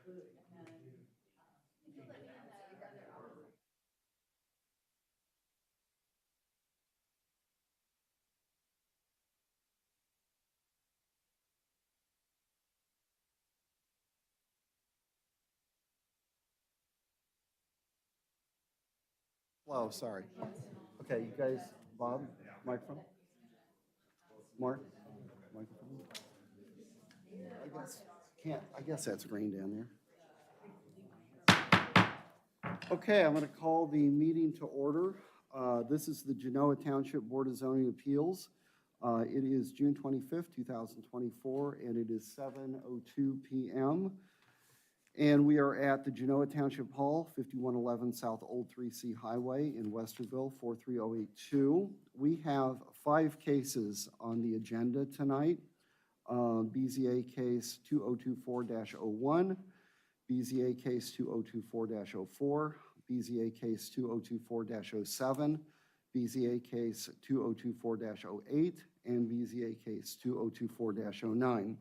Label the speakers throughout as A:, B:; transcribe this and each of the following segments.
A: Hello, sorry. Okay, you guys, Bob, microphone? Mark, microphone? I guess that's green down there. Okay, I'm going to call the meeting to order. This is the Genoa Township Board of Zoning Appeals. It is June 25th, 2024, and it is 7:02 p.m. And we are at the Genoa Township Hall, 5111 South Old 3C Highway in Westerville, 43082. We have 5 cases on the agenda tonight. BZA case 2024-01, BZA case 2024-04, BZA case 2024-07, BZA case 2024-08, and BZA case 2024-09.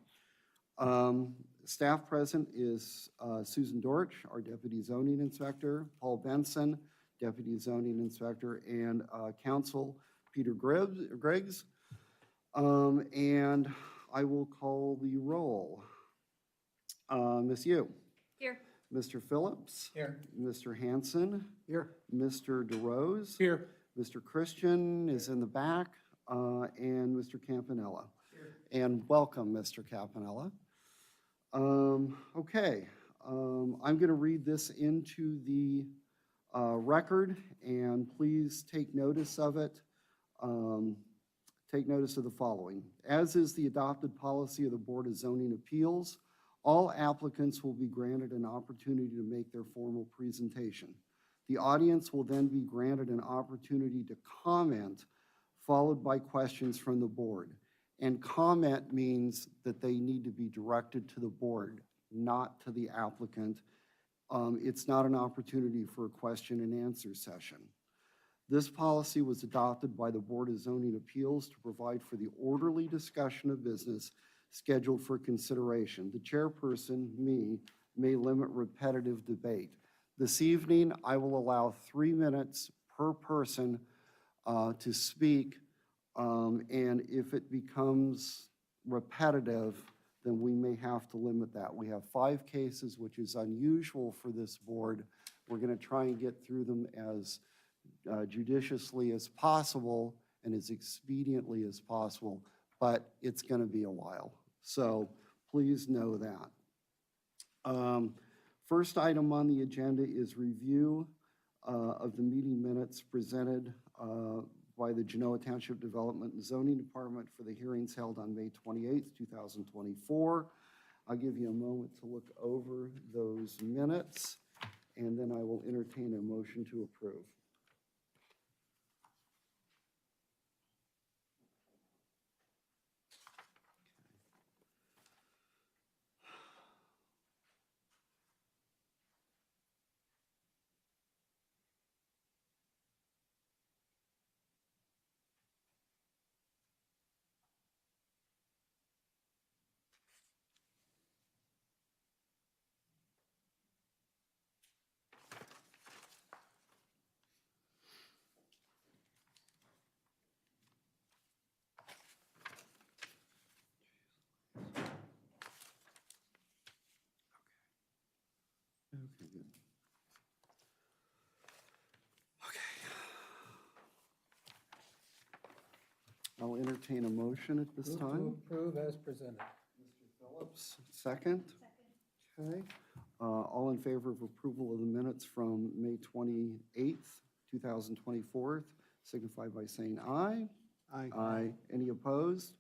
A: Staff present is Susan Dorch, our Deputy Zoning Inspector, Paul Benson, Deputy Zoning Inspector, and Counsel Peter Griggs. And I will call the roll. Ms. Yu.
B: Here.
A: Mr. Phillips.
C: Here.
A: Mr. Hanson.
C: Here.
A: Mr. DeRose.
C: Here.
A: Mr. Christian is in the back, and Mr. Campanella.
C: Here.
A: And welcome, Mr. Campanella. Okay, I'm going to read this into the record, and please take notice of it. Take notice of the following. As is the adopted policy of the Board of Zoning Appeals, all applicants will be granted an opportunity to make their formal presentation. The audience will then be granted an opportunity to comment, followed by questions from the board. And comment means that they need to be directed to the board, not to the applicant. It's not an opportunity for a question and answer session. This policy was adopted by the Board of Zoning Appeals to provide for the orderly discussion of business scheduled for consideration. The chairperson, me, may limit repetitive debate. This evening, I will allow 3 minutes per person to speak. And if it becomes repetitive, then we may have to limit that. We have 5 cases, which is unusual for this board. We're going to try and get through them as judiciously as possible and as expediently as possible, but it's going to be a while. So please know that. First item on the agenda is review of the meeting minutes presented by the Genoa Township Development and Zoning Department for the hearings held on May 28th, 2024. I'll give you a moment to look over those minutes, and then I will entertain a motion to approve. Okay, good. Okay. I'll entertain a motion at this
C: Move
A: time.
C: to approve as presented.
A: Mr. Phillips, second. Okay. All in favor of approval of the minutes from May 28th, 2024, signify by saying aye.
C: Aye.
A: Aye. Any opposed?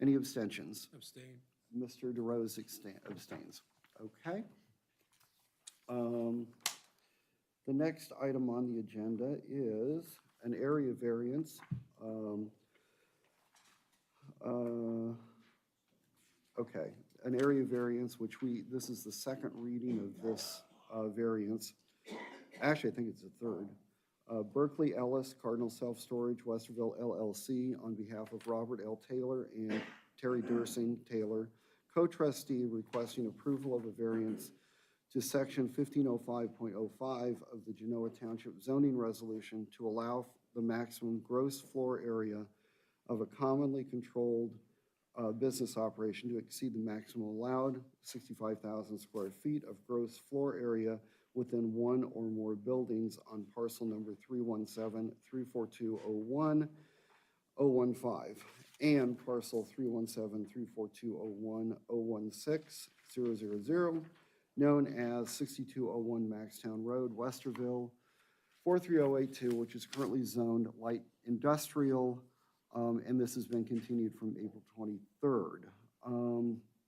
A: Any abstentions?
C: Abstain.
A: Mr. DeRose abstains. Okay. The next item on the agenda is an area variance. Okay, an area variance, which this is the second reading of this variance. Actually, I think it's the third. Berkeley Ellis, Cardinal Self-Storage, Westerville LLC, on behalf of Robert L. Taylor and Terry Dursing Taylor, co-trustee, requesting approval of a variance to Section 1505.05 of the Genoa Township zoning resolution to allow the maximum gross floor area of a commonly controlled business operation to exceed the maximum allowed 65,000 square feet of gross floor area within one or more buildings on parcel number 317-34201-015 and parcel 317-34201-016-000, known as 6201 Maxtown Road, Westerville, 43082, which is currently zoned light industrial, and this has been continued from April 23rd.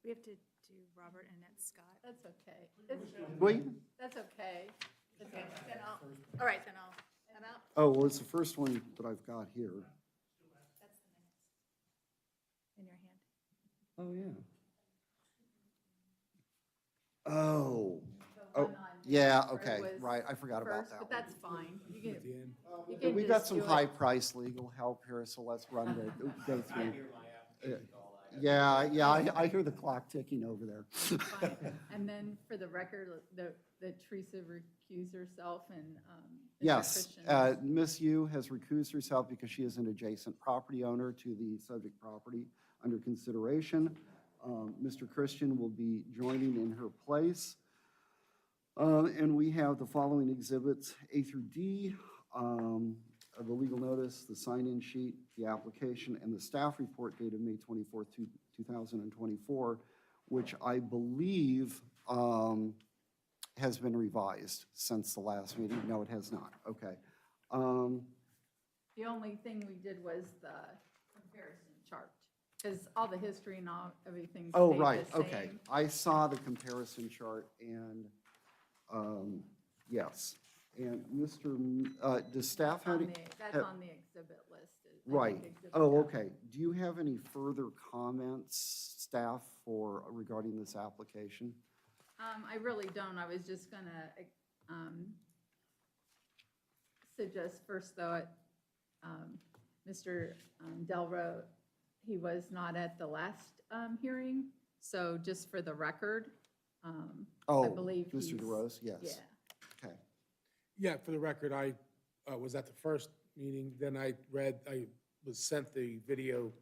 B: We have to do Robert and Ed Scott.
C: That's okay.
A: Wait.
C: That's okay.
B: Okay, then all right, then I'm out.
A: Oh, well, it's the first one that I've got here.
B: That's the minutes in your hand.
A: Oh, yeah. Oh.
C: The
A: Oh,
C: one on
A: yeah,
C: where it
A: okay,
C: was
A: right, I forgot about
C: first,
A: that
C: but
A: one.
C: that's fine. You
A: Yeah,
C: can
A: we got
C: just
A: some
C: do it.
A: high-priced legal help here, so let's go through. Yeah, I hear the clock ticking over there.
C: Fine. And then for the record, that Teresa recused herself and Mr.
A: Yes,
C: Christian.
A: Ms. Yu has recused herself because she is an adjacent property owner to the subject property under consideration. Mr. Christian will be joining in her place. And we have the following exhibits, A through D, the legal notice, the sign-in sheet, the application, and the staff report dated May 24th, 2024, which I believe has been revised since the last meeting. No, it has not. Okay.
C: The only thing we did was the comparison chart, because all the history and all, everything
A: Oh,
C: stayed
A: right,
C: the same.
A: okay. I saw the comparison chart and, yes. And does staff have any?
C: That's on the exhibit list. I think
A: Right.
C: exhibit
A: Oh,
C: F.
A: okay. Do you have any further comments, staff, regarding this application?
C: I really don't. I was just gonna suggest first, though, Mr. Delro, he was not at the last hearing, so just for the record, I
A: Oh,
C: believe
A: Mr.
C: he's-
A: DeRose, yes.
C: Yeah.
A: Okay.
D: Yeah, for the record, I was at the first meeting, then I was sent the video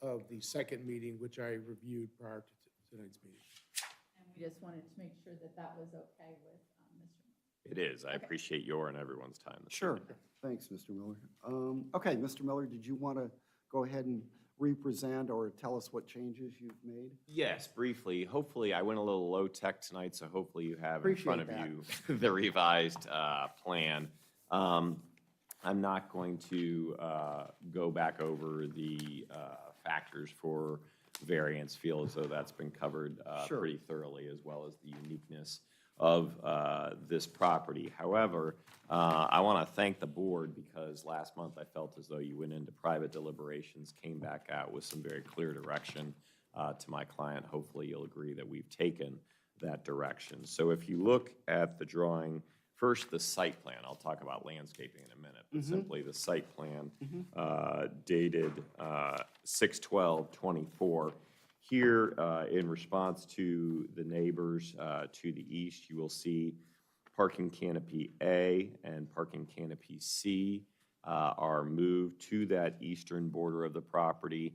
D: of the second meeting, which I reviewed prior to tonight's meeting.
C: And we just wanted to make sure that that was okay with Mr.
E: It is. I
C: Okay.
E: appreciate your and everyone's time. this
A: Sure.
E: evening.
A: Thanks, Mr. Miller. Okay, Mr. Miller, did you want to go ahead and represent or tell us what changes you've made?
E: Yes, briefly. Hopefully, I went a little low-tech tonight, so hopefully you have in front of
A: Appreciate
E: you the revised plan. I'm not going to go back over the factors for variance. Feel as though that's been covered
A: Sure.
E: pretty thoroughly, as well as the uniqueness of this property. However, I want to thank the board because last month I felt as though you went into private deliberations, came back out with some very clear direction to my client. Hopefully you'll agree that we've taken that direction. So if you look at the drawing, first the site plan, I'll talk about landscaping in a minute, but simply the site plan dated 6/12/24. Here, in response to the neighbors to the east, you will see parking canopy A and parking canopy C are moved to that eastern border of the property,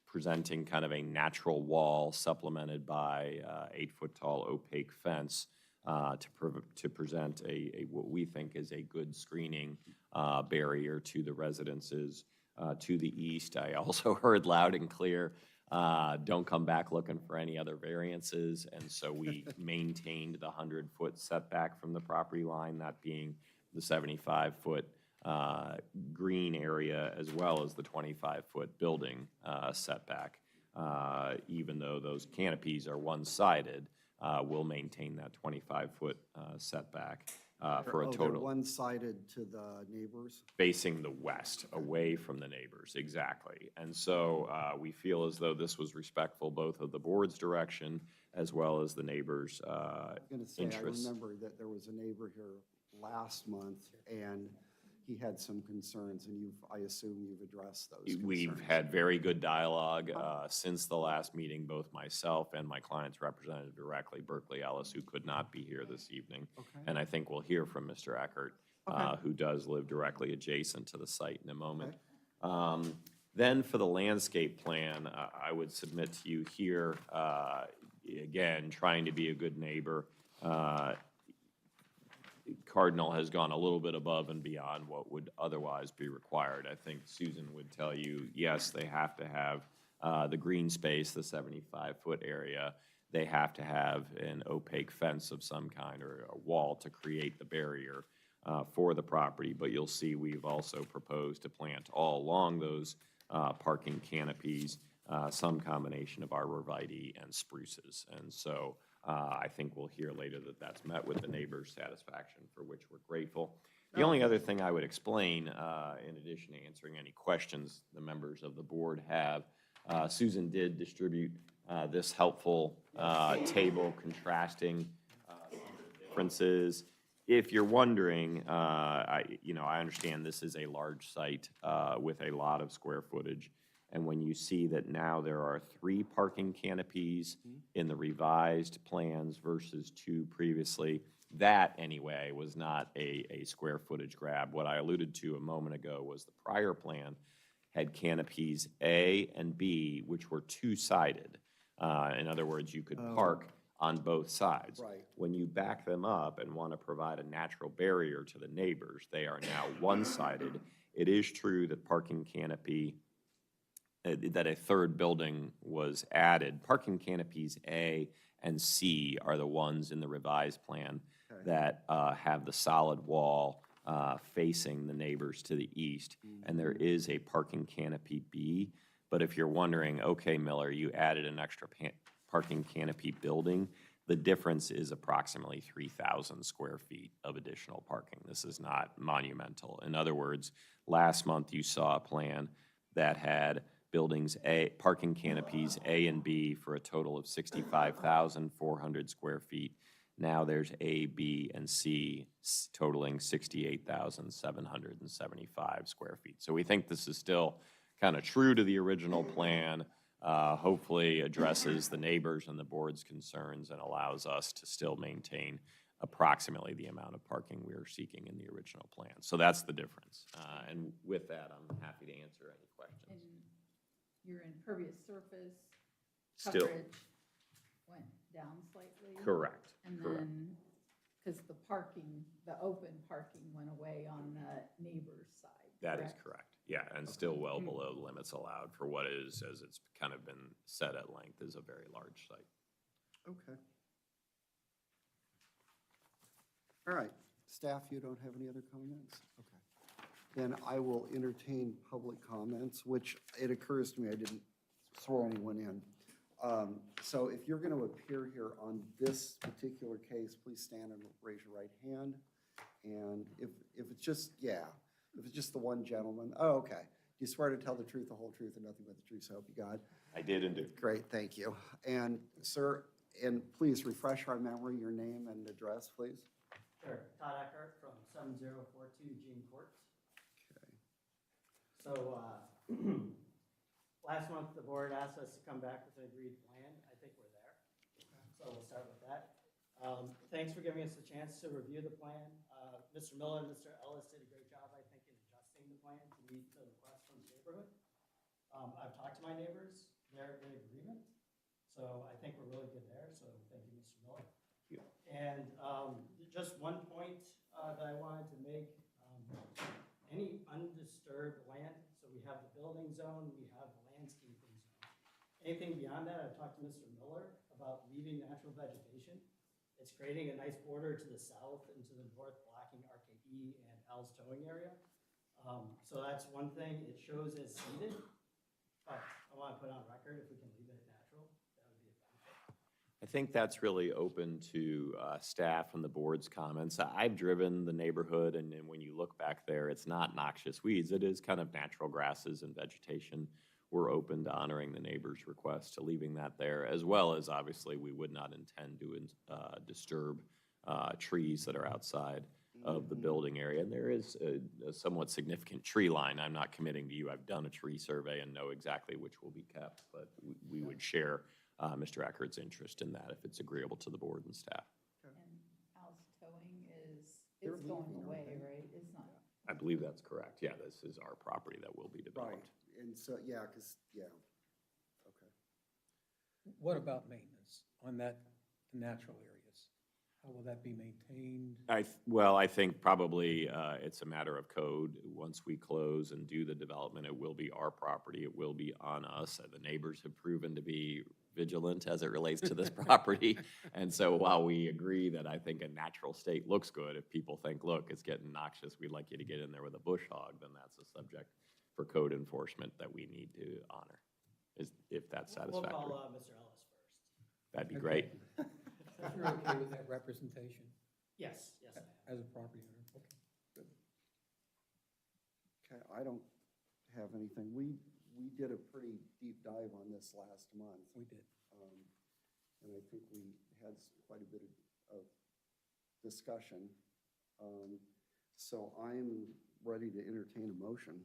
E: presenting kind of a natural wall supplemented by 8-foot-tall opaque fence to present what we think is a good screening barrier to the residences to the east. I also heard loud and clear, don't come back looking for any other variances, and so we maintained the 100-foot setback from the property line, that being the 75-foot green area as well as the 25-foot building setback. Even though those canopies are one-sided, we'll maintain that 25-foot setback for a
A: They're
E: total.
A: one-sided to the neighbors?
E: Facing the west, away from the neighbors, exactly. And so we feel as though this was respectful both of the board's direction as well as the neighbors'
A: I'm going to say, I
E: interests.
A: remember that there was a neighbor here last month, and he had some concerns, and I assume you've addressed those concerns.
E: We've had very good dialogue since the last meeting, both myself and my client's representative directly, Berkeley Ellis, who could not be here this evening.
A: Okay.
E: And I think we'll hear from Mr. Eckert,
A: Okay.
E: who does live directly adjacent to the site in a moment.
A: Okay.
E: Then for the landscape plan, I would submit to you here, again, trying to be a good neighbor. Cardinal has gone a little bit above and beyond what would otherwise be required. I think Susan would tell you, yes, they have to have the green space, the 75-foot area. They have to have an opaque fence of some kind or a wall to create the barrier for the property. But you'll see we've also proposed to plant all along those parking canopies some combination of arborvitae and spruces. And so I think we'll hear later that that's met with the neighbors' satisfaction, for which we're grateful. The only other thing I would explain, in addition to answering any questions the members of the board have, Susan did distribute this helpful table contrasting differences. If you're wondering, I understand this is a large site with a lot of square footage. And when you see that now there are 3 parking canopies in the revised plans versus 2 previously, that anyway was not a square footage grab. What I alluded to a moment ago was the prior plan had canopies A and B, which were 2-sided. In other words, you could park on both sides.
A: Right.
E: When you back them up and want to provide a natural barrier to the neighbors, they are now 1-sided. It is true that parking canopy that a 3rd building was added. Parking canopies A and C are the ones in the revised plan that have the solid wall facing the neighbors to the east. And there is a parking canopy B. But if you're wondering, okay, Miller, you added an extra parking canopy building, the difference is approximately 3,000 square feet of additional parking. This is not monumental. In other words, last month you saw a plan that had buildings parking canopies A and B for a total of 65,400 square feet. Now there's A, B, and C totaling 68,775 square feet. So we think this is still kind of true to the original plan, hopefully addresses the neighbors and the board's concerns and allows us to still maintain approximately the amount of parking we were seeking in the original plan. So that's the difference. And with that, I'm happy to answer any questions.
C: And your impervious surface
E: Still.
C: coverage went down slightly?
E: Correct.
C: And
E: correct.
C: then, because the parking, the open parking went away on the neighbor's side.
E: That is correct. Yeah, and still well below the limits allowed for what is, as it's kind of been said at length, is a very large site.
A: Okay. All right. Staff, you don't have any other comments? Okay. Then I will entertain public comments, which it occurs to me I didn't throw anyone in. So if you're going to appear here on this particular case, please stand and raise your right hand. And if it's just, if it's just the one gentleman, oh, okay. Do you swear to tell the truth, the whole truth, and nothing but the truth, so help you God?
E: I did and do.
A: Great, thank you. And sir, and please refresh our memory, your name and address, please.
F: Sure, Todd Eckert from 7042 Gene Court.
A: Okay.
F: So, last month, the board asked us to come back with an agreed plan. I think we're there. So we'll start with that. Thanks for giving us a chance to review the plan. Mr. Miller and Mr. Ellis did a great job, I think, in adjusting the plan to meet the request from the neighborhood. I've talked to my neighbors. They're in agreement. So I think we're really good there. So thank you, Mr. Miller.
E: Thank you.
F: And just one point that I wanted to make, any undisturbed land, so we have the building zone, we have the landscaping zone. Anything beyond that, I've talked to Mr. Miller about leaving natural vegetation. It's creating a nice border to the south and to the north, blocking RKE and Al's towing area. So that's one thing. It shows as seeded, but I want to put on record if we can leave it natural, that would be a benefit.
E: I think that's really open to staff and the board's comments. I've driven the neighborhood, and when you look back there, it's not noxious weeds. It is kind of natural grasses and vegetation. We're open to honoring the neighbor's request to leaving that there, as well as obviously we would not intend to disturb trees that are outside of the building area. And there is a somewhat significant tree line. I'm not committing to you. I've done a tree survey and know exactly which will be kept, but we would share Mr. Eckert's interest in that if it's agreeable to the board and staff.
C: And Al's towing is,
A: They're
C: it's going
A: leaving, aren't
C: away,
A: they?
C: right? It's not.
E: I believe that's correct. Yeah, this is our property that will be
A: Right,
E: developed.
A: and so, yeah, because, yeah, okay.
G: What about maintenance on that natural areas? How will that be maintained?
E: Well, I think probably it's a matter of code. Once we close and do the development, it will be our property. It will be on us. The neighbors have proven to be vigilant as it relates to this property. And so while we agree that I think a natural state looks good, if people think, look, it's getting noxious, we'd like you to get in there with a bush hog, then that's a subject for code enforcement that we need to honor, if that's
F: We'll
E: satisfactory.
F: call Mr. Ellis first.
E: That'd be great.
G: If you're okay with that representation
F: Yes, yes, I am.
G: as a property owner? Okay, good.
A: Okay, I don't have anything. We did a pretty deep dive on this last month.
G: We did.
A: And I think we had quite a bit of discussion. So I'm ready to entertain a motion.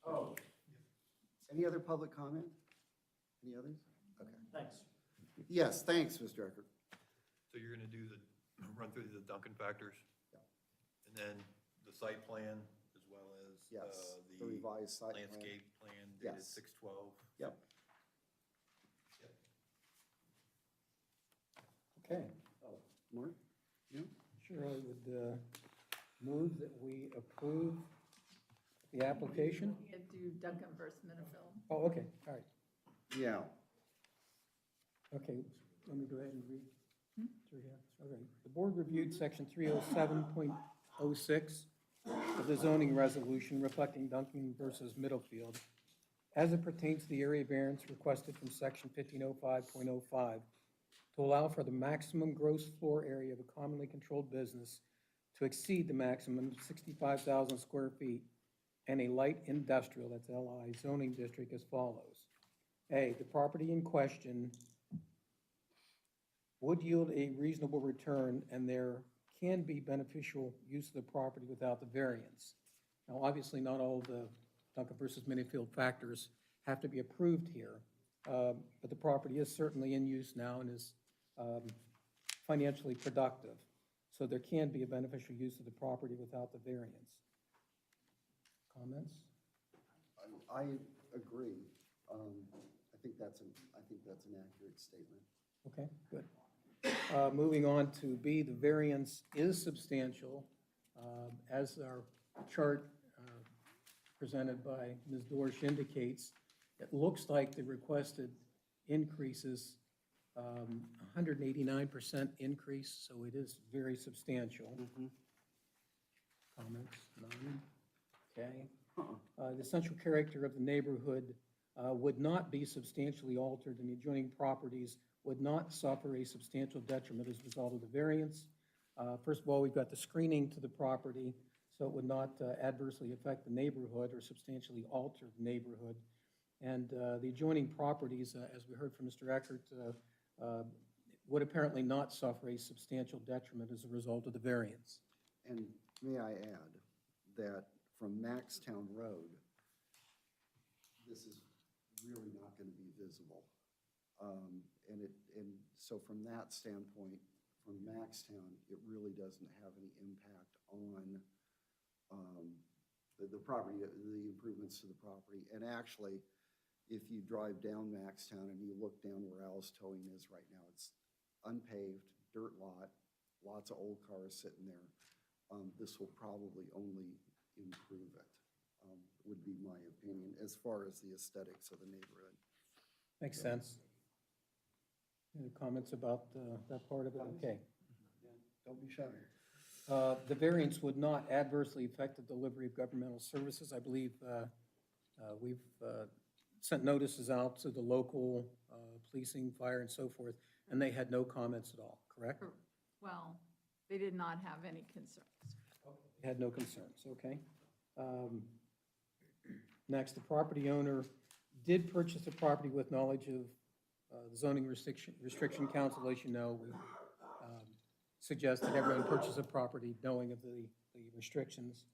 A: Oh. Any other public comment? Any others? Okay.
F: Thanks.
A: Yes, thanks, Mr. Eckert.
H: So you're gonna do run through the Duncan factors?
A: Yeah.
H: And then the site plan as well as
A: Yes, the revised site plan.
H: landscape plan dated
A: Yes.
H: 6/12?
A: Yep.
G: Okay,
A: Mark? Yeah?
G: sure, I would move that we approve the application.
C: We could do Duncan versus Minifilm.
G: Oh, okay, all right.
A: Yeah.
G: Okay, let me go ahead and read through here. Okay. The board reviewed section 307.06 of the zoning resolution reflecting Duncan versus Middlefield as it pertains to the area variance requested from section 1505.05 to allow for the maximum gross floor area of a commonly controlled business to exceed the maximum of 65,000 square feet and a light industrial, that's LI, zoning district as follows. A, the property in question would yield a reasonable return and there can be beneficial use of the property without the variance. Now, obviously, not all the Duncan versus Minifield factors have to be approved here, but the property is certainly in use now and is financially productive. So there can be a beneficial use of the property without the variance. Comments?
A: I agree. I think that's an accurate statement.
G: Okay, good. Moving on to B, the variance is substantial. As our chart presented by Ms. Dorsch indicates, it looks like the requested increase is 189% increase, so it is very substantial. Comments? None? Okay. The essential character of the neighborhood would not be substantially altered, and the adjoining properties would not suffer a substantial detriment as a result of the variance. First of all, we've got the screening to the property, so it would not adversely affect the neighborhood or substantially alter the neighborhood. And the adjoining properties, as we heard from Mr. Eckert, would apparently not suffer a substantial detriment as a result of the variance.
A: And may I add that from Maxtown Road, this is really not going to be visible. And so from that standpoint, from Maxtown, it really doesn't have any impact on the property, the improvements to the property. And actually, if you drive down Maxtown and you look down where Al's Towing is right now, it's unpaved, dirt lot, lots of old cars sitting there. This will probably only improve it, would be my opinion, as far as the aesthetics of the neighborhood.
G: Makes sense. Any comments about that part of it? Okay.
A: Don't be shy.
G: The variance would not adversely affect the delivery of governmental services. I believe we've sent notices out to the local policing, fire, and so forth, and they had no comments at all, correct?
C: Well, they did not have any concerns.
G: They had no concerns, okay. Next, the property owner did purchase the property with knowledge of The zoning restriction council, as you know, we suggest that everyone purchase a property knowing of the restrictions,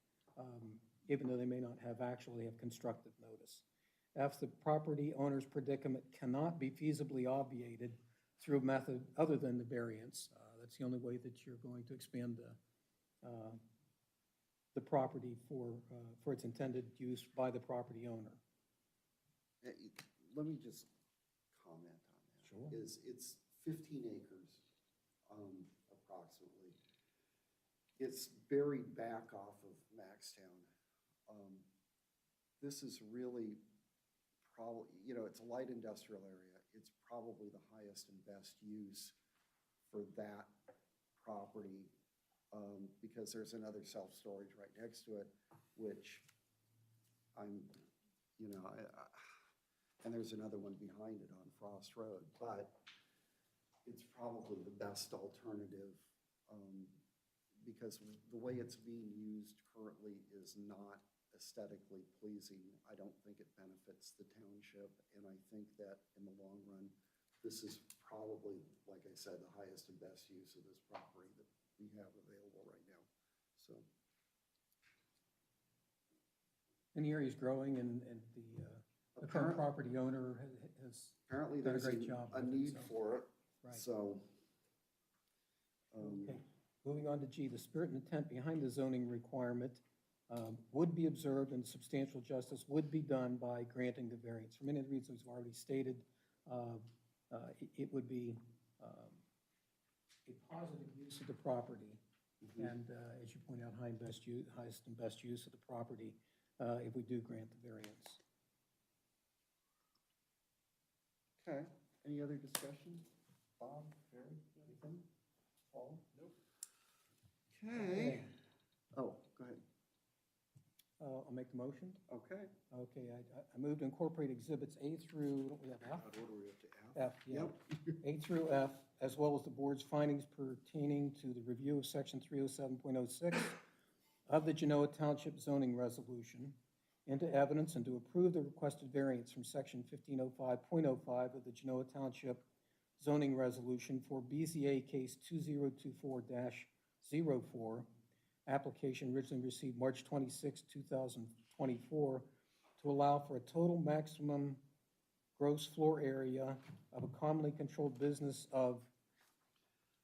G: even though they may not actually have constructive notice. If the property owner's predicament cannot be feasibly obviated through a method other than the variance, that's the only way that you're going to expand the property for its intended use by the property owner.
A: Let me just comment on that.
G: Sure.
A: It's 15 acres, approximately. It's buried back off of Maxtown. This is really probably, it's a light industrial area. It's probably the highest and best use for that property, because there's another self-storage right next to it, which and there's another one behind it on Frost Road, but it's probably the best alternative, because the way it's being used currently is not aesthetically pleasing. I don't think it benefits the township, and I think that in the long run, this is probably, like I said, the highest and best use of this property that we have available right now. So.
G: And the area's growing, and the current property owner has
A: Apparently
G: done a
A: there's
G: great job
A: a
G: with it,
A: need
G: so.
A: for it,
G: Right.
A: so.
G: Okay, moving on to G, the spirit and intent behind the zoning requirement would be observed and substantial justice would be done by granting the variance. For many of the reasons we've already stated, it would be a positive use of the property, and as you point out, highest and best use of the property if we do grant the variance.
A: Okay, any other discussion? Bob, Barry, anything? Paul? Nope. Okay. Oh, go ahead.
G: I'll make the motion.
A: Okay.
G: Okay, I move to incorporate exhibits A through, what we have, F?
A: What are we up to, F?
G: F, yeah.
A: Yep.
G: A through F, as well as the board's findings pertaining to the review of section 307.06 of the Genoa Township zoning resolution into evidence and to approve the requested variance from section 1505.05 of the Genoa Township zoning resolution for BZA case 2024-04, application originally received March 26, 2024, to allow for a total maximum gross floor area of a commonly controlled business of,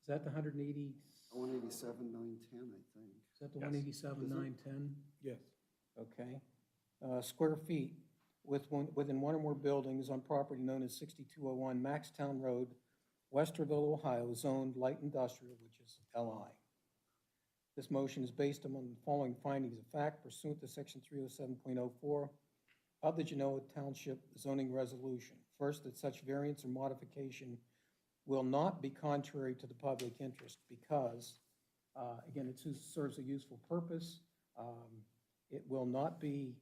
G: is that the 180?
A: 187,910, I think.
G: Is that the
E: Yes.
G: 187,910?
D: Yes.
G: Okay. Square feet within one or more buildings on property known as 6201 Maxtown Road, Westerville, Ohio, zoned light industrial, which is LI. This motion is based on the following findings of fact pursuant to section 307.04 of the Genoa Township zoning resolution. First, that such variance or modification will not be contrary to the public interest because, again, it serves a useful purpose. It will not be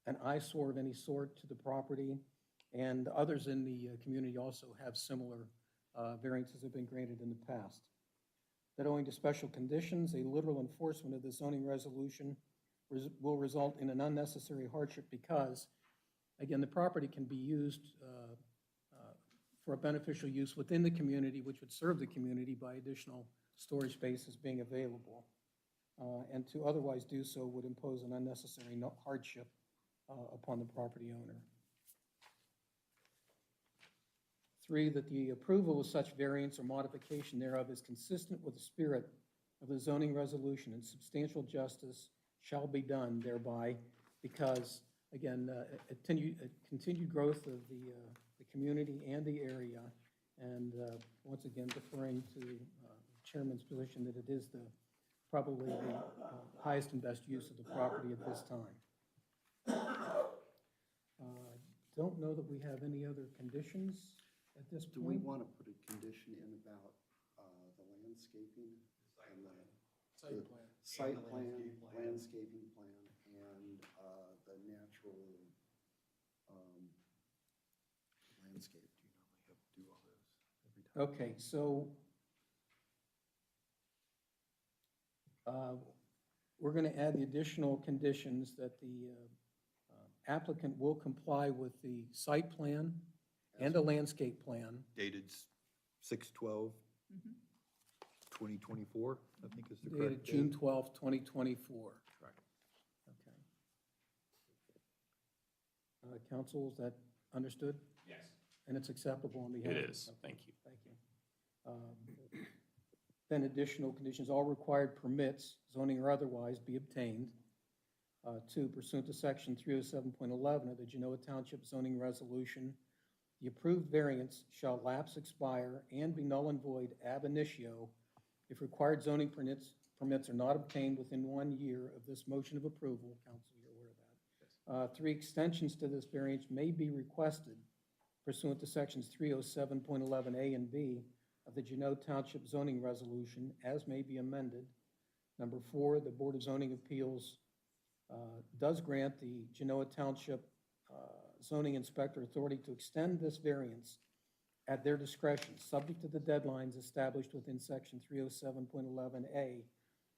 G: an eyesore of any sort to the property, and others in the community also have similar variances that have been granted in the past. That owing to special conditions, a literal enforcement of the zoning resolution will result in an unnecessary hardship because, again, the property can be used for a beneficial use within the community, which would serve the community by additional storage spaces being available. And to otherwise do so would impose an unnecessary hardship upon the property owner. 3, that the approval of such variance or modification thereof is consistent with the spirit of the zoning resolution, and substantial justice shall be done thereby because, again, a continued growth of the community and the area, and once again deferring to the chairman's position that it is probably the highest and best use of the property at this time. Don't know that we have any other conditions at this
A: Do we
G: point.
A: want to put a condition in about the landscaping? And
D: Site plan.
A: Site
H: And the
A: plan,
H: landscape plan.
A: landscaping plan, and the natural landscape.
H: Do you normally have to do all those every time?
G: Okay, so we're going to add the additional conditions that the applicant will comply with the site plan and the landscape plan.
H: Dated 6/12,
C: Mhm.
H: 2024, I think is the
G: Dated
H: correct
G: June
H: date.
G: 12th, 2024.
H: Correct.
G: Okay. Council, is that understood?
E: Yes.
G: And it's acceptable on behalf?
E: It is.
G: Okay,
E: Thank you.
G: Thank you. Then additional conditions, all required permits, zoning or otherwise, be obtained. 2, pursuant to section 307.11 of the Genoa Township zoning resolution, the approved variance shall lapse, expire, and be null and void ab initio if required zoning permits are not obtained within 1 year of this motion of approval. Council, you're aware of that. 3, extensions to this variance may be requested pursuant to sections 307.11A and B of the Genoa Township zoning resolution, as may be amended. Number 4, the Board of Zoning Appeals does grant the Genoa Township zoning inspector authority to extend this variance at their discretion, subject to the deadlines established within section 307.11A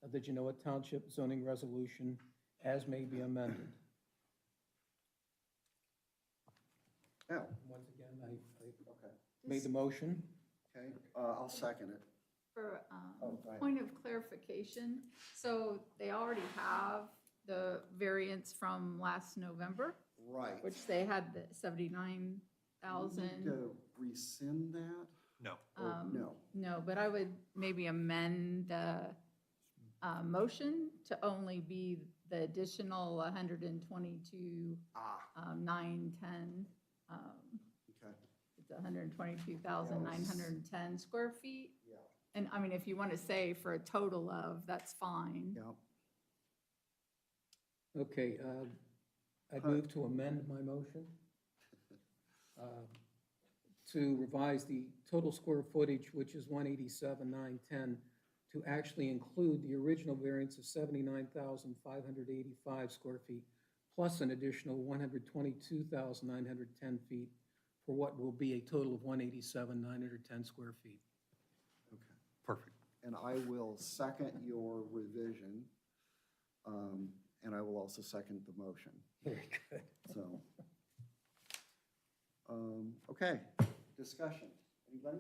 G: of the Genoa Township zoning resolution, as may be amended.
A: Now,
G: Once again, I
A: okay,
G: made the motion.
A: okay, I'll second it.
C: For
A: Oh, go ahead.
C: point of clarification, so they already have the variance from last November,
A: Right.
C: which they had the
A: Do we
C: 79,000.
A: need to rescind that?
H: No.
A: Or no?
C: No, but I would maybe amend the motion to only be the additional 122,
A: Ah,
C: 910.
A: okay,
C: It's 122,910 square feet.
A: yeah,
C: And I mean, if you want to say for a total of, that's fine.
A: yeah.
G: Okay, I move to amend my motion to revise the total square footage, which is 187,910, to actually include the original variance of 79,585 square feet, plus an additional 122,910 feet, for what will be a total of 187,910 square feet.
A: Okay.
H: Perfect.
A: And I will second your revision, and I will also second the motion.
G: Very good.
A: So, okay, discussion. Anybody?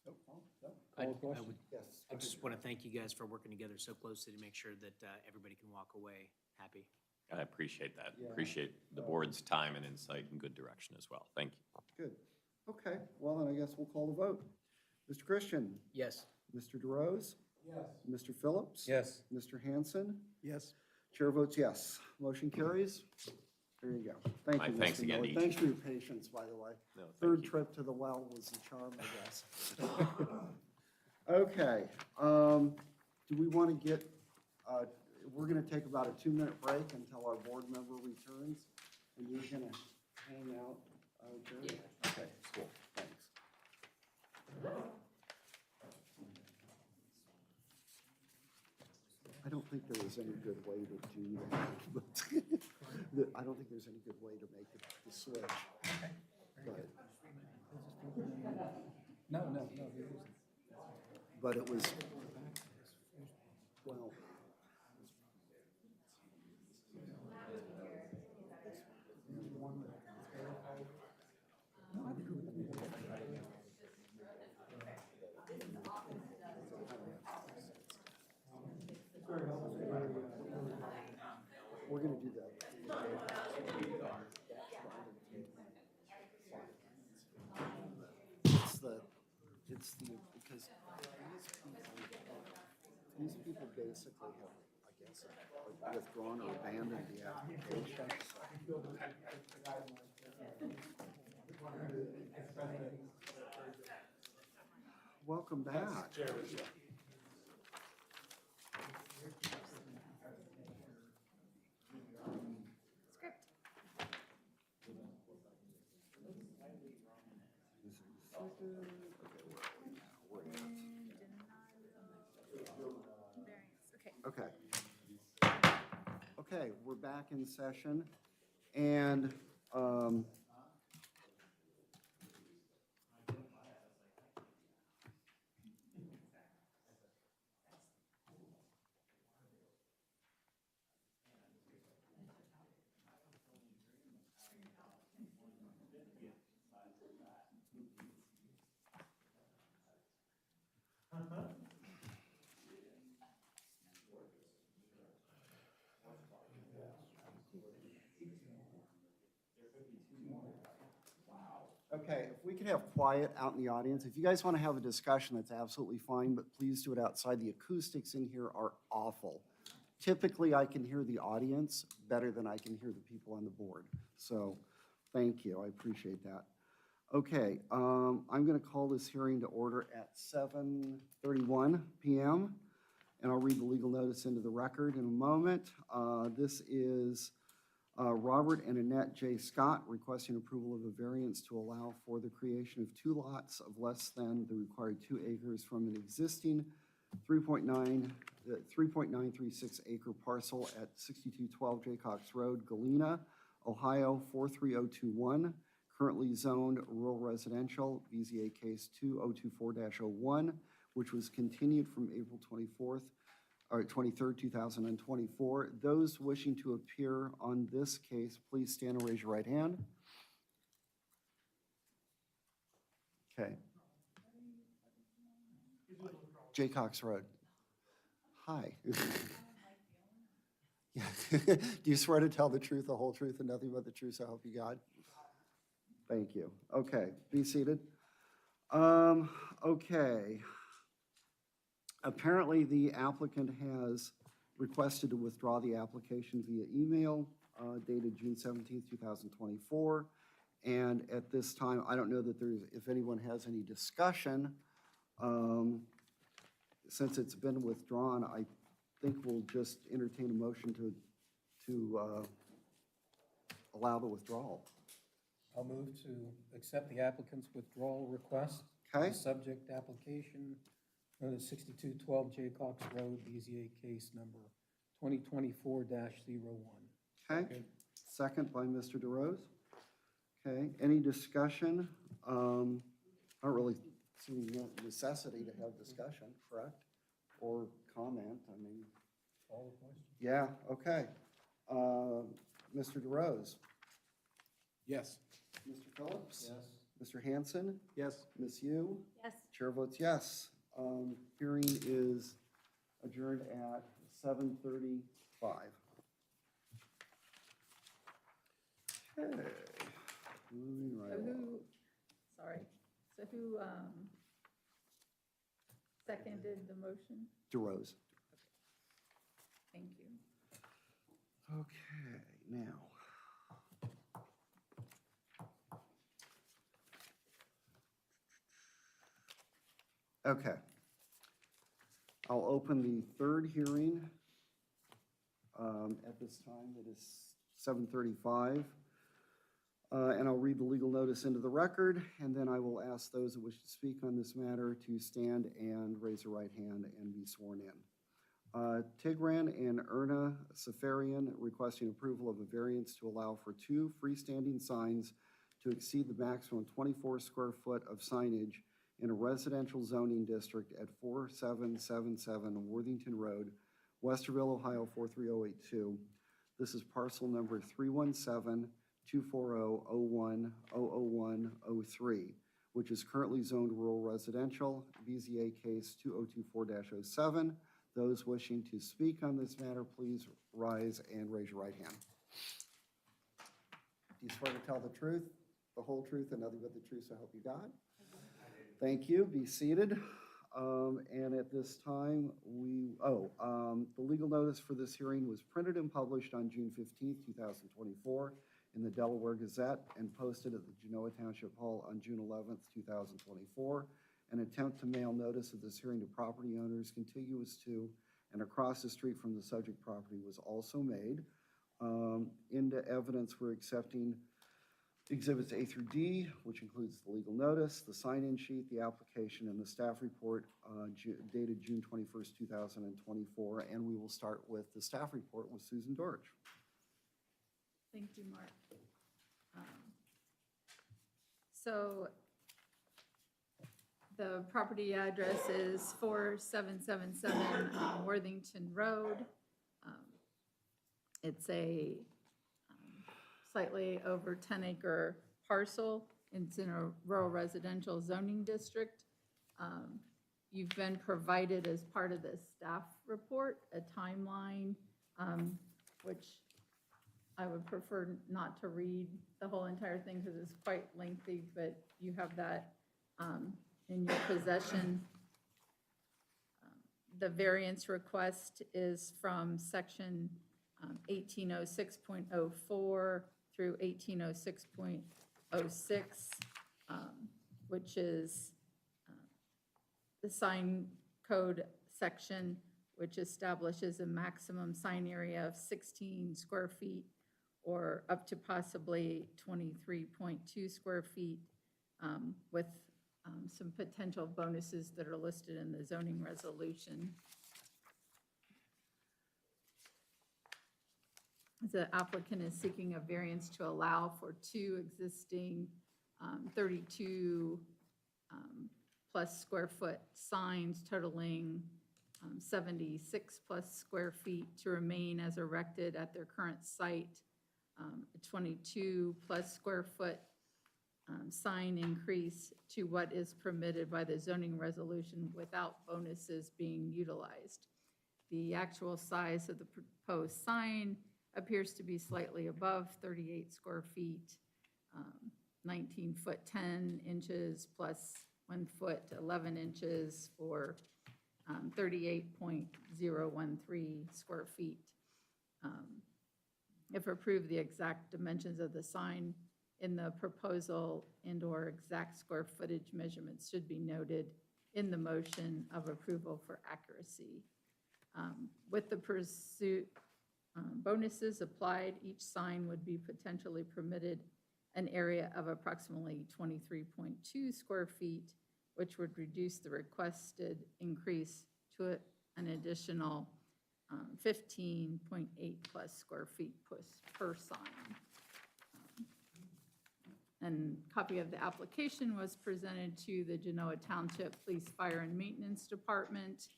A: Nope, no, no.
G: Call a
I: I
G: question?
I: would,
A: Yes.
I: I just want to thank you guys for working together so closely to make sure that everybody can walk away happy.
E: I appreciate that.
A: Yeah.
E: Appreciate the board's time and insight and good direction as well. Thank you.
A: Good. Okay, well, then I guess we'll call the vote. Mr. Christian?
I: Yes.
A: Mr. DeRose?
D: Yes.
A: Mr. Phillips?
G: Yes.
A: Mr. Hanson?
D: Yes.
A: Chair votes yes. Motion carries. There you go. Thank
E: My
A: you,
E: thanks
A: Mr.
E: again to
A: Miller.
E: each
A: Thanks
E: of
A: for your patience, by the way.
E: No, thank
A: Third
E: you.
A: trip to the well was the charm, I guess. Okay, do we want to get, we're going to take about a 2-minute break until our board member returns, and you're going to hang out, Jerry? Okay, cool, thanks. I don't think there was any good way to do that, but I don't think there's any good way to make the switch. But-
G: No, there isn't.
A: But it was, well. We're gonna do that. Because these people basically have, I guess, withdrawn or abandoned the application. Welcome back.
B: Script. Variance, okay.
A: Okay. Okay, we're back in session, and, Okay, if we could have quiet out in the audience. If you guys want to have a discussion, that's absolutely fine, but please do it outside. The acoustics in here are awful. Typically, I can hear the audience better than I can hear the people on the board. So, thank you, I appreciate that. Okay, I'm going to call this hearing to order at 7:31 PM, and I'll read the legal notice into the record in a moment. This is Robert and Annette J. Scott requesting approval of a variance to allow for the creation of 2 lots of less than the required 2 acres from an existing 3.936 acre parcel at 6212 Jaycox Road, Galena, Ohio 43021, currently zoned rural residential, BZA case 2024-01, which was continued from April 23rd, 2024. Those wishing to appear on this case, please stand and raise your right hand. Okay. Jaycox Road. Hi. Yeah. Do you swear to tell the truth, the whole truth, and nothing but the truth, so help you God? Thank you. Okay, be seated. Okay. Apparently, the applicant has requested to withdraw the application via email dated June 17th, 2024. And at this time, I don't know that there's, if anyone has any discussion, since it's been withdrawn, I think we'll just entertain a motion to allow the withdrawal.
G: I'll move to accept the applicant's withdrawal request.
A: Okay.
G: Subject application, known as 6212 Jaycox Road, BZA case number 2024-01.
A: Okay, second by Mr. DeRose. Okay, any discussion? I don't really see the necessity to have discussion, correct? Or comment, I mean.
G: All the questions?
A: Yeah, okay. Mr. DeRose?
D: Yes.
A: Mr. Phillips?
G: Yes.
A: Mr. Hanson?
D: Yes.
A: Ms. Yu?
C: Yes.
A: Chair votes yes. Hearing is adjourned at 7:35. Okay, moving right
C: So
A: along.
C: who seconded the motion?
A: DeRose.
C: Thank you.
A: Okay, now. Okay. I'll open the third hearing at this time. It is 7:35. And I'll read the legal notice into the record, and then I will ask those that wish to speak on this matter to stand and raise their right hand and be sworn in. Tigran and Erna Safarian requesting approval of a variance to allow for 2 freestanding signs to exceed the maximum 24 square foot of signage in a residential zoning district at 4777 Worthington Road, Westerville, Ohio 43082. This is parcel number 317-240-01-001-03, which is currently zoned rural residential, BZA case 2024-07. Those wishing to speak on this matter, please rise and raise your right hand. Do you swear to tell the truth, the whole truth, and nothing but the truth, so help you God? Thank you. Be seated. And at this time, the legal notice for this hearing was printed and published on June 15th, 2024 in the Delaware Gazette and posted at the Genoa Township Hall on June 11th, 2024. An attempt to mail notice of this hearing to property owners contiguous to and across the street from the subject property was also made. Into evidence, we're accepting Exhibits A through D, which includes the legal notice, the sign-in sheet, the application, and the staff report dated June 21st, 2024. And we will start with the staff report with Susan Dorch.
C: Thank you, Mark. So the property address is 4777 Worthington Road. It's a slightly over 10-acre parcel. It's in a rural residential zoning district. You've been provided as part of the staff report a timeline, which I would prefer not to read the whole entire thing because it's quite lengthy, but you have that in your possession. The variance request is from section 1806.04 through 1806.06, which is the sign code section, which establishes a maximum sign area of 16 square feet or up to possibly 23.2 square feet, with some potential bonuses that are listed in the zoning resolution. The applicant is seeking a variance to allow for two existing 32 plus square foot signs totaling 76 plus square feet to remain as erected at their current site. A 22 plus square foot sign increase to what is permitted by the zoning resolution without bonuses being utilized. The actual size of the proposed sign appears to be slightly above 38 square feet, 19 foot 10 inches plus 1 foot 11 inches for 38.013 square feet. If approved, the exact dimensions of the sign in the proposal and/or exact square footage measurements should be noted in the motion of approval for accuracy. With the pursuit bonuses applied, each sign would be potentially permitted an area of approximately 23.2 square feet, which would reduce the requested increase to an additional 15.8 plus square feet per sign. And copy of the application was presented to the Genoa Township Police, Fire, and Maintenance Department.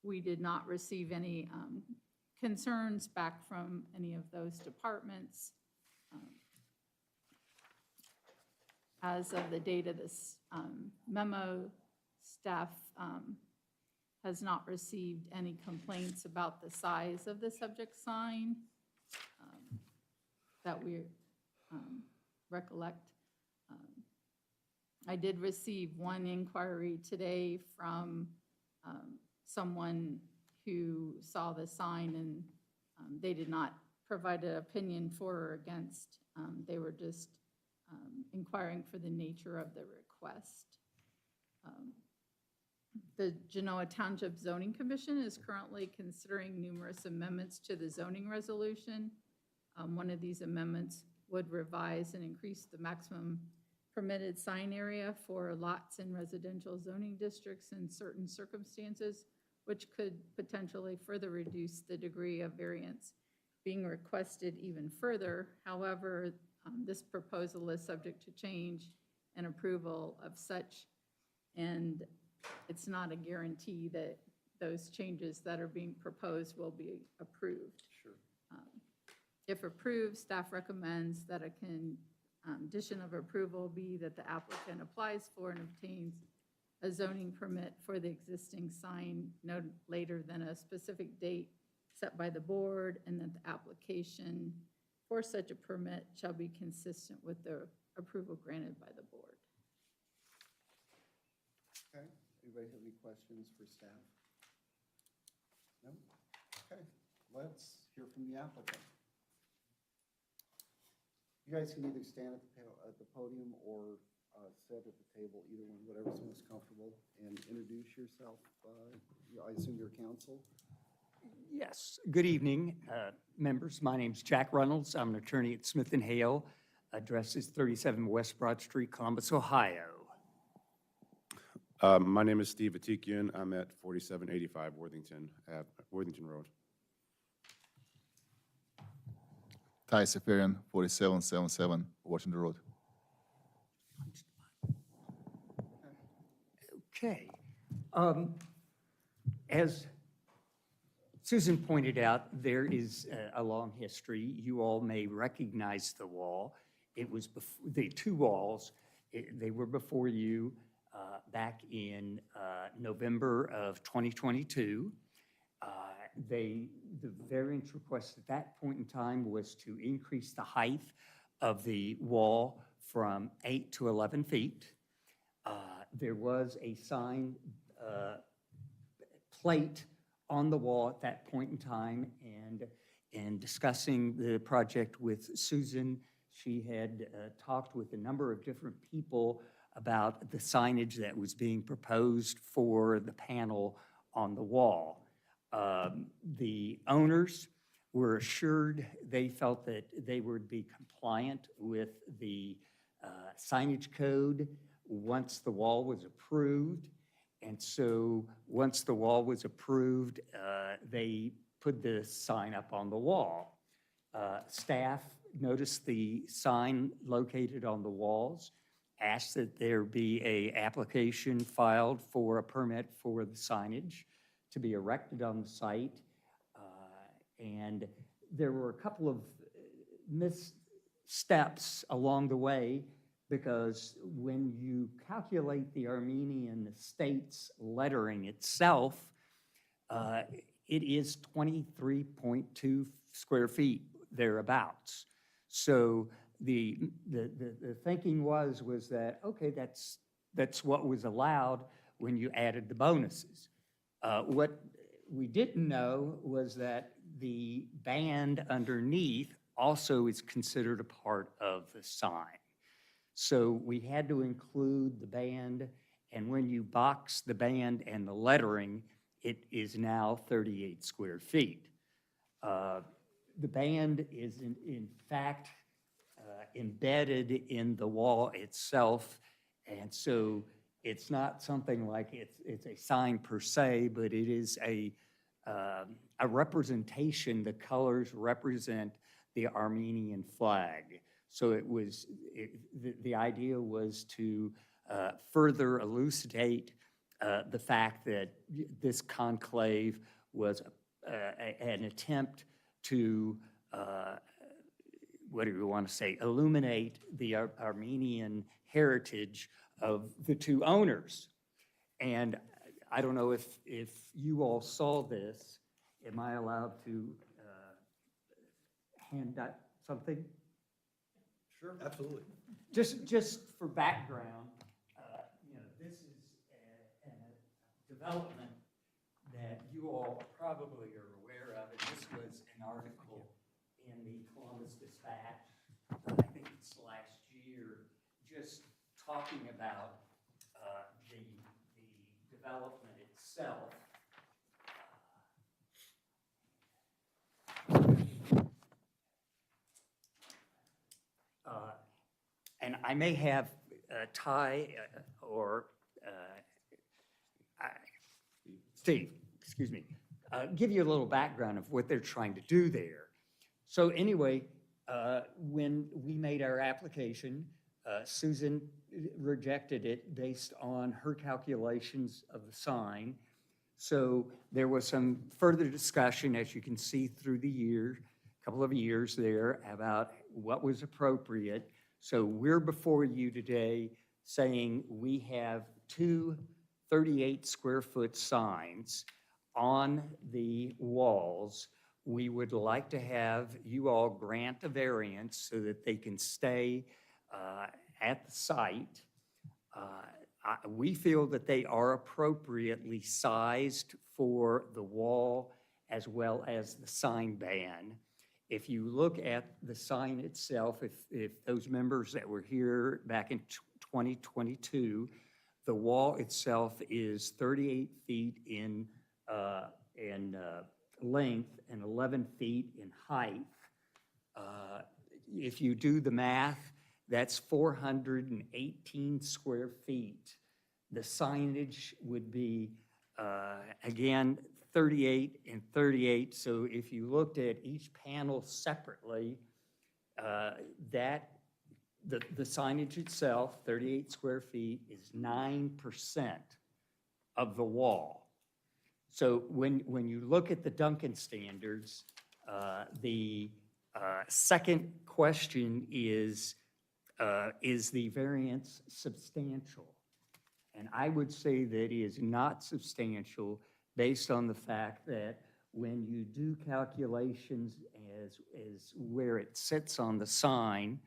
C: We did not receive any concerns back from any of those departments. As of the date of this memo, staff has not received any complaints about the size of the subject sign that we recollect. I did receive one inquiry today from someone who saw the sign, and they did not provide an opinion for or against. They were just inquiring for the nature of the request. The Genoa Township Zoning Commission is currently considering numerous amendments to the zoning resolution. One of these amendments would revise and increase the maximum permitted sign area for lots in residential zoning districts in certain circumstances, which could potentially further reduce the degree of variance being requested even further. However, this proposal is subject to change and approval of such, and it's not a guarantee that those changes that are being proposed will be approved.
A: Sure.
C: If approved, staff recommends that a condition of approval be that the applicant applies for and obtains a zoning permit for the existing sign no later than a specific date set by the board, and that the application for such a permit shall be consistent with the approval granted by the board.
A: Okay, anybody have any questions for staff? No? Okay, let's hear from the applicant. You guys can either stand at the podium or sit at the table, either one, whatever's most comfortable, and introduce yourself. I assume you're counsel.
J: Yes, good evening, members. My name's Jack Reynolds. I'm an attorney at Smith & Hale. Address is 37 West Broad Street, Columbus, Ohio.
K: My name is Steve Atikian. I'm at 4785 Worthington Road.
L: Ty Seferian, 4777 Washington Road.
J: Okay. As Susan pointed out, there is a long history. You all may recognize the wall. It was the two walls. They were before you back in November of 2022. the variance request at that point in time was to increase the height of the wall from 8 to 11 feet. There was a sign plate on the wall at that point in time, and in discussing the project with Susan, she had talked with a number of different people about the signage that was being proposed for the panel on the wall. The owners were assured they felt that they would be compliant with the signage code once the wall was approved. And so once the wall was approved, they put the sign up on the wall. Staff noticed the sign located on the walls, asked that there be a application filed for a permit for the signage to be erected on the site. And there were a couple of missteps along the way, because when you calculate the Armenian state's lettering itself, it is 23.2 square feet thereabouts. So the thinking was that, okay, that's what was allowed when you added the bonuses. What we didn't know was that the band underneath also is considered a part of the sign. So we had to include the band, and when you box the band and the lettering, it is now 38 square feet. The band is in fact embedded in the wall itself, and so it's not something like it's a sign per se, but it is a representation. The colors represent the Armenian flag. So the idea was to further elucidate the fact that this conclave was an attempt to, what do we want to say, illuminate the Armenian heritage of the two owners. And I don't know if you all saw this. Am I allowed to hand out something?
H: Sure, absolutely.
J: Just for background, this is a development that you all probably are aware of, and this was an article in the Columbus Dispatch, I think it's last year, just talking about the development itself. And I may have Ty or Steve, excuse me, give you a little background of what they're trying to do there. So anyway, when we made our application, Susan rejected it based on her calculations of the sign. So there was some further discussion, as you can see through the year, couple of years there, about what was appropriate. So we're before you today saying we have two 38 square foot signs on the walls. We would like to have you all grant a variance so that they can stay at the site. We feel that they are appropriately sized for the wall as well as the sign band. If you look at the sign itself, if those members that were here back in 2022, the wall itself is 38 feet in length and 11 feet in height. If you do the math, that's 418 square feet. The signage would be, again, 38 and 38. So if you looked at each panel separately, the signage itself, 38 square feet, is 9% of the wall. So when you look at the Duncan standards, the second question is the variance substantial? And I would say that it is not substantial based on the fact that when you do calculations as where it sits on the sign,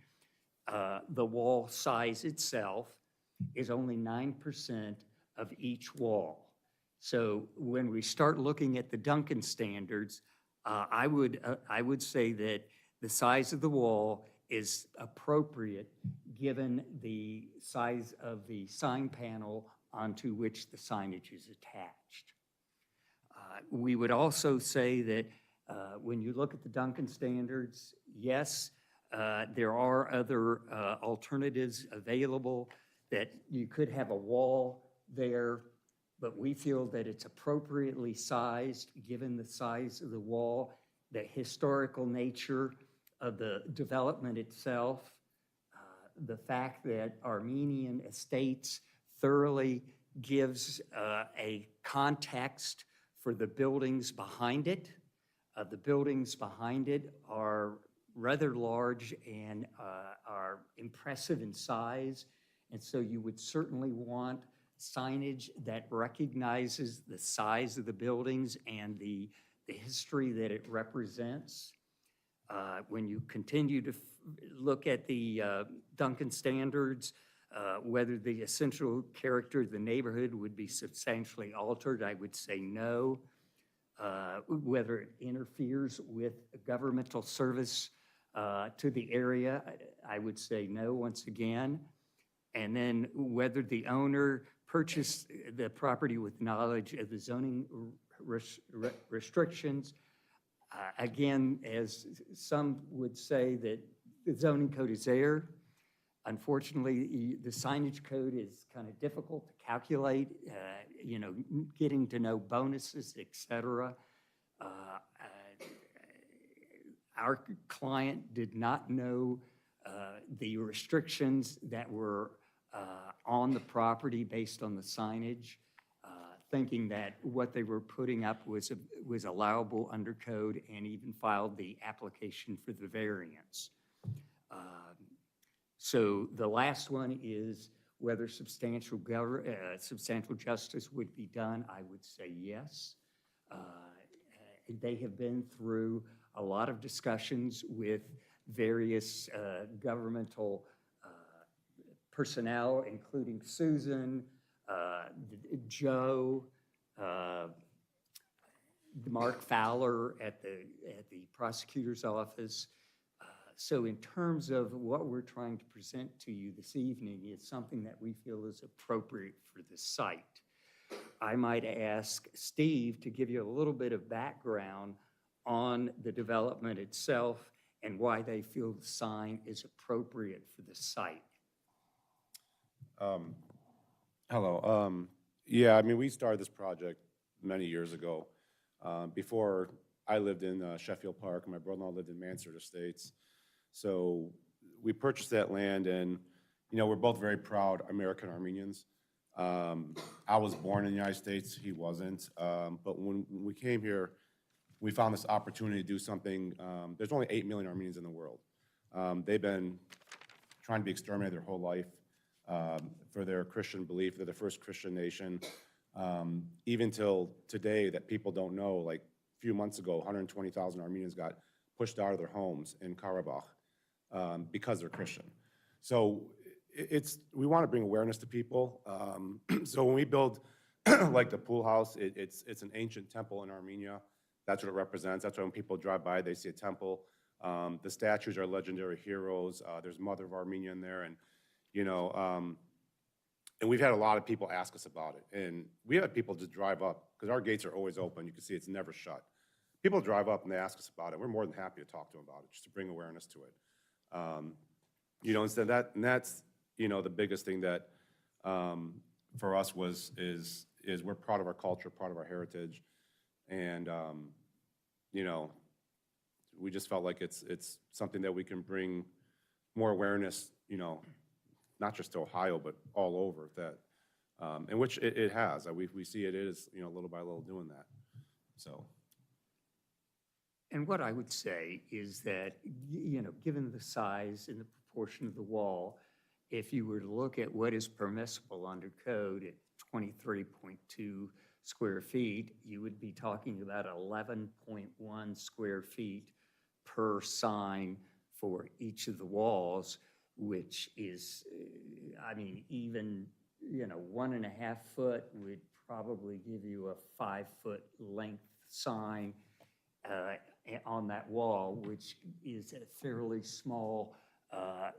J: the wall size itself is only 9% of each wall. So when we start looking at the Duncan standards, I would say that the size of the wall is appropriate given the size of the sign panel onto which the signage is attached. We would also say that when you look at the Duncan standards, yes, there are other alternatives available, that you could have a wall there, but we feel that it's appropriately sized given the size of the wall, the historical nature of the development itself, the fact that Armenian Estates thoroughly gives a context for the buildings behind it. The buildings behind it are rather large and are impressive in size. And so you would certainly want signage that recognizes the size of the buildings and the history that it represents. When you continue to look at the Duncan standards, whether the essential character of the neighborhood would be substantially altered, I would say no. Whether it interferes with governmental service to the area, I would say no once again. And then whether the owner purchased the property with knowledge of the zoning restrictions. Again, as some would say that the zoning code is there. Unfortunately, the signage code is kind of difficult to calculate, getting to know bonuses, et cetera. Our client did not know the restrictions that were on the property based on the signage, thinking that what they were putting up was allowable under code, and even filed the application for the variance. So the last one is whether substantial justice would be done. I would say yes. They have been through a lot of discussions with various governmental personnel, including Susan, Joe, Mark Fowler at the prosecutor's office. So in terms of what we're trying to present to you this evening, it's something that we feel is appropriate for the site. I might ask Steve to give you a little bit of background on the development itself and why they feel the sign is appropriate for the site.
K: Hello. Yeah, I mean, we started this project many years ago. Before I lived in Sheffield Park, and my brother-in-law lived in Mansard Estates. So we purchased that land, and we're both very proud American Armenians. I was born in the United States, he wasn't. But when we came here, we found this opportunity to do something. There's only 8 million Armenians in the world. They've been trying to be exterminated their whole life for their Christian belief. They're the first Christian nation. Even till today, that people don't know, like a few months ago, 120,000 Armenians got pushed out of their homes in Karabakh because they're Christian. So we want to bring awareness to people. So when we build like the pool house, it's an ancient temple in Armenia. That's what it represents. That's why when people drive by, they see a temple. The statues are legendary heroes. There's Mother of Armenia in there, and and we've had a lot of people ask us about it. And we had people just drive up, because our gates are always open. You can see it's never shut. People drive up and they ask us about it. We're more than happy to talk to them about it, just to bring awareness to it. Instead that's the biggest thing that for us is we're proud of our culture, proud of our heritage, and we just felt like it's something that we can bring more awareness, not just to Ohio, but all over that, in which it has. We see it is, little by little doing that, so.
J: And what I would say is that, given the size and the proportion of the wall, if you were to look at what is permissible under code at 23.2 square feet, you would be talking about 11.1 square feet per sign for each of the walls, which is, I mean, even, 1.5 foot would probably give you a 5-foot length sign on that wall, which is a fairly small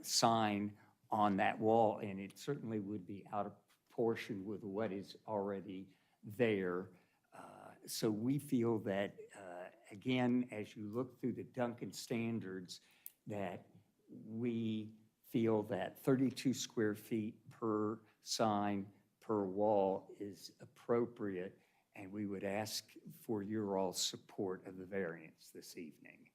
J: sign on that wall, and it certainly would be out of proportion with what is already there. So we feel that, again, as you look through the Duncan standards, that we feel that 32 square feet per sign per wall is appropriate, and we would ask for your all support of the variance this evening.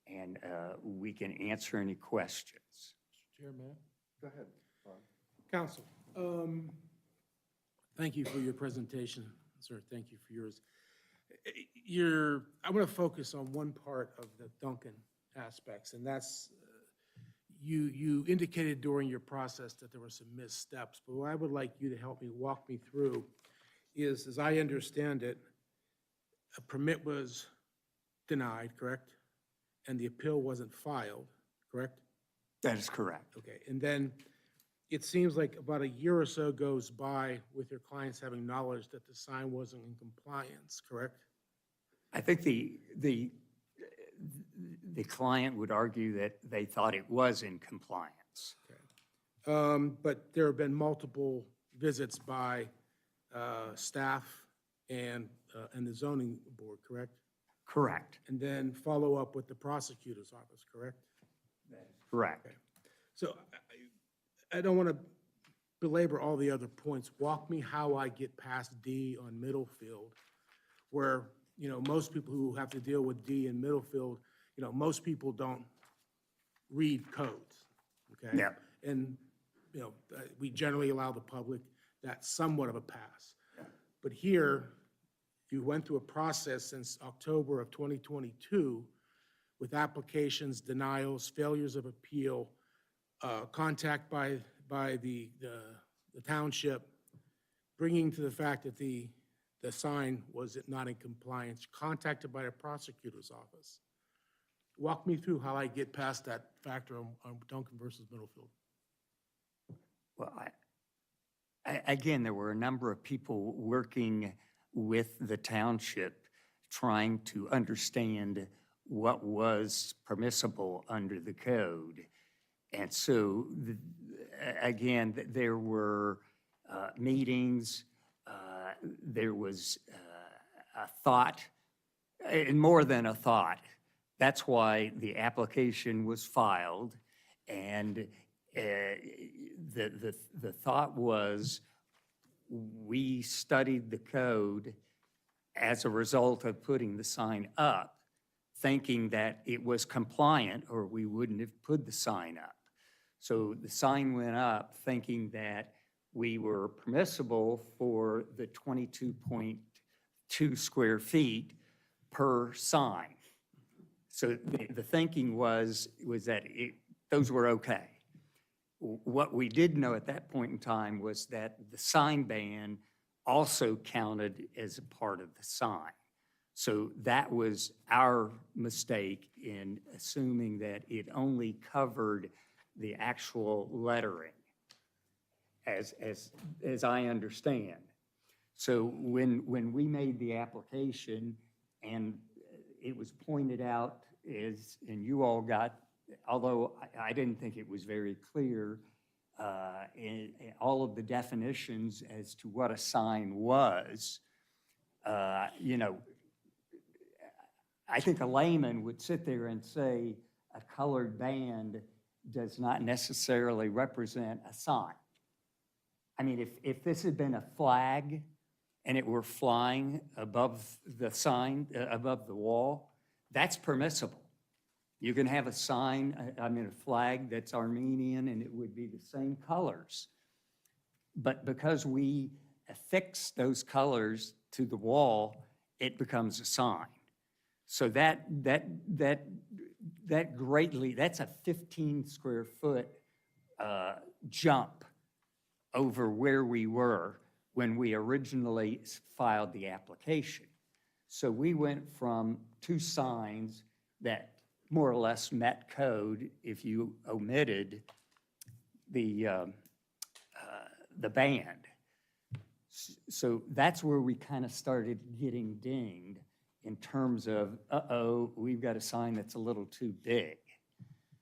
J: And we can answer any questions.
D: Mr. Chair, may I?
A: Go ahead, Bob.
D: Council, thank you for your presentation, sir. Thank you for yours. I want to focus on one part of the Duncan aspects, and that's, you indicated during your process that there were some missteps, but what I would like you to help me walk me through is, as I understand it, a permit was denied, correct? And the appeal wasn't filed, correct?
J: That is correct.
D: Okay, and then it seems like about a year or so goes by with your clients having knowledge that the sign wasn't in compliance, correct?
J: I think the client would argue that they thought it was in compliance.
D: But there have been multiple visits by staff and the zoning board, correct?
J: Correct.
D: And then follow up with the prosecutor's office, correct?
J: Correct.
D: So I don't want to belabor all the other points. Walk me how I get past D on Middlefield, where, most people who have to deal with D in Middlefield, most people don't read codes, okay?
J: Yeah.
D: And, we generally allow the public that somewhat of a pass.
J: Yeah.
D: But here, you went through a process since October of 2022 with applications, denials, failures of appeal, contact by the township, bringing to the fact that the sign was not in compliance, contacted by a prosecutor's office. Walk me through how I get past that factor on Duncan versus Middlefield.
J: Well, again, there were a number of people working with the township trying to understand what was permissible under the code. And so, again, there were meetings, there was a thought, and more than a thought. That's why the application was filed, and the thought was, we studied the code as a result of putting the sign up, thinking that it was compliant, or we wouldn't have put the sign up. So the sign went up thinking that we were permissible for the 22.2 square feet per sign. So the thinking was that those were okay. What we did know at that point in time was that the sign ban also counted as a part of the sign. So that was our mistake in assuming that it only covered the actual lettering, as I understand. So when we made the application, and it was pointed out, and you all got, although I didn't think it was very clear, in all of the definitions as to what a sign was, I think a layman would sit there and say a colored band does not necessarily represent a sign. I mean, if this had been a flag and it were flying above the sign, above the wall, that's permissible. You can have a sign, a flag that's Armenian, and it would be the same colors. But because we affix those colors to the wall, it becomes a sign. So that greatly, that's a 15 square foot jump over where we were when we originally filed the application. So we went from 2 signs that more or less met code if you omitted the band. So that's where we kind of started getting dinged in terms of, uh-oh, we've got a sign that's a little too big.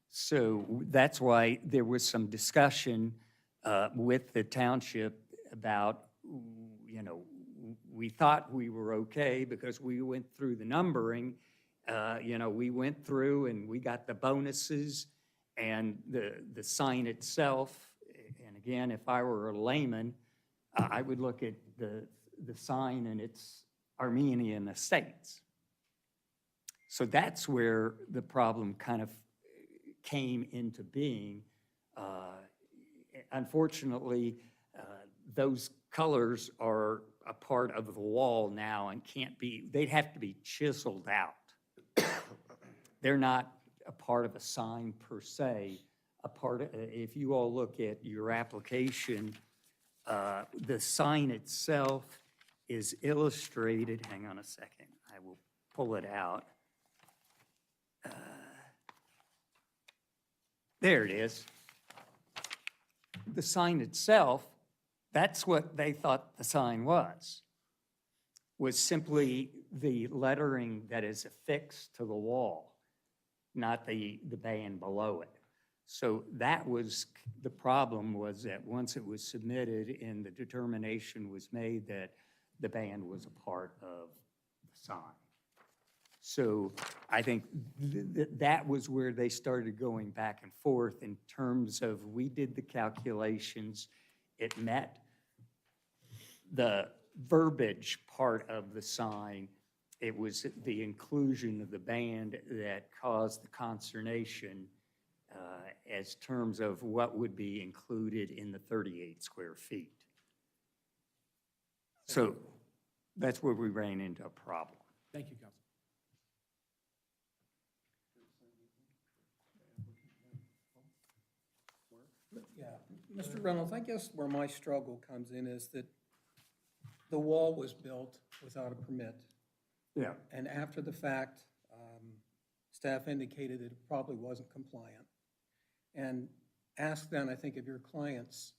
J: So that's why there was some discussion with the township about, you know, we thought we were okay because we went through the numbering. You know, we went through and we got the bonuses and the sign itself. And again, if I were a layman, I would look at the sign and its Armenian estates. So that's where the problem kind of came into being. Unfortunately, those colors are a part of the wall now and can't be, they'd have to be chiseled out. They're not a part of a sign per se. If you all look at your application, the sign itself is illustrated. Hang on a second, I will pull it out. There it is. The sign itself, that's what they thought the sign was simply the lettering that is affixed to the wall, not the band below it. So that was, the problem was that once it was submitted and the determination was made that the band was a part of the sign. So I think that was where they started going back and forth in terms of, we did the calculations, it met the verbiage part of the sign. It was the inclusion of the band that caused the consternation as terms of what would be included in the 38 square feet. So that's where we ran into a problem.
D: Thank you, Council.
G: Yeah, Mr. Reynolds, I guess where my struggle comes in is that the wall was built without a permit.
J: Yeah.
G: And after the fact, staff indicated it probably wasn't compliant. And asked then, I think, of your clients,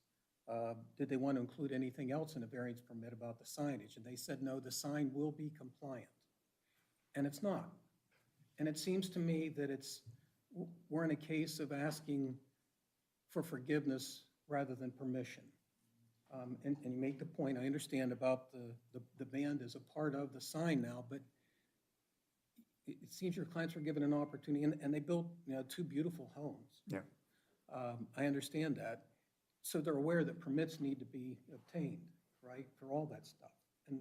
G: did they want to include anything else in a variance permit about the signage? And they said, no, the sign will be compliant. And it's not. And it seems to me that we're in a case of asking for forgiveness rather than permission. And you make the point, I understand about the band as a part of the sign now, but it seems your clients were given an opportunity, and they built, 2 beautiful homes.
J: Yeah.
G: I understand that. So they're aware that permits need to be obtained, right, for all that stuff. And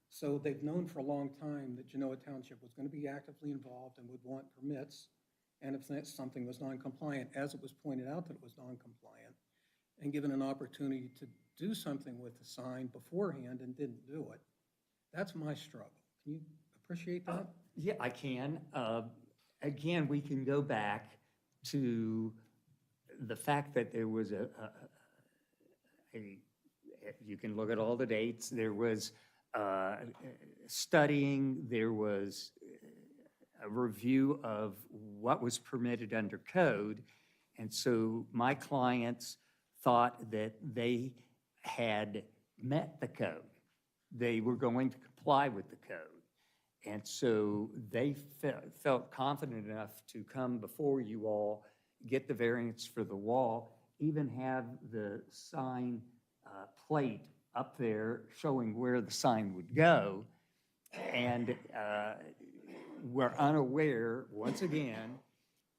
G: so they've known for a long time that Genoa Township was going to be actively involved and would want permits. And if something was non-compliant, as it was pointed out that it was non-compliant, and given an opportunity to do something with the sign beforehand and didn't do it. That's my struggle. Can you appreciate that?
J: Yeah, I can. Again, we can go back to the fact that there was you can look at all the dates. There was studying, there was a review of what was permitted under code. And so my clients thought that they had met the code. They were going to comply with the code. And so they felt confident enough to come before you all, get the variance for the wall, even have the sign plate up there showing where the sign would go. And we're unaware, once again,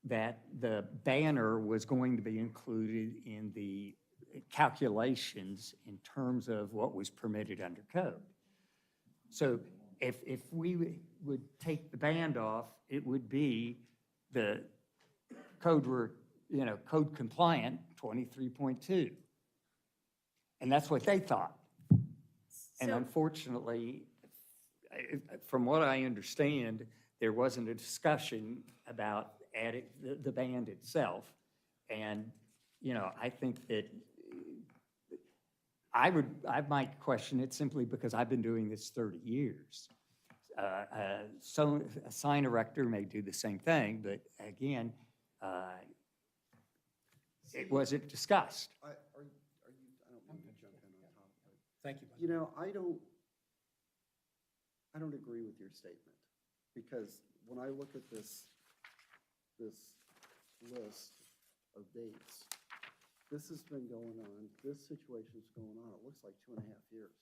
J: that the banner was going to be included in the calculations in terms of what was permitted under code. So if we would take the band off, it would be the code code compliant 23.2. And that's what they thought. And
C: So-
J: unfortunately, from what I understand, there wasn't a discussion about adding the band itself. And, I think that I might question it simply because I've been doing this 30 years. So a sign erector may do the same thing, but again, it wasn't discussed.
A: I don't mean to jump in on top, but,
G: Thank you.
A: you know, I don't agree with your statement, because when I look at this list of dates, this has been going on, this situation's going on, it looks like 2.5 years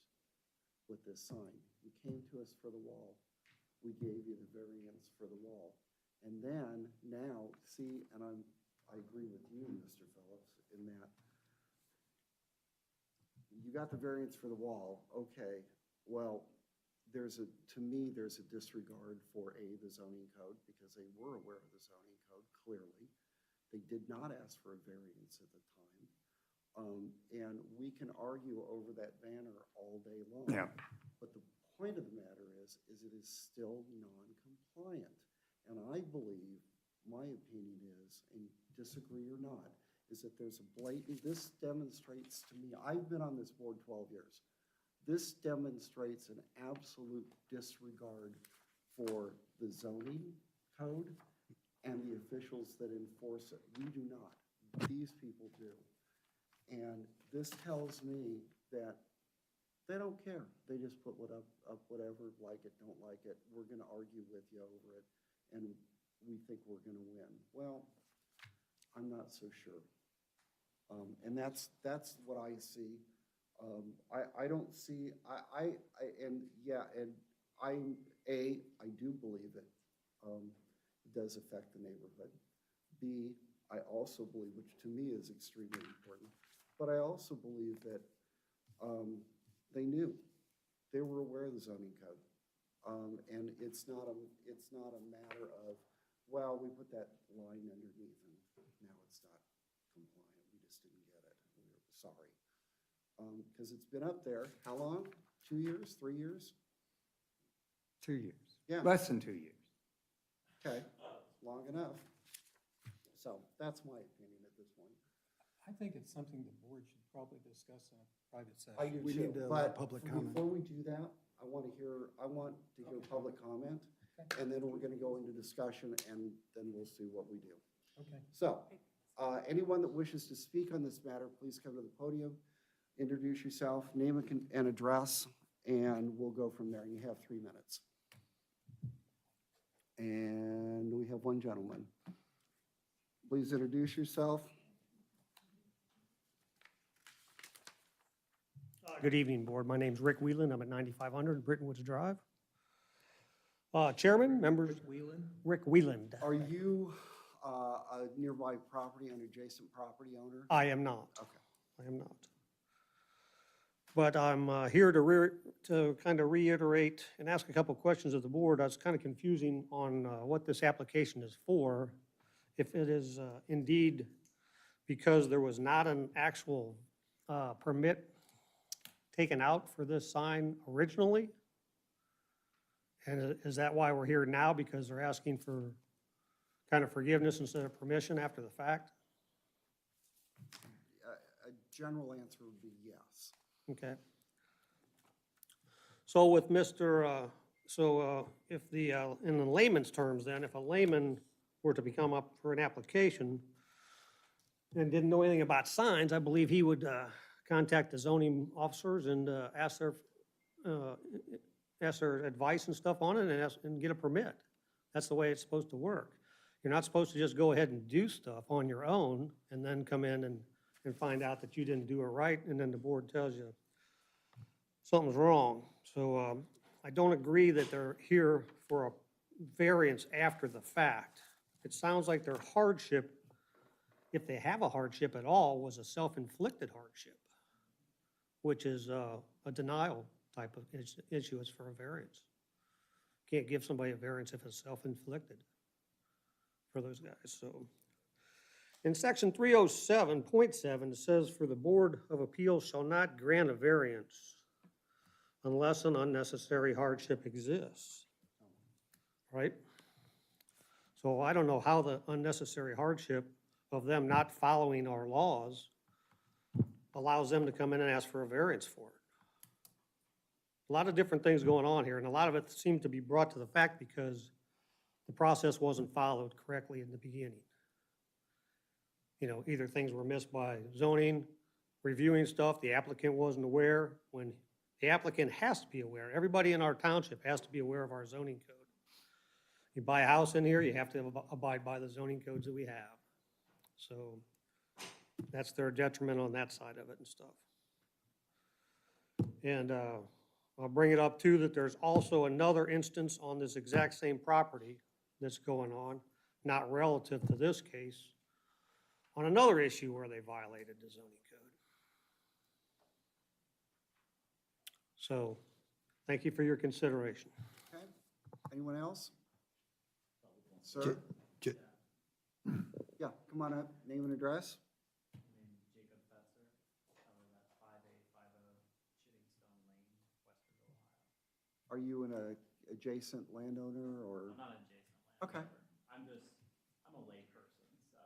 A: with this sign. You came to us for the wall, we gave you the variance for the wall. And then now, see, and I agree with you, Mr. Phillips, in that you got the variance for the wall, okay, well, to me, there's a disregard for the zoning code, because they were aware of the zoning code, clearly. They did not ask for a variance at the time. And we can argue over that banner all day long.
J: Yeah.
A: But the point of the matter is it is still non-compliant. And I believe, my opinion is, and disagree or not, is that there's a blatant, this demonstrates to me, I've been on this board 12 years. This demonstrates an absolute disregard for the zoning code and the officials that enforce it. We do not. These people do. And this tells me that they don't care. They just put up whatever, like it, don't like it. We're going to argue with you over it, and we think we're going to win. Well, I'm not so sure. And that's what I see. I don't see, and yeah, and I do believe it does affect the neighborhood. B, I also believe, which to me is extremely important, but I also believe that they knew, they were aware of the zoning code. And it's not a matter of, well, we put that line underneath and now it's not compliant. We just didn't get it. We're sorry. Because it's been up there, how long? 2 years, 3 years?
J: 2 years.
A: Yeah.
J: Less than 2 years.
A: Okay, long enough. So that's my opinion at this point.
G: I think it's something the board should probably discuss in a private session.
A: I do
M: We
A: too,
M: need to allow
A: but
M: public comment.
A: before we do that, I want to hear public comment, and then we're going to go into discussion, and then we'll see what we do.
G: Okay.
A: So, anyone that wishes to speak on this matter, please come to the podium, introduce yourself, name and address, and we'll go from there. You have 3 minutes. And we have one gentleman. Please introduce yourself.
N: Good evening, Board. My name's Rick Whelan. I'm at 9500 Brittonwoods Drive. Chairman, members.
G: Whelan?
N: Rick Whelan.
A: Are you a nearby property, an adjacent property owner?
N: I am not.
A: Okay.
N: I am not. But I'm here to kind of reiterate and ask a couple questions of the board. I was kind of confusing on what this application is for. If it is indeed because there was not an actual permit taken out for this sign originally? And is that why we're here now? Because they're asking for kind of forgiveness instead of permission after the fact?
A: A general answer would be yes.
N: Okay. So with if in the layman's terms then, if a layman were to become up for an application and didn't know anything about signs, I believe he would contact the zoning officers and ask their advice and stuff on it and get a permit. That's the way it's supposed to work. You're not supposed to just go ahead and do stuff on your own and then come in and find out that you didn't do it right, and then the board tells you something's wrong. So I don't agree that they're here for a variance after the fact. It sounds like their hardship, if they have a hardship at all, was a self-inflicted hardship, which is a denial type of issue. It's for a variance. Can't give somebody a variance if it's self-inflicted for those guys. So in section 307.7, it says, for the Board of Appeals shall not grant a variance unless an unnecessary hardship exists, right? So I don't know how the unnecessary hardship of them not following our laws allows them to come in and ask for a variance for it. A lot of different things going on here, and a lot of it seemed to be brought to the fact because the process wasn't followed correctly in the beginning. You know, either things were missed by zoning, reviewing stuff, the applicant wasn't aware, when the applicant has to be aware. Everybody in our township has to be aware of our zoning code. You buy a house in here, you have to abide by the zoning codes that we have. So that's their detriment on that side of it and stuff. And I'll bring it up too, that there's also another instance on this exact same property that's going on, not relative to this case, on another issue where they violated the zoning code. So, thank you for your consideration.
A: Okay, anyone else? Sir? Yeah, come on up, name and address. Are you an adjacent landowner or?
M: I'm not adjacent.
A: Okay.
M: I'm a layperson, so.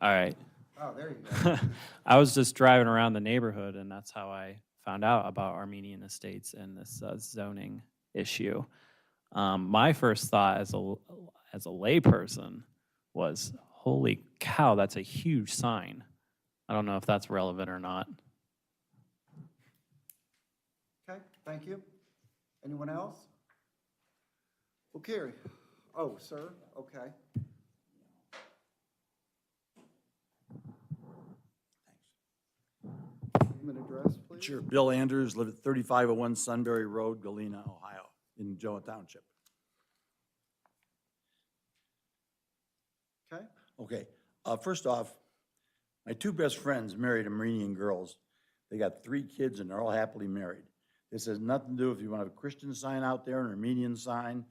M: All right.
A: Oh, there you go.
M: I was just driving around the neighborhood, and that's how I found out about Armenian estates and this zoning issue. My first thought as a layperson was, holy cow, that's a huge sign. I don't know if that's relevant or not.
A: Okay, thank you. Anyone else? Well, Carrie. Oh, sir, okay. Name and address, please.
O: Sure. Bill Andrews, live at 3501 Sunbury Road, Galena, Ohio, in Genoa Township.
A: Okay.
O: Okay. First off, my two best friends married Armenian girls. They got 3 kids and they're all happily married. This has nothing to do if you want to have a Christian sign out there, an Armenian sign,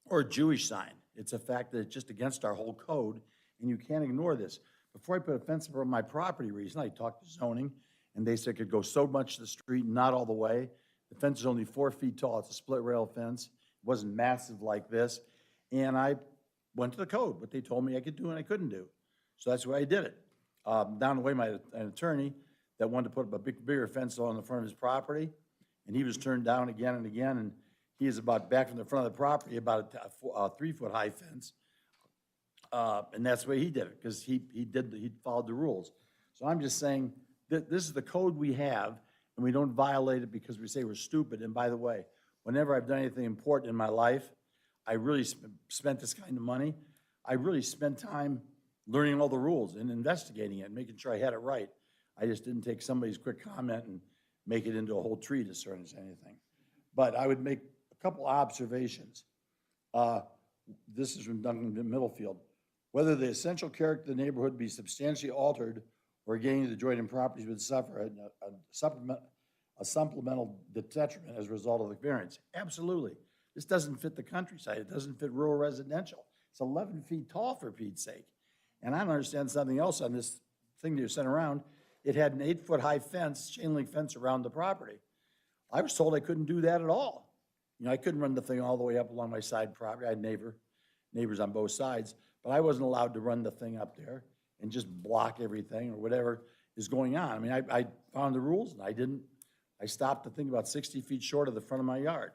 O: or a Jewish sign. It's a fact that it's just against our whole code, and you can't ignore this. Before I put a fence over my property recently, I talked to zoning, and they said it could go so much to the street, not all the way. The fence is only 4 feet tall. It's a split rail fence. It wasn't massive like this. And I went to the code, what they told me I could do and I couldn't do. So that's why I did it. Down the way, an attorney that wanted to put up a bigger fence on the front of his property, and he was turned down again and again, and he is about back from the front of the property, about a 3-foot high fence. And that's the way he did it, because he followed the rules. So I'm just saying that this is the code we have, and we don't violate it because we say we're stupid. And by the way, whenever I've done anything important in my life, I really spent this kind of money. I really spent time learning all the rules and investigating it and making sure I had it right. I just didn't take somebody's quick comment and make it into a whole treatise or anything. But I would make a couple observations. This is from Duncan Middlefield. Whether the essential character of the neighborhood be substantially altered or gaining the adjoining properties would suffer a supplemental detriment as a result of the variance. Absolutely. This doesn't fit the countryside. It doesn't fit rural residential. It's 11 feet tall, for Pete's sake. And I don't understand something else on this thing that you sent around. It had an 8-foot high fence, chain link fence around the property. I was told I couldn't do that at all. You know, I couldn't run the thing all the way up along my side property. I had neighbors on both sides, but I wasn't allowed to run the thing up there and just block everything or whatever is going on. I mean, I found the rules and I stopped the thing about 60 feet short of the front of my yard.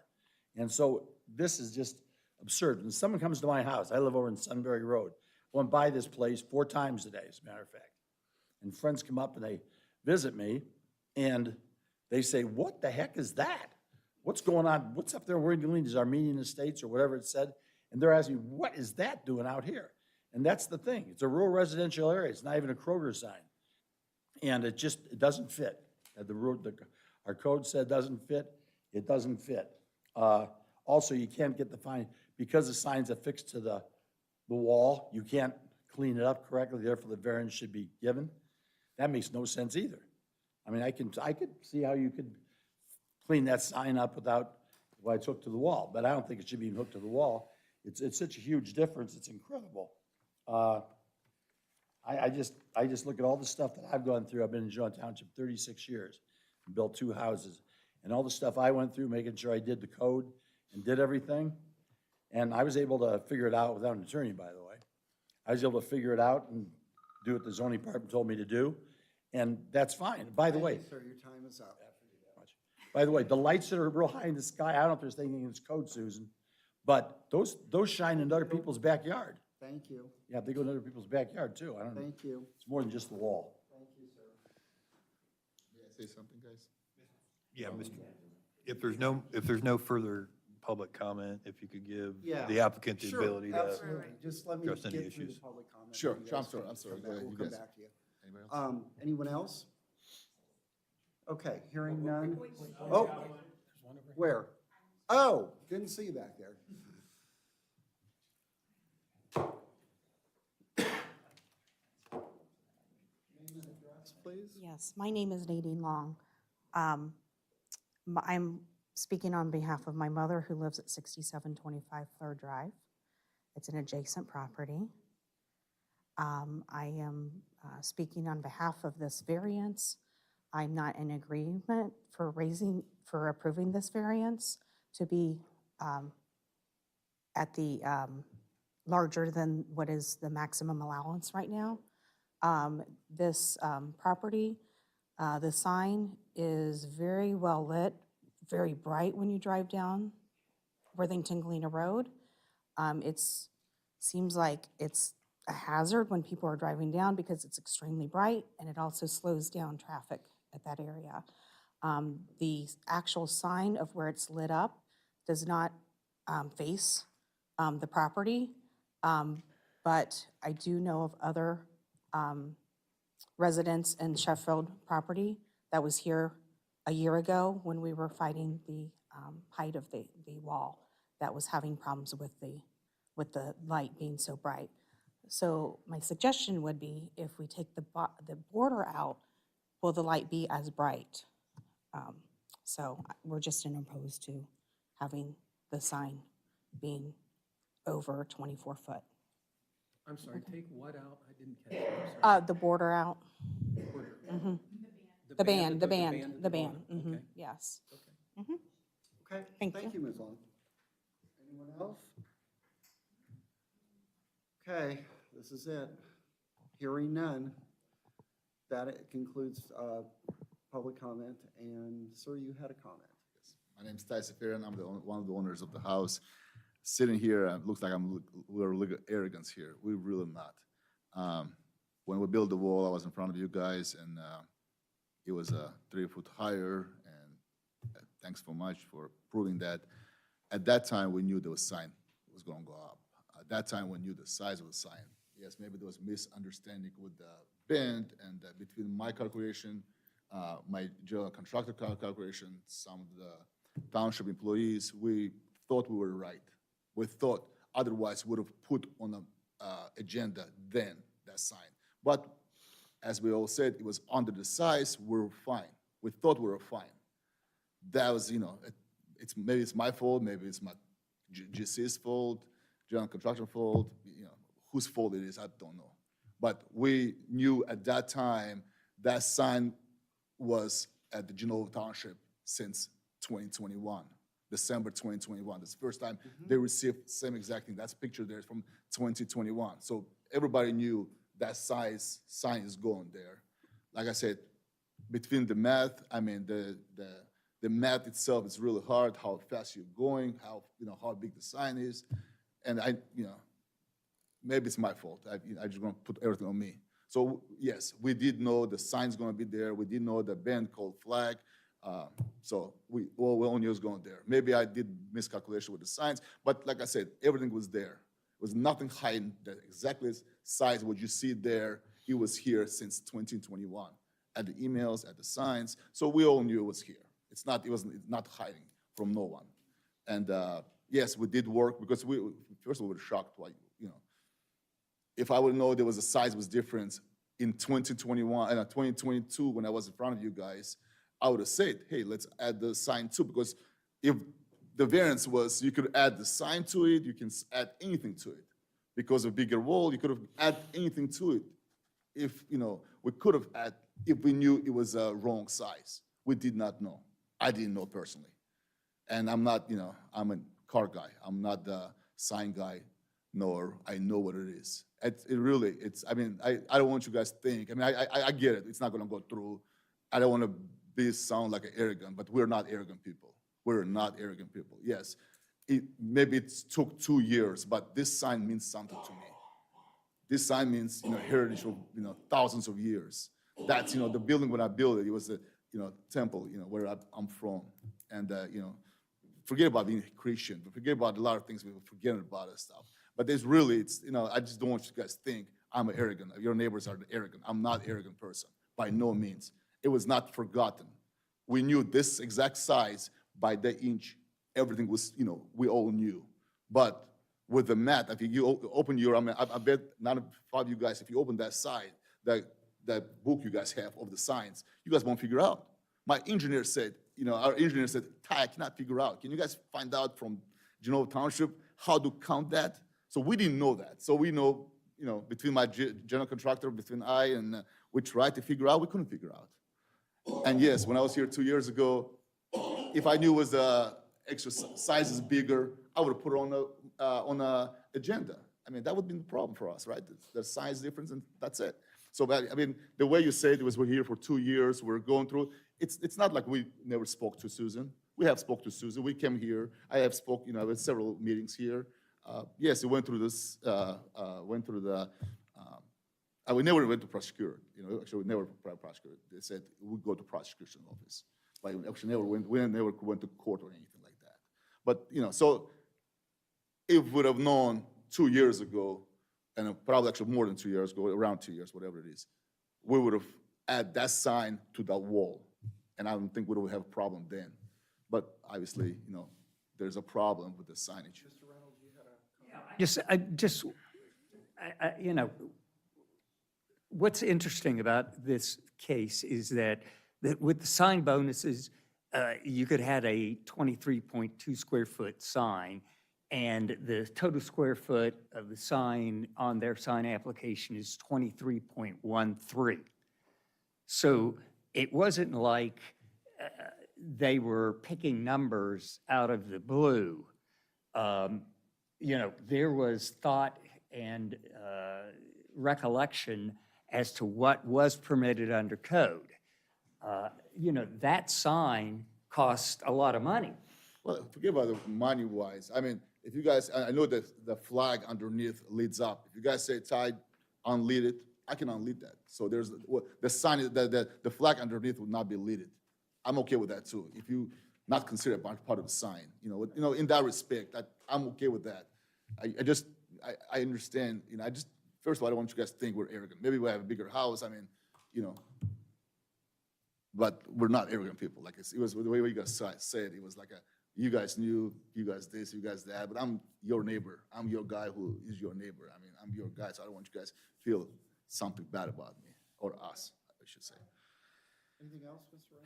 O: And so this is just absurd. When someone comes to my house, I live over in Sunbury Road. I went by this place 4 times a day, as a matter of fact. And friends come up and they visit me and they say, what the heck is that? What's going on? What's up there? Where are you going? These Armenian estates or whatever it said. And they're asking, what is that doing out here? And that's the thing. It's a rural residential area. It's not even a Kroger sign. And it doesn't fit. Our code said it doesn't fit. It doesn't fit. Also, you can't get the fine, because the sign's affixed to the wall, you can't clean it up correctly, therefore the variance should be given. That makes no sense either. I mean, I could see how you could clean that sign up without, well, it's hooked to the wall, but I don't think it should be hooked to the wall. It's such a huge difference, it's incredible. I just look at all the stuff that I've gone through. I've been in Genoa Township 36 years, and built 2 houses, and all the stuff I went through, making sure I did the code and did everything. And I was able to figure it out without an attorney, by the way. I was able to figure it out and do what the zoning department told me to do. And that's fine. By the way,
A: Sir, your time is up.
O: by the way, the lights that are real high in the sky, I don't know if there's anything in this code, Susan, but those shine in other people's backyard.
A: Thank you.
O: Yeah, they go in other people's backyard too. I don't know.
A: Thank you.
O: It's more than just the wall.
A: Thank you, sir.
L: May I say something, guys?
H: Yeah, if there's no further public comment, if you could give
A: Yeah.
H: the applicant the
A: Sure,
H: ability to.
A: absolutely. Just let me
H: address any
A: get through the
H: issues.
A: public comment.
L: Sure,
A: and you
L: sure,
A: guys
L: I'm sorry,
A: can
L: I'm sorry.
A: come
L: Go
A: back.
L: ahead,
A: We'll
L: you
A: come
L: guys.
A: back to you.
L: Anybody else?
A: Anyone else? Okay, hearing none. Oh, where? Oh, didn't see you back there. Name and address, please.
P: Yes, my name is Nadine Long. I'm speaking on behalf of my mother who lives at 6725 Fleur Drive. It's an adjacent property. I am speaking on behalf of this variance. I'm not in agreement for approving this variance to be at the larger than what is the maximum allowance right now. This property, the sign is very well lit, very bright when you drive down Worthington Galena Road. Seems like it's a hazard when people are driving down because it's extremely bright, and it also slows down traffic at that area. The actual sign of where it's lit up does not face the property, but I do know of other residents in Sheffield property that was here a year ago when we were fighting the height of the wall that was having problems with the light being so bright. So my suggestion would be if we take the border out, will the light be as bright? So we're just opposed to having the sign being over 24 foot.
G: I'm sorry, take what out? I didn't catch it. I'm sorry.
P: The border out.
G: Border.
P: Mhm.
G: The
P: The band,
G: at
P: the
G: at
P: band, the band,
G: bottom? Okay.
P: yes.
G: Okay.
P: Mhm.
A: Okay,
P: Thank
A: thank
P: you.
A: you, Ms. Long. Anyone else? Okay, this is it. Hearing none, that concludes public comment, and sir, you had a comment.
L: My name's Ty Safarian. I'm one of the owners of the house. Sitting here, looks like we're a little arrogant here. We're really not. When we built the wall, I was in front of you guys, and it was 3 foot higher, and thanks so much for proving that. At that time, we knew the sign was going to go up. At that time, we knew the size of the sign. Yes, maybe there was misunderstanding with the bend, and between my calculation, my general contractor calculation, some of the township employees, we thought we were right. We thought otherwise would have put on the agenda then that sign. But as we all said, it was under the size, we're fine. We thought we were fine. That was, maybe it's my fault, maybe it's my GC's fault, general contractor fault, whose fault it is, I don't know. But we knew at that time that sign was at the Genoa Township since 2021, December 2021. That's the first time they received same exact thing. That's a picture there from 2021. So everybody knew that size sign is going there. Like I said, between the math, the math itself is really hard, how fast you're going, how big the sign is. And maybe it's my fault. I just want to put everything on me. So yes, we did know the sign's going to be there. We did know the band called flag. So we all knew it was going there. Maybe I did miscalculation with the signs, but like I said, everything was there. There was nothing hiding. The exactly size what you see there, it was here since 2021. At the emails, at the signs. So we all knew it was here. It's not hiding from no one. And yes, we did work because first of all, we were shocked. If I would know there was a size was difference in 2021 and 2022 when I was in front of you guys, I would have said, hey, let's add the sign too, because if the variance was you could add the sign to it, you can add anything to it. Because of bigger wall, you could have add anything to it. If, we could have add, if we knew it was a wrong size. We did not know. I didn't know personally. And I'm not, I'm a car guy. I'm not the sign guy, nor I know what it is. It really, I mean, I don't want you guys to think, I mean, I get it, it's not gonna go through. I don't wanna sound like an arrogant, but we're not arrogant people. We're not arrogant people, yes. Maybe it took 2 years, but this sign means something to me. This sign means, heritage of, thousands of years. That's, the building when I built it, it was a, temple, where I'm from. And, forget about being Christian, but forget about a lot of things, we forget about that stuff. But there's really, I just don't want you guys to think I'm arrogant. Your neighbors are arrogant. I'm not an arrogant person, by no means. It was not forgotten. We knew this exact size by the inch. Everything was, we all knew. But with the math, if you open your, I bet none of you guys, if you open that side, that book you guys have of the signs, you guys won't figure out. My engineer said, our engineer said, Ty, I cannot figure out. Can you guys find out from Genoa Township how to count that? So we didn't know that. So we know, between my general contractor, between and we tried to figure out, we couldn't figure out. And yes, when I was here 2 years ago, if I knew it was extra size is bigger, I would have put it on a agenda. I mean, that would be the problem for us, right? The size difference, and that's it. So, I mean, the way you said it was we're here for 2 years, we're going through, it's not like we never spoke to Susan. We have spoke to Susan. We came here. I have spoke, I had several meetings here. Yes, we went through this, we never went to prosecutor. Actually, we never prosecuted. They said we go to prosecution office. But actually, we never went to court or anything like that. But so if we would have known 2 years ago, and probably actually more than 2 years ago, around 2 years, whatever it is, we would have added that sign to that wall, and I don't think we would have a problem then. But obviously, there's a problem with the signage.
N: Mr. Reynolds, you had a
J: What's interesting about this case is that with the sign bonuses, you could have a 23.2 square foot sign, and the total square foot of the sign on their sign application is 23.13. So it wasn't like they were picking numbers out of the blue. There was thought and recollection as to what was permitted under code. That sign cost a lot of money.
L: Well, forget about the money-wise. I mean, if you guys, I know that the flag underneath leads up. If you guys say, Ty, unlead it, I can unlead that. So there's, the sign, the flag underneath would not be leaded. I'm okay with that too. If you not consider it part of the sign, in that respect, I'm okay with that. I understand, first of all, I don't want you guys to think we're arrogant. Maybe we have a bigger house, but we're not arrogant people. Like it was the way you guys said, it was like you guys knew, you guys this, you guys that, but I'm your neighbor. I'm your guy who is your neighbor. I mean, I'm your guy, so I don't want you guys to feel something bad about me, or us, I should say.
A: Anything else, Mr.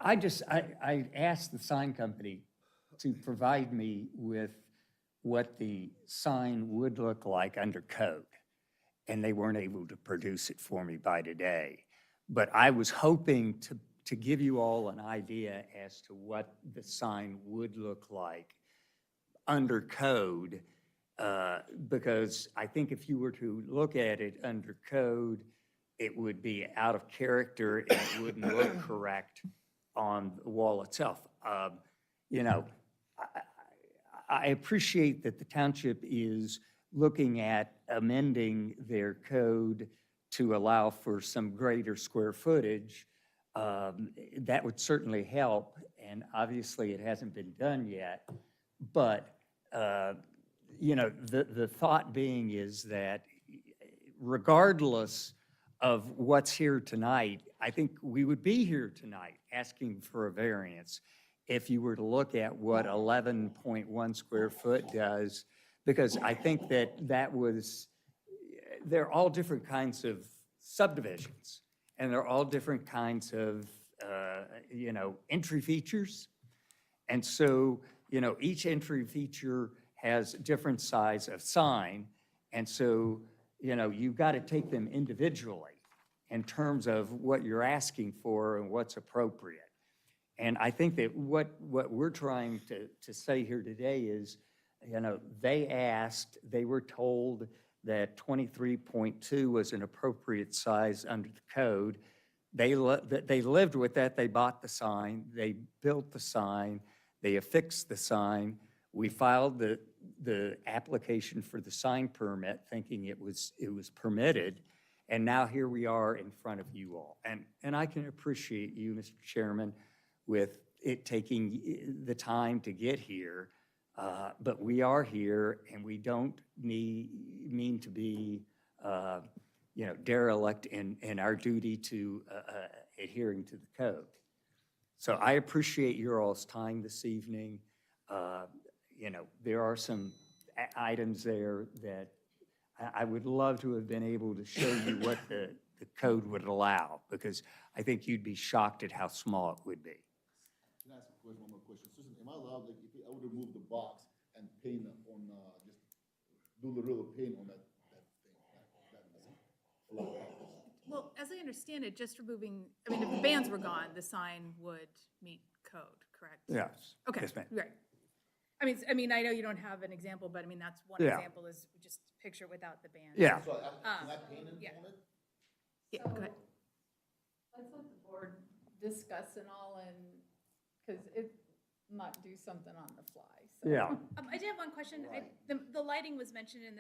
A: Reynolds?
J: I asked the sign company to provide me with what the sign would look like under code, and they weren't able to produce it for me by today. But I was hoping to give you all an idea as to what the sign would look like under code, because I think if you were to look at it under code, it would be out of character and it wouldn't look correct on the wall itself. I appreciate that the township is looking at amending their code to allow for some greater square footage. That would certainly help, and obviously it hasn't been done yet. But, the thought being is that regardless of what's here tonight, I think we would be here tonight asking for a variance if you were to look at what 11.1 square foot does, because I think that was, they're all different kinds of subdivisions, and they're all different kinds of, entry features. And so, each entry feature has different size of sign, and so, you've got to take them individually in terms of what you're asking for and what's appropriate. And I think that what we're trying to say here today is, they were told that 23.2 was an appropriate size under the code. They lived with that. They bought the sign. They built the sign. They affixed the sign. We filed the application for the sign permit, thinking it was permitted. And now here we are in front of you all. And I can appreciate you, Mr. Chairman, with it taking the time to get here. But we are here, and we don't mean to be, derelict in our duty to adhering to the code. So I appreciate your all's time this evening. There are some items there that I would love to have been able to show you what the code would allow, because I think you'd be shocked at how small it would be.
L: Can I ask one more question? Susan, am I allowed, like, if I would remove the box and paint on, just do the real paint on that thing?
B: Well, as I understand it, just removing, I mean, if the bands were gone, the sign would meet code, correct?
J: Yes.
B: Okay,
J: Yes, ma'am.
B: right. I mean, I know you don't have an example, but I mean, that's one
J: Yeah.
B: example is just picture without the band.
J: Yeah.
L: So can I paint it
B: yeah.
L: on it?
B: Yeah, go ahead.
C: Let's let the board discuss and all, and, because it not do something on the fly, so.
J: Yeah.
B: I did have one question. The lighting was mentioned in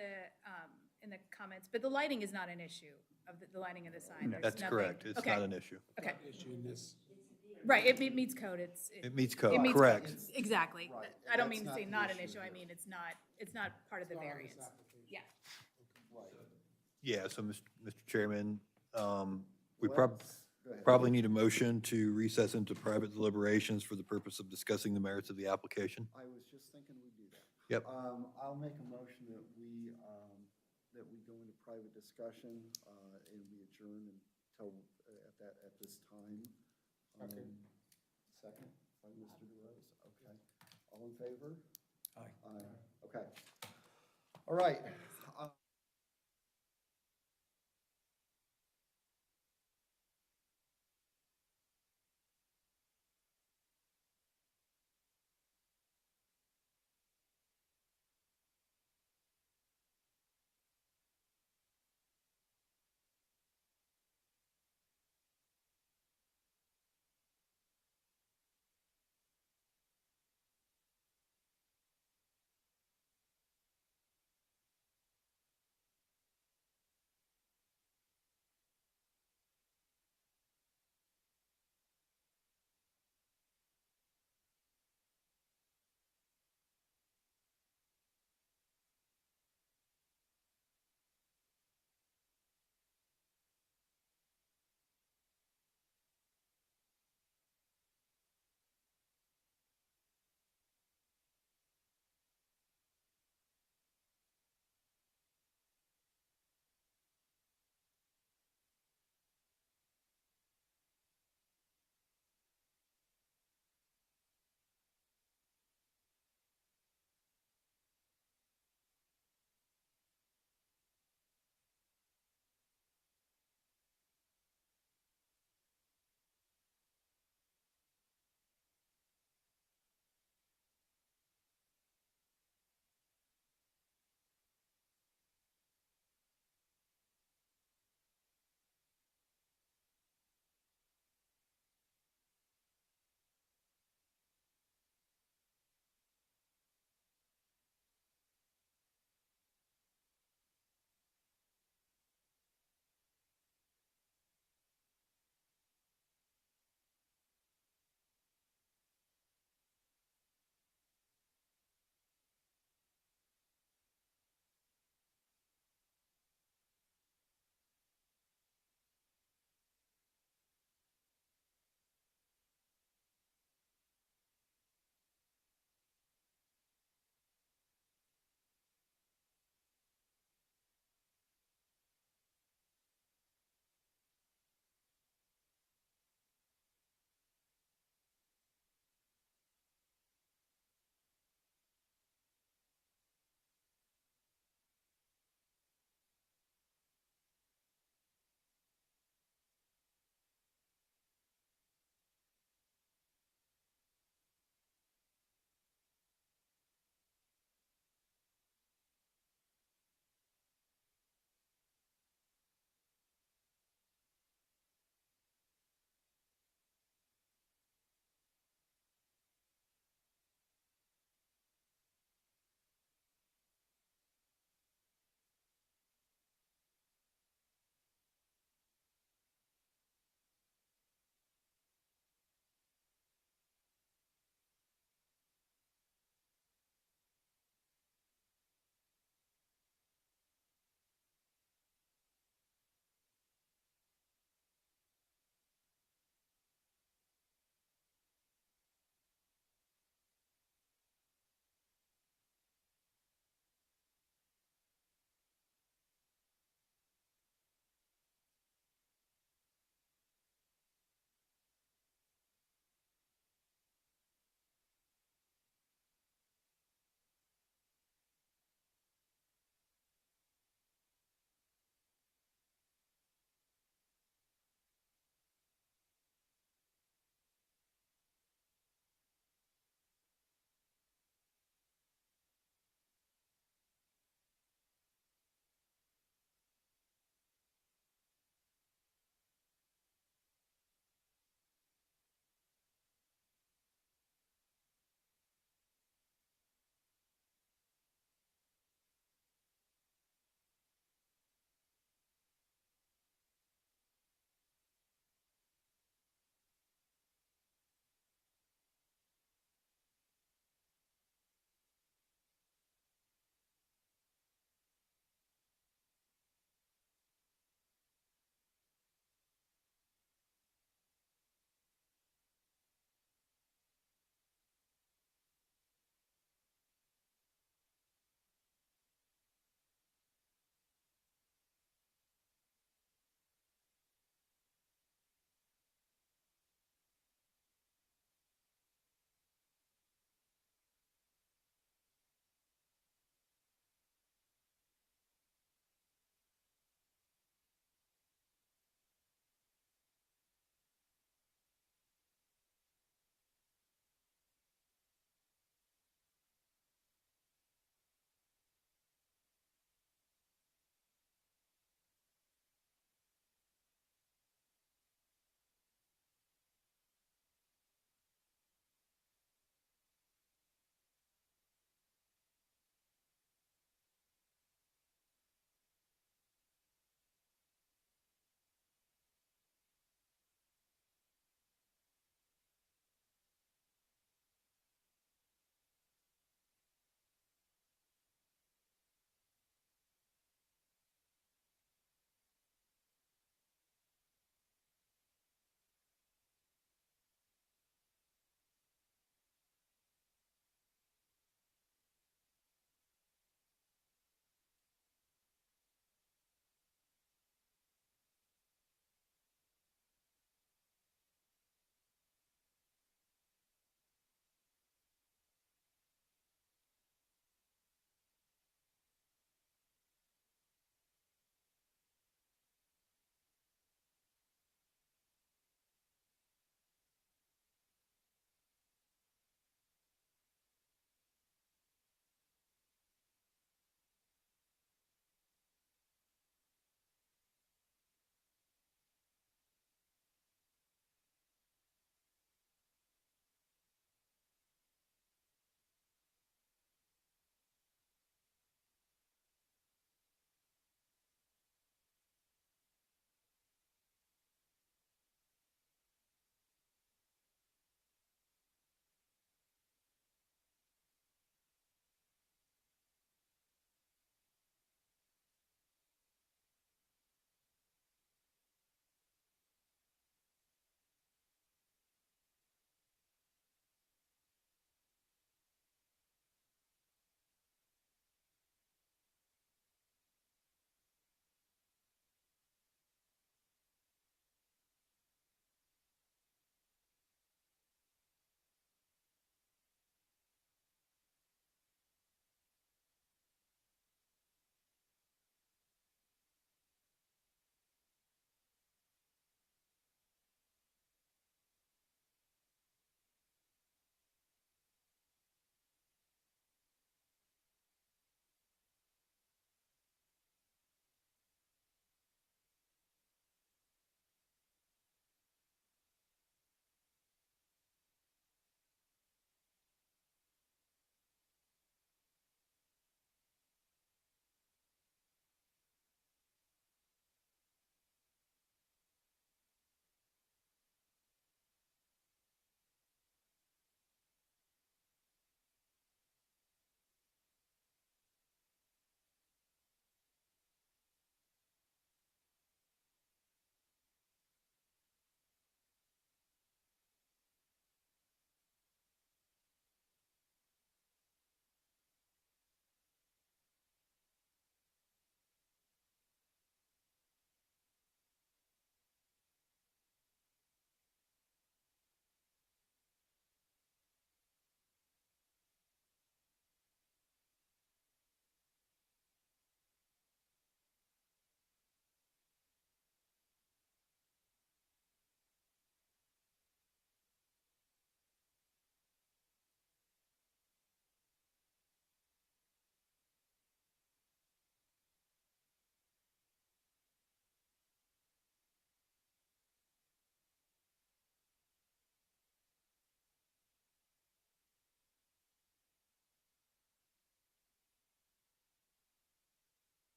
B: the comments, but the lighting is not an issue of the lighting of the sign. There's
H: That's
B: nothing-
H: correct. It's
B: okay,
H: not an issue.
B: Okay,
D: Issue in this.
B: right, it meets code,
H: It meets code,
B: it meets
H: correct.
B: code. Exactly.
A: Right,
B: I don't
A: that's
B: mean to
A: not
B: say
A: the
B: not an
A: issue
B: issue, I
A: here.
B: mean, it's not part of the variance. Yeah.
H: Yeah, so, Mr. Chairman, we
A: Let's- go ahead.
H: probably need a motion to recess into private deliberations for the purpose of discussing the merits of the application.
A: I was just thinking we'd do that.
H: Yep.
A: I'll make a motion that we go into private discussion, and we adjourn until, at this time. Second, by Mr. DeRose, okay. All in favor? Aye. Okay. All right.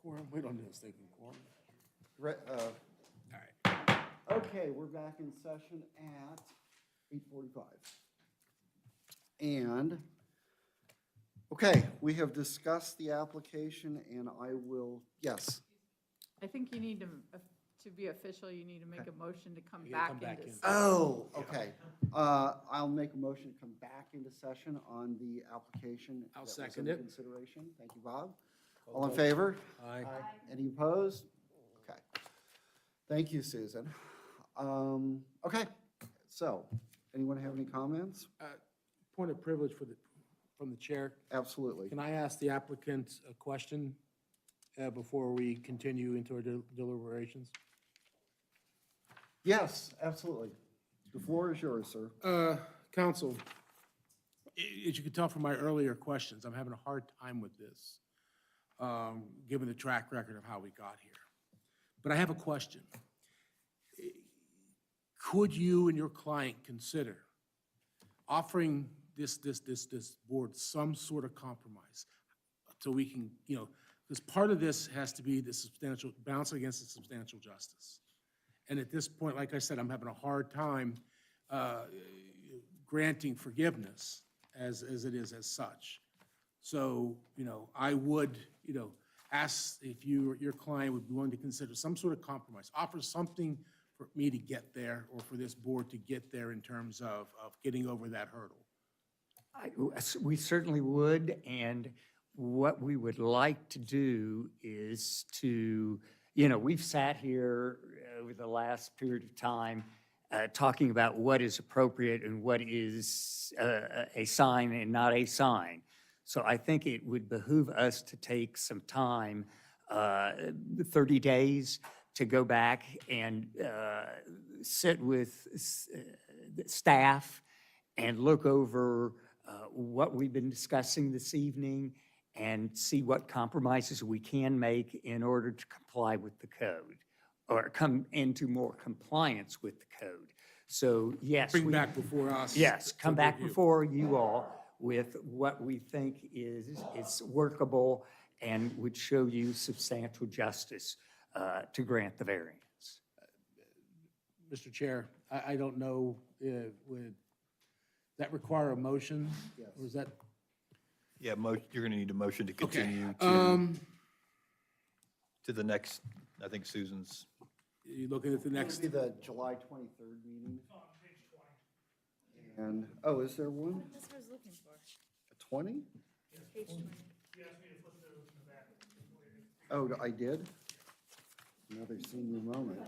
D: Quorum, we don't do this thing in quorum.
A: Okay, we're back in session at 8:45. And, okay, we have discussed the application and I will, yes.
C: I think you need to be official, you need to make a motion to come
D: You gotta
C: back
D: come back
C: into
D: in.
C: session.
A: Oh, okay. I'll make a motion to come back into session on the application.
D: I'll
A: that was
D: second
A: under
D: it.
A: Consideration. Thank you, Bob. All in favor?
D: Aye.
A: Any opposed? Okay. Thank you, Susan. Okay, so, anyone have any comments?
D: Point of privilege from the chair.
A: Absolutely.
D: Can I ask the applicant a question before we continue into our deliberations?
A: Yes, absolutely. The floor is yours, sir.
D: Counsel, as you can tell from my earlier questions, I'm having a hard time with this, given the track record of how we got here. But I have a question. Could you and your client consider offering this board some sort of compromise so we can, because part of this has to be the substantial, balance against the substantial justice. And at this point, like I said, I'm having a hard time granting forgiveness as it is as such. So, I would, ask if your client would be willing to consider some sort of compromise, offer something for me to get there or for this board to get there in terms of getting over that hurdle.
J: We certainly would, and what we would like to do is to, we've sat here over the last period of time talking about what is appropriate and what is a sign and not a sign. So I think it would behoove us to take some time, 30 days, to go back and sit with staff and look over what we've been discussing this evening and see what compromises we can make in order to comply with the code or come into more compliance with the code. So yes.
D: Bring back before us.
J: Yes, come
D: for
J: back
D: review.
J: before you all with what we think is workable and would show you substantial justice to grant the variance.
D: Mr. Chair, I don't know, would that require a motion?
A: Yes.
D: Or is that?
H: Yeah, you're going to need a motion to
D: Okay.
H: continue to the next, I think Susan's.
D: You looking at the next?
A: It'll be the July 23rd meeting. And, is there one?
B: That's what I was looking for.
A: A 20?
B: Page 20.
A: Oh, I did? Another senior moment.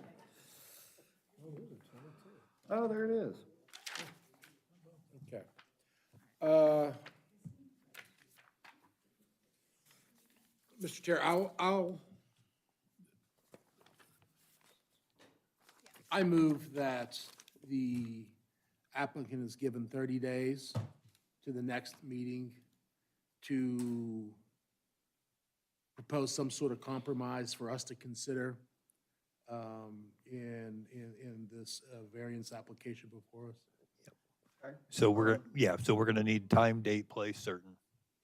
A: Oh, there it is.
D: Okay. Mr. Chair, I move that the applicant is given 30 days to the next meeting to propose some sort of compromise for us to consider in this variance application before us.
H: So we're going to need time, date, place certain.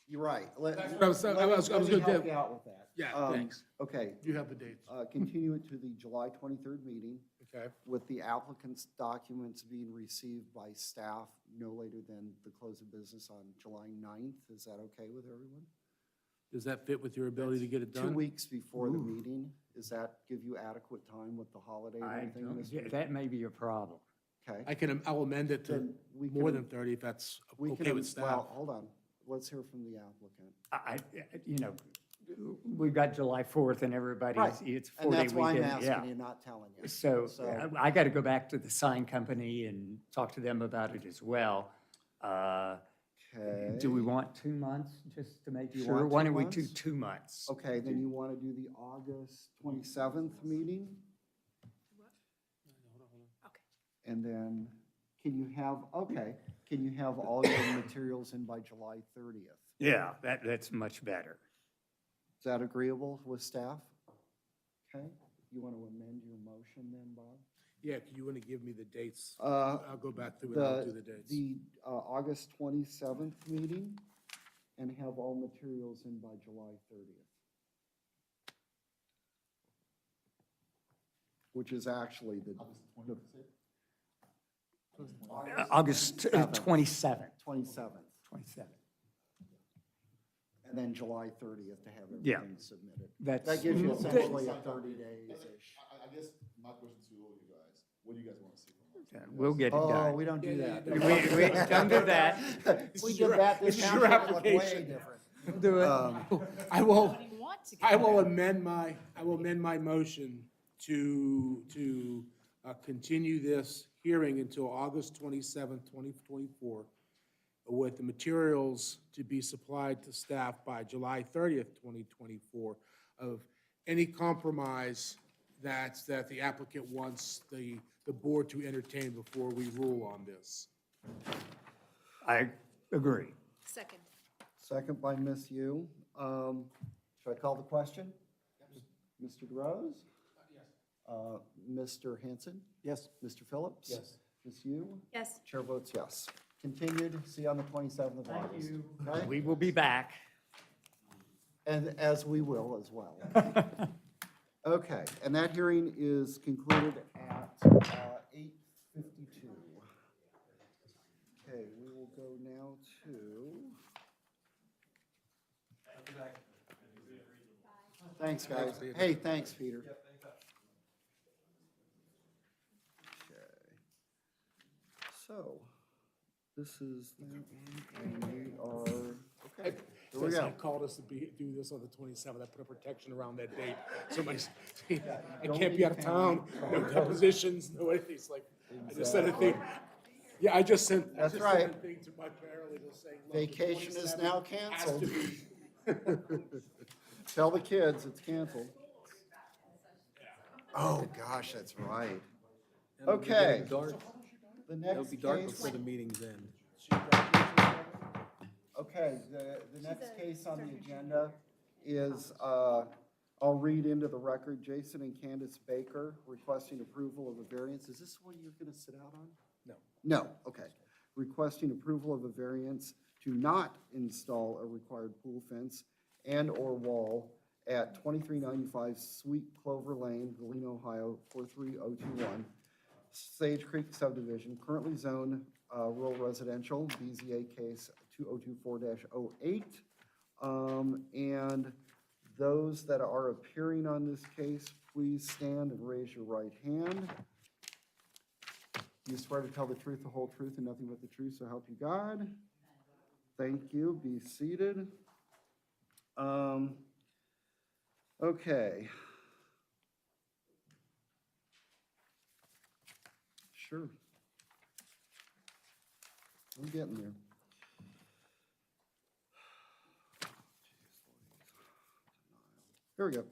A: You're right.
D: That's what I was
A: Let me
D: gonna
A: help
D: do.
A: you out with that.
D: Yeah, thanks.
A: Okay,
D: You have the dates.
A: continue it to the July 23rd meeting
D: Okay.
A: with the applicant's documents being received by staff no later than the close of business on July 9th. Is that okay with everyone?
D: Does that fit with your ability to get it
A: 2
D: done?
A: weeks before the meeting. Does that give you adequate time with the holiday and everything? Mr.
J: That may be a problem.
A: Okay.
D: I'll amend it to
A: Then we
D: more
A: can-
D: than 30 if that's
A: We
D: okay
A: can,
D: with staff.
A: well, hold on. Let's hear from the applicant.
J: We've got July 4th and everybody's,
A: Right.
J: it's 4-day
A: And
J: weekend.
A: that's why I'm
J: yeah.
A: asking you, not telling you.
J: So I got to go back to the sign company and talk to them about it as well.
A: Okay.
J: Do we want 2 months, just to make
A: You
J: sure?
A: want
J: Why
A: 2
J: don't we do
A: months?
J: 2 months?
A: Okay, then you want to do the August 27th meeting? And then, can you have all your materials in by July 30th?
J: Yeah, that's much better.
A: Is that agreeable with staff? Okay, you want to amend your motion then, Bob?
D: Yeah, you want to give me the dates?
A: Uh,
D: I'll go back through and I'll do the dates.
A: The August 27th meeting, and have all materials in by July 30th. Which is actually the
J: August 27th.
A: 27th.
J: 27th.
A: And then July 30th to have
J: Yeah.
A: everything submitted.
J: That's-
A: That gives you
J: Mm,
A: essentially a 30 days-ish.
L: I guess my question to all you guys, what do you guys want to see from us?
J: We'll get it
A: Oh,
J: done.
A: we don't do that.
J: We don't do that.
A: We did that, this
D: It's your
A: township would look way
D: application.
A: different.
J: We'll do it.
D: I will,
B: What do you want to get
D: I will
B: done?
D: amend my motion to continue this hearing until August 27th, 2024, with the materials to be supplied to staff by July 30th, 2024, of any compromise that the applicant wants the board to entertain before we rule on this.
J: I agree.
B: Second.
A: Second by Ms. Yu. Should I call the question? Mr. DeRose? Yes. Mr. Hanson?
H: Yes.
A: Mr. Phillips?
H: Yes.
A: Ms. Yu?
B: Yes.
A: Chair votes yes. Continued, see you on the 27th of August. Okay?
J: We will be back.
A: And as we will as well. Okay, and that hearing is concluded at 8:52. Okay, we will go now to. Thanks, guys. Hey, thanks, Peter. Okay. So, this is that one, and we are, okay, here we
D: Since
A: go.
D: I called us to do this on the 27th, I put a protection around that date. Somebody, I
A: Don't
D: can't be out of
A: leave
D: town,
A: town.
D: no depositions, no anything. It's like, I just sent a thing. Yeah, I just sent.
A: That's
D: sent
A: right.
D: a thing to my paralegal saying, look, the
A: Vacation is
D: 27th
A: now
D: has to
A: canceled.
D: be.
A: Tell the kids it's canceled. Oh, gosh, that's right. Okay. The next case.
I: meeting's end.
A: Okay, the next case on the agenda is, I'll read into the record, Jason and Candace Baker requesting approval of a variance. Is this one you're gonna sit out on?
D: No.
A: No, okay. Requesting approval of a variance to not install a required pool fence and/or wall at 2395 Sweet Clover Lane, Galena, Ohio, 43021, Sage Creek subdivision, currently zoned rural residential, BZA case 2024-08. And those that are appearing on this case, please stand and raise your right hand. You swear to tell the truth, the whole truth, and nothing but the truth, so help you God. Thank you. Be seated. Okay. Sure. I'm getting there. Here we go.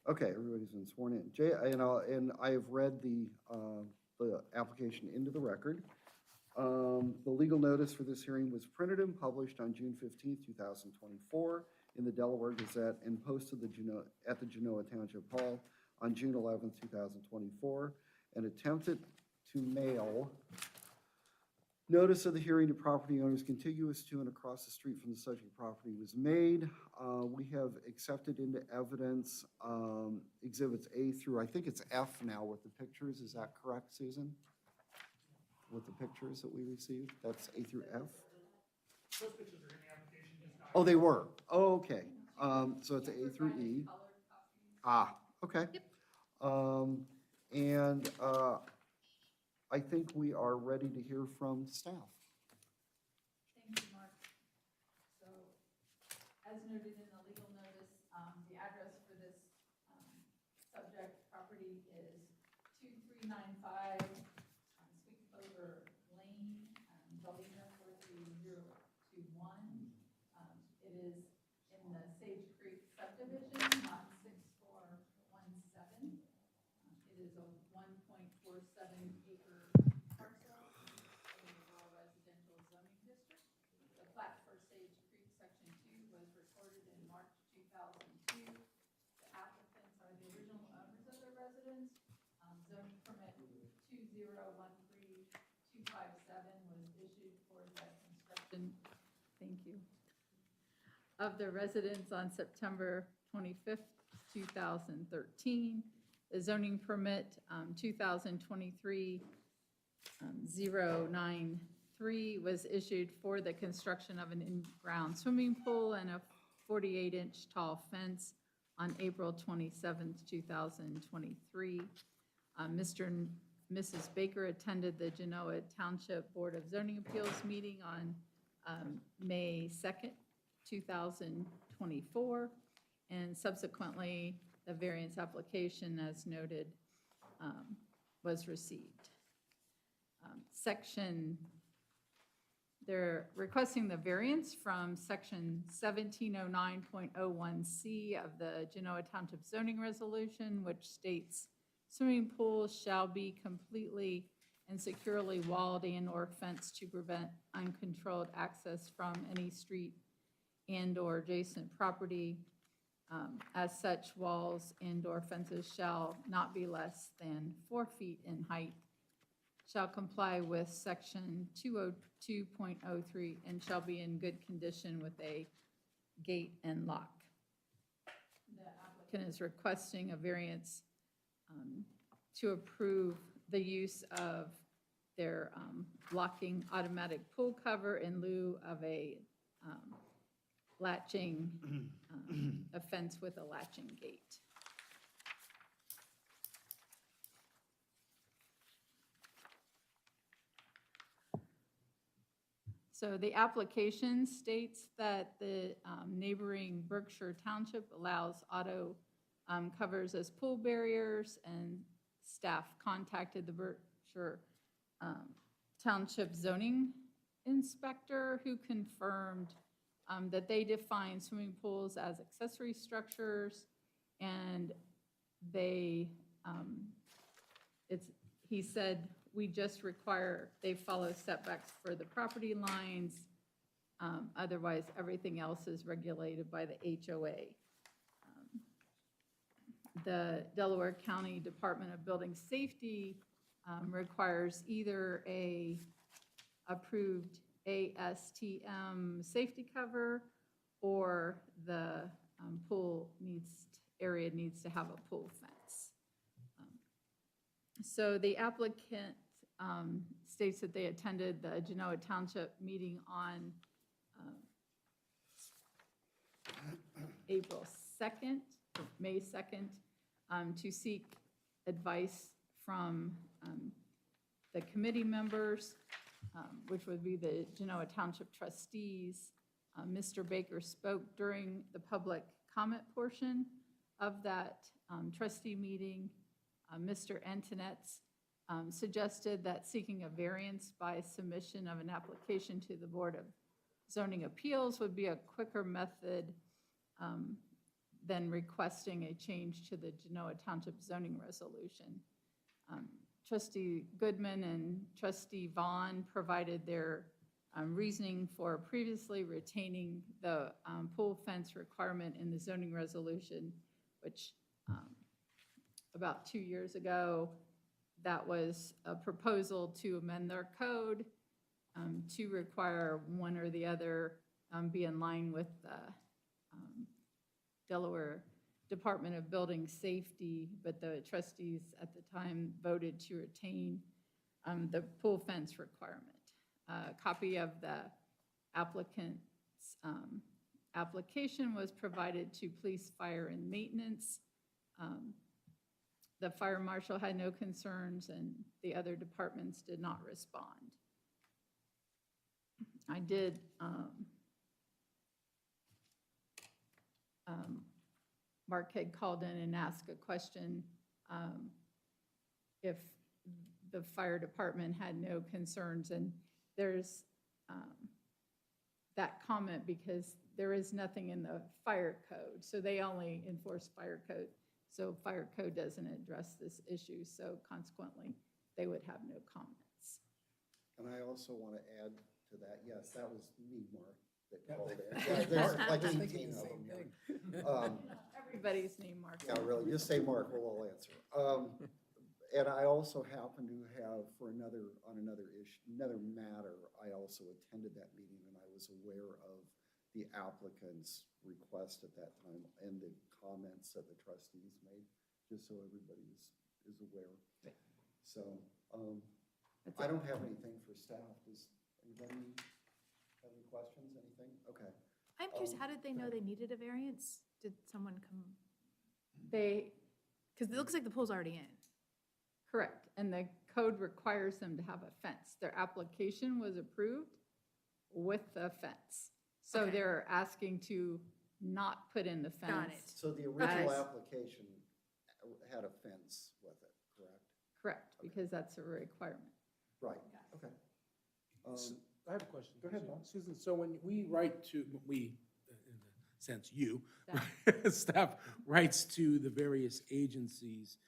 A: Okay, everybody's been sworn in. And I have read the application into the record. The legal notice for this hearing was printed and published on June 15th, 2024 in the Delaware Gazette and posted at the Genoa Township Hall on June 11th, 2024, and attempted to mail notice of the hearing to property owners contiguous to and across the street from the subject property was made. We have accepted into evidence exhibits A through, I think it's F now with the pictures. Is that correct, Susan? With the pictures that we received? That's A through F?
D: Those pictures are in the application, just not.
A: Oh, they were. Oh, okay. So it's A through E. Ah, okay. And I think we are ready to hear from staff.
C: Thank you, Mark. So, as noted in the legal notice, the address for this subject property is 2395 Sweet Clover Lane, Galena 43021. It is in the Sage Creek subdivision, lot 6417. It is a 1.47 acre parcel in the rural residential zoning district. The plat for Sage Creek Section 2 was recorded in March 2002. The applicants are the original owners of the residence. Zoning permit 2013257 was issued for the of the residents on September 25th, 2013. The zoning permit 2023-093 was issued for the construction of an in-ground swimming pool and a 48-inch tall fence on April 27th, 2023. Mr. and Mrs. Baker attended the Genoa Township Board of Zoning Appeals meeting on May 2nd, 2024, and subsequently, the variance application, as noted, was received. They're requesting the variance from section 1709.01C of the Genoa Township zoning resolution, which states swimming pools shall be completely and securely walled and/or fenced to prevent uncontrolled access from any street and/or adjacent property. As such, walls and/or fences shall not be less than 4 feet in height, shall comply with section 202.03, and shall be in good condition with a gate and lock. The applicant is requesting a variance to approve the use of their locking automatic pool cover in lieu of a latching, a fence with a latching gate. So the application states that the neighboring Berkshire Township allows auto covers as pool barriers, and staff contacted the Berkshire Township zoning inspector, who confirmed that they define swimming pools as accessory structures, and they, he said, we just require they follow setbacks for the property lines. Otherwise, everything else is regulated by the HOA. The Delaware County Department of Building Safety requires either a approved ASTM safety cover, or the pool area needs to have a pool fence. So the applicant states that they attended the Genoa Township meeting on April 2nd, May 2nd, to seek advice from the committee members, which would be the Genoa Township trustees. Mr. Baker spoke during the public comment portion of that trustee meeting. Mr. Antonetz suggested that seeking a variance by submission of an application to the Board of Zoning Appeals would be a quicker method than requesting a change to the Genoa Township zoning resolution. Trustee Goodman and Trustee Vaughn provided their reasoning for previously retaining the pool fence requirement in the zoning resolution, which about 2 years ago, that was a proposal to amend their code to require one or the other be in line with the Delaware Department of Building Safety, but the trustees at the time voted to retain the pool fence requirement. A copy of the applicant's application was provided to police, fire, and maintenance. The fire marshal had no concerns, and the other departments did not respond. I did Mark had called in and asked a question if the fire department had no concerns, and there's that comment because there is nothing in the fire code, so they only enforce fire code. So fire code doesn't address this issue, so consequently, they would have no comments.
A: And I also want to add to that, yes, that was me, Mark, that called in. Yeah, there's like 18 of them.
C: Everybody's named Mark.
A: Yeah, really, just say Mark, we'll all answer. And I also happen to have, on another issue, another matter, I also attended that meeting, and I was aware of the applicant's request at that time and the comments that the trustees made, just so everybody is aware. So, I don't have anything for staff. Does anybody have any questions, anything? Okay.
B: I'm curious, how did they know they needed a variance? Did someone come,
C: They,
B: because it looks like the pool's already in.
C: correct, and the code requires them to have a fence. Their application was approved with the fence. So
B: Okay.
C: they're asking to not put in the fence.
B: Got it.
A: So the original
C: As-
A: application had a fence with it, correct?
C: Correct, because that's a requirement.
A: Right, okay.
D: I have a question.
A: Go ahead, Bob.
D: Susan, so when we write to, we, in the sense you,
C: Staff.
D: staff writes to the various agencies,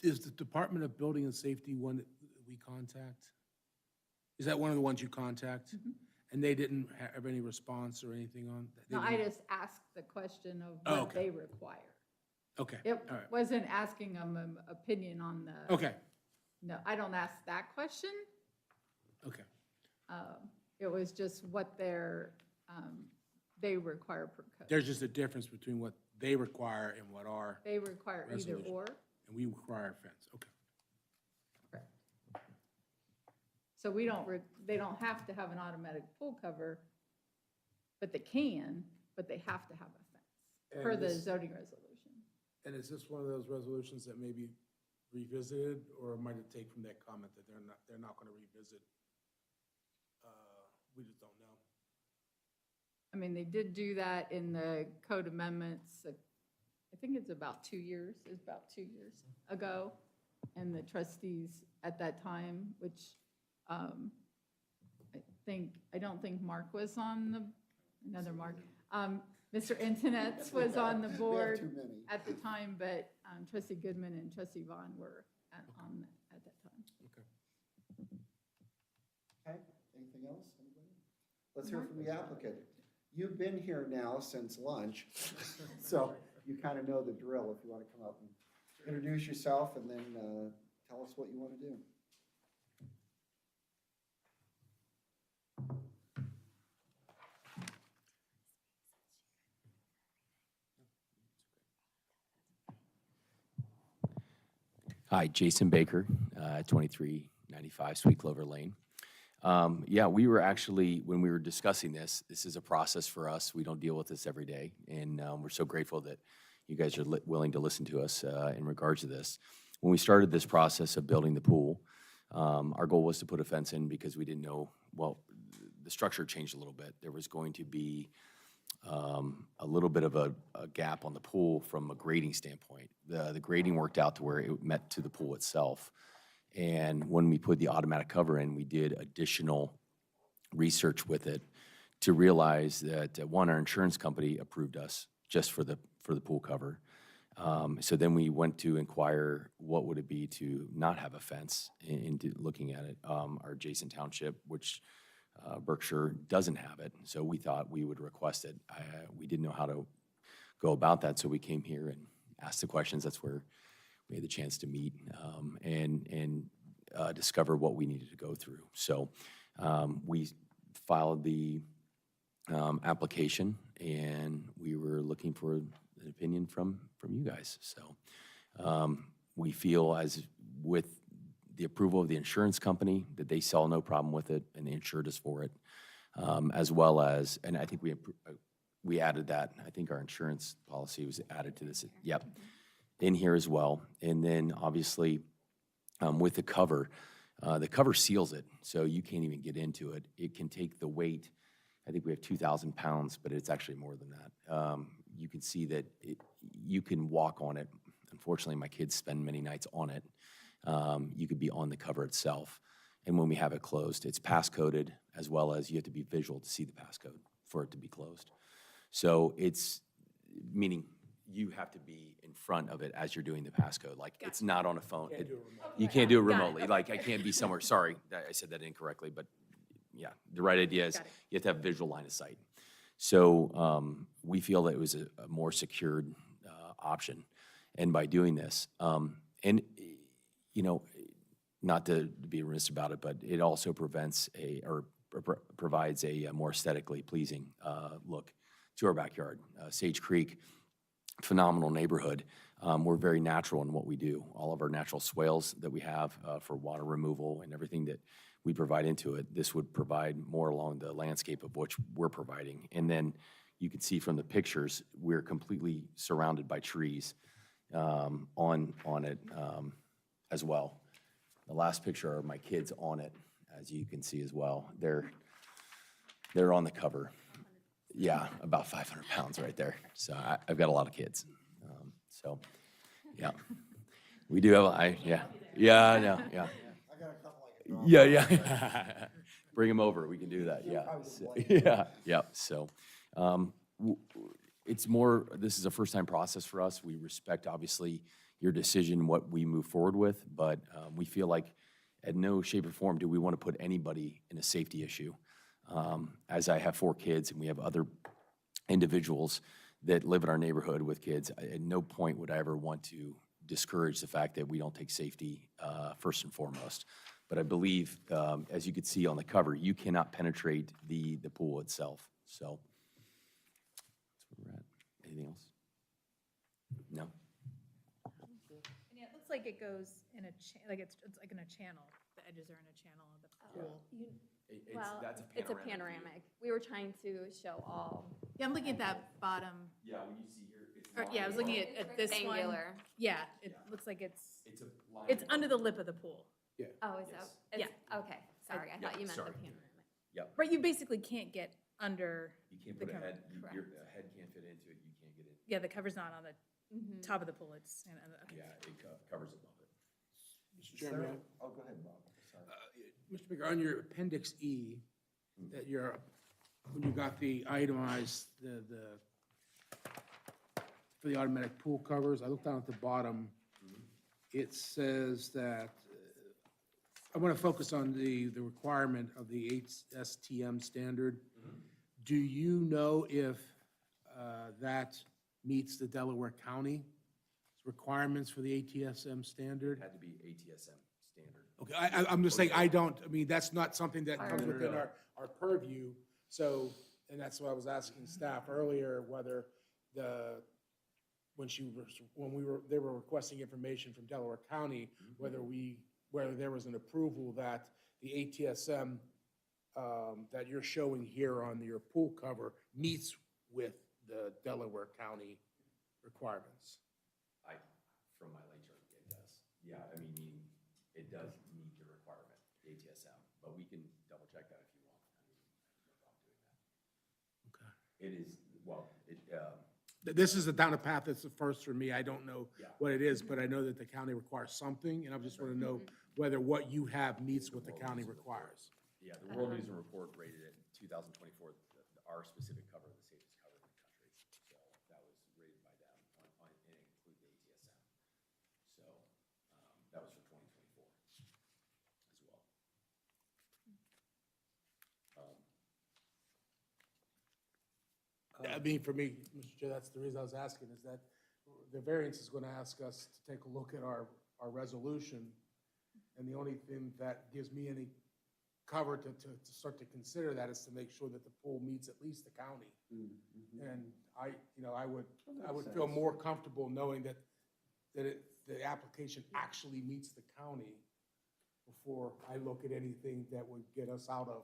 D: is the Department of Building and Safety one that we contact? Is that one of the ones you contact? And they didn't have any response or anything on? they
C: No, I
D: didn't-
C: just asked the question of
D: Oh,
C: what
D: okay.
C: they require.
D: Okay,
C: It
D: all right.
C: wasn't asking them an opinion on the.
D: Okay,
C: No, I don't ask that question.
D: okay.
C: It was just what they require per code.
D: There's just a difference between what they require and what our,
C: They require either
D: Resolution.
C: or.
D: and we require a fence, okay.
C: Correct. So they don't have to have an automatic pool cover, but they can, but they have to have a fence per
D: And
C: the
D: this-
C: zoning resolution.
D: And is this one of those resolutions that may be revisited, or might it take from that comment that they're not gonna revisit? We just don't know.
C: I mean, they did do that in the code amendments, I think it's about 2 years, ago. And the trustees at that time, which I don't think Mark was on another Mark. Mr. Antonetts was on the
A: We have
C: board
A: too many.
C: at the time, but trustee Goodman and trustee Vaughn were on at that time.
A: Okay, anything else, anybody? Let's hear from the applicant. You've been here now since lunch, so you kind of know the drill if you want to come up and introduce yourself and then tell us what you want to do.
E: Hi, Jason Baker, 2395 Sweet Clover Lane. Yeah, we were actually, when we were discussing this is a process for us. We don't deal with this every day, and we're so grateful that you guys are willing to listen to us in regards to this. When we started this process of building the pool, our goal was to put a fence in because we didn't know, well, the structure changed a little bit. There was going to be a little bit of a gap on the pool from a grading standpoint. The grading worked out to where it met to the pool itself. And when we put the automatic cover in, we did additional research with it to realize that, one, our insurance company approved us just for the pool cover. So then we went to inquire what would it be to not have a fence in looking at it. Our adjacent township, which Berkshire doesn't have it, so we thought we would request it. We didn't know how to go about that, so we came here and asked the questions. That's where we had the chance to meet and discover what we needed to go through. So we filed the application, and we were looking for an opinion from you guys. So we feel as with the approval of the insurance company that they saw no problem with it and they insured us for it, as well as, and I think we added that. I think our insurance policy was added to this. Yep, in here as well. And then obviously with the cover seals it, so you can't even get into it. It can take the weight. I think we have 2,000 pounds, but it's actually more than that. You can see that you can walk on it. Unfortunately, my kids spend many nights on it. You could be on the cover itself. And when we have it closed, it's passcoded, as well as you have to be visual to see the passcode for it to be closed. So it's, meaning you have to be in front of it as you're doing the passcode. Like, it's not on a phone. You can't do it remotely. Like, I can't be somewhere, sorry, I said that incorrectly, but yeah, the right idea is you have to have visual line of sight. So we feel that it was a more secured option. And by doing this, and you know, not to be remiss about it, but it also prevents or provides a more aesthetically pleasing look to our backyard. Sage Creek, phenomenal neighborhood. We're very natural in what we do. All of our natural swales that we have for water removal and everything that we provide into it, this would provide more along the landscape of which we're providing. And then you can see from the pictures, we're completely surrounded by trees on it as well. The last picture are my kids on it, as you can see as well. They're on the cover. Yeah, about 500 pounds right there. So I've got a lot of kids. So, yeah. We do have, yeah. Yeah, I know, yeah. Yeah. Bring them over, we can do that, yeah. Yeah, yeah, so, it's more, this is a first-time process for us. We respect, obviously, your decision, what we move forward with, but we feel like in no shape or form do we want to put anybody in a safety issue. As I have 4 kids and we have other individuals that live in our neighborhood with kids, at no point would I ever want to discourage the fact that we don't take safety first and foremost. But I believe, as you could see on the cover, you cannot penetrate the pool itself. So that's where we're at. Anything else? No?
B: And yeah, it looks like it goes in a, like it's like in a channel. The edges are in a channel of the pool.
Q: Well, it's a panoramic. We were trying to show all.
B: Yeah, I'm looking at that bottom.
E: Yeah, when you see here, it's
B: Or, yeah, I was looking at this one.
Q: Rectangular.
B: Yeah, it looks like it's under the lip of the pool.
E: Yeah.
Q: Oh, is that? it's- Okay, sorry, I
E: Yeah,
Q: thought you meant the
E: sorry.
Q: panoramic.
E: Yep.
B: Right, you basically can't get under.
E: You can't
B: the
E: put a
B: cover.
E: head,
B: Correct.
E: your head can't fit into it, you can't get it.
B: Yeah, the cover's not on the
Q: Mhm.
B: top of the pool, it's, okay.
E: Yeah, it covers above it.
D: Mr. Chairman,
A: Oh, go ahead, Bob. Sorry.
D: Mr. Baker, on your Appendix E, that when you got the itemized, for the automatic pool covers, I looked down at the bottom. It says that, I want to focus on the requirement of the HSTM standard. Do you know if that meets the Delaware County requirements for the ATSM standard?
E: Had to be ATSM standard.
D: Okay, I'm just saying, I mean, that's not something that comes within our purview. So, and that's why I was asking staff earlier whether they were requesting information from Delaware County, whether there was an approval that the ATSM that you're showing here on your pool cover meets with the Delaware County requirements.
E: From my ledger, it does. Yeah, I mean, it does meet the requirement, the ATSM, but we can double check that if you want. I mean, no problem doing that.
D: Okay.
E: It is, well,
D: This is down a path that's the first for me. I don't know
E: Yeah.
D: what it is, but I know that the county requires something, and I just want to know whether what you have meets what the county requires.
E: yeah, the World News and Report rated it 2024, our specific cover, the safest cover in the country. So that was rated by them and include the ATSM. So that was for 2024 as well.
D: I mean, for me, Mr. Chair, that's the reason I was asking, is that the variance is going to ask us to take a look at our resolution, and the only thing that gives me any cover to start to consider that is to make sure that the pool meets at least the county. And I would feel more comfortable knowing that the application actually meets the county before I look at anything that would get us out of,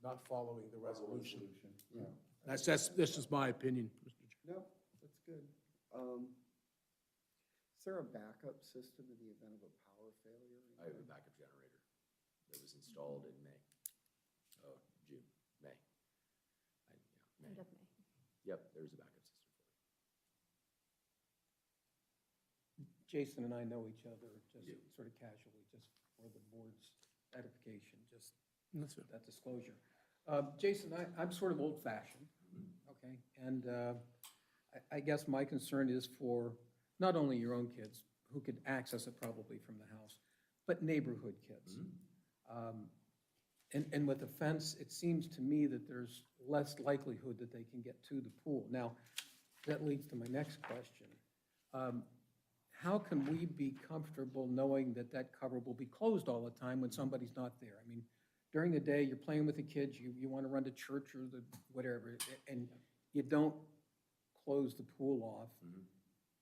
D: not following the resolution.
A: Yeah.
D: That's just my opinion, Mr. Chair.
A: No, that's good. Is there a backup system in the event of a power failure?
E: I have a backup generator that was installed in May. May.
Q: End of May.
E: Yep, there's a backup system for it.
G: Jason and I know each other just sort of casually, just for the board's edification, just
D: That's it.
G: that disclosure. Jason, I'm sort of old-fashioned, okay? And I guess my concern is for not only your own kids, who could access it probably from the house, but neighborhood kids. And with a fence, it seems to me that there's less likelihood that they can get to the pool. Now, that leads to my next question. How can we be comfortable knowing that that cover will be closed all the time when somebody's not there? I mean, during the day, you're playing with the kids, you want to run to church or the, whatever, and you don't close the pool off.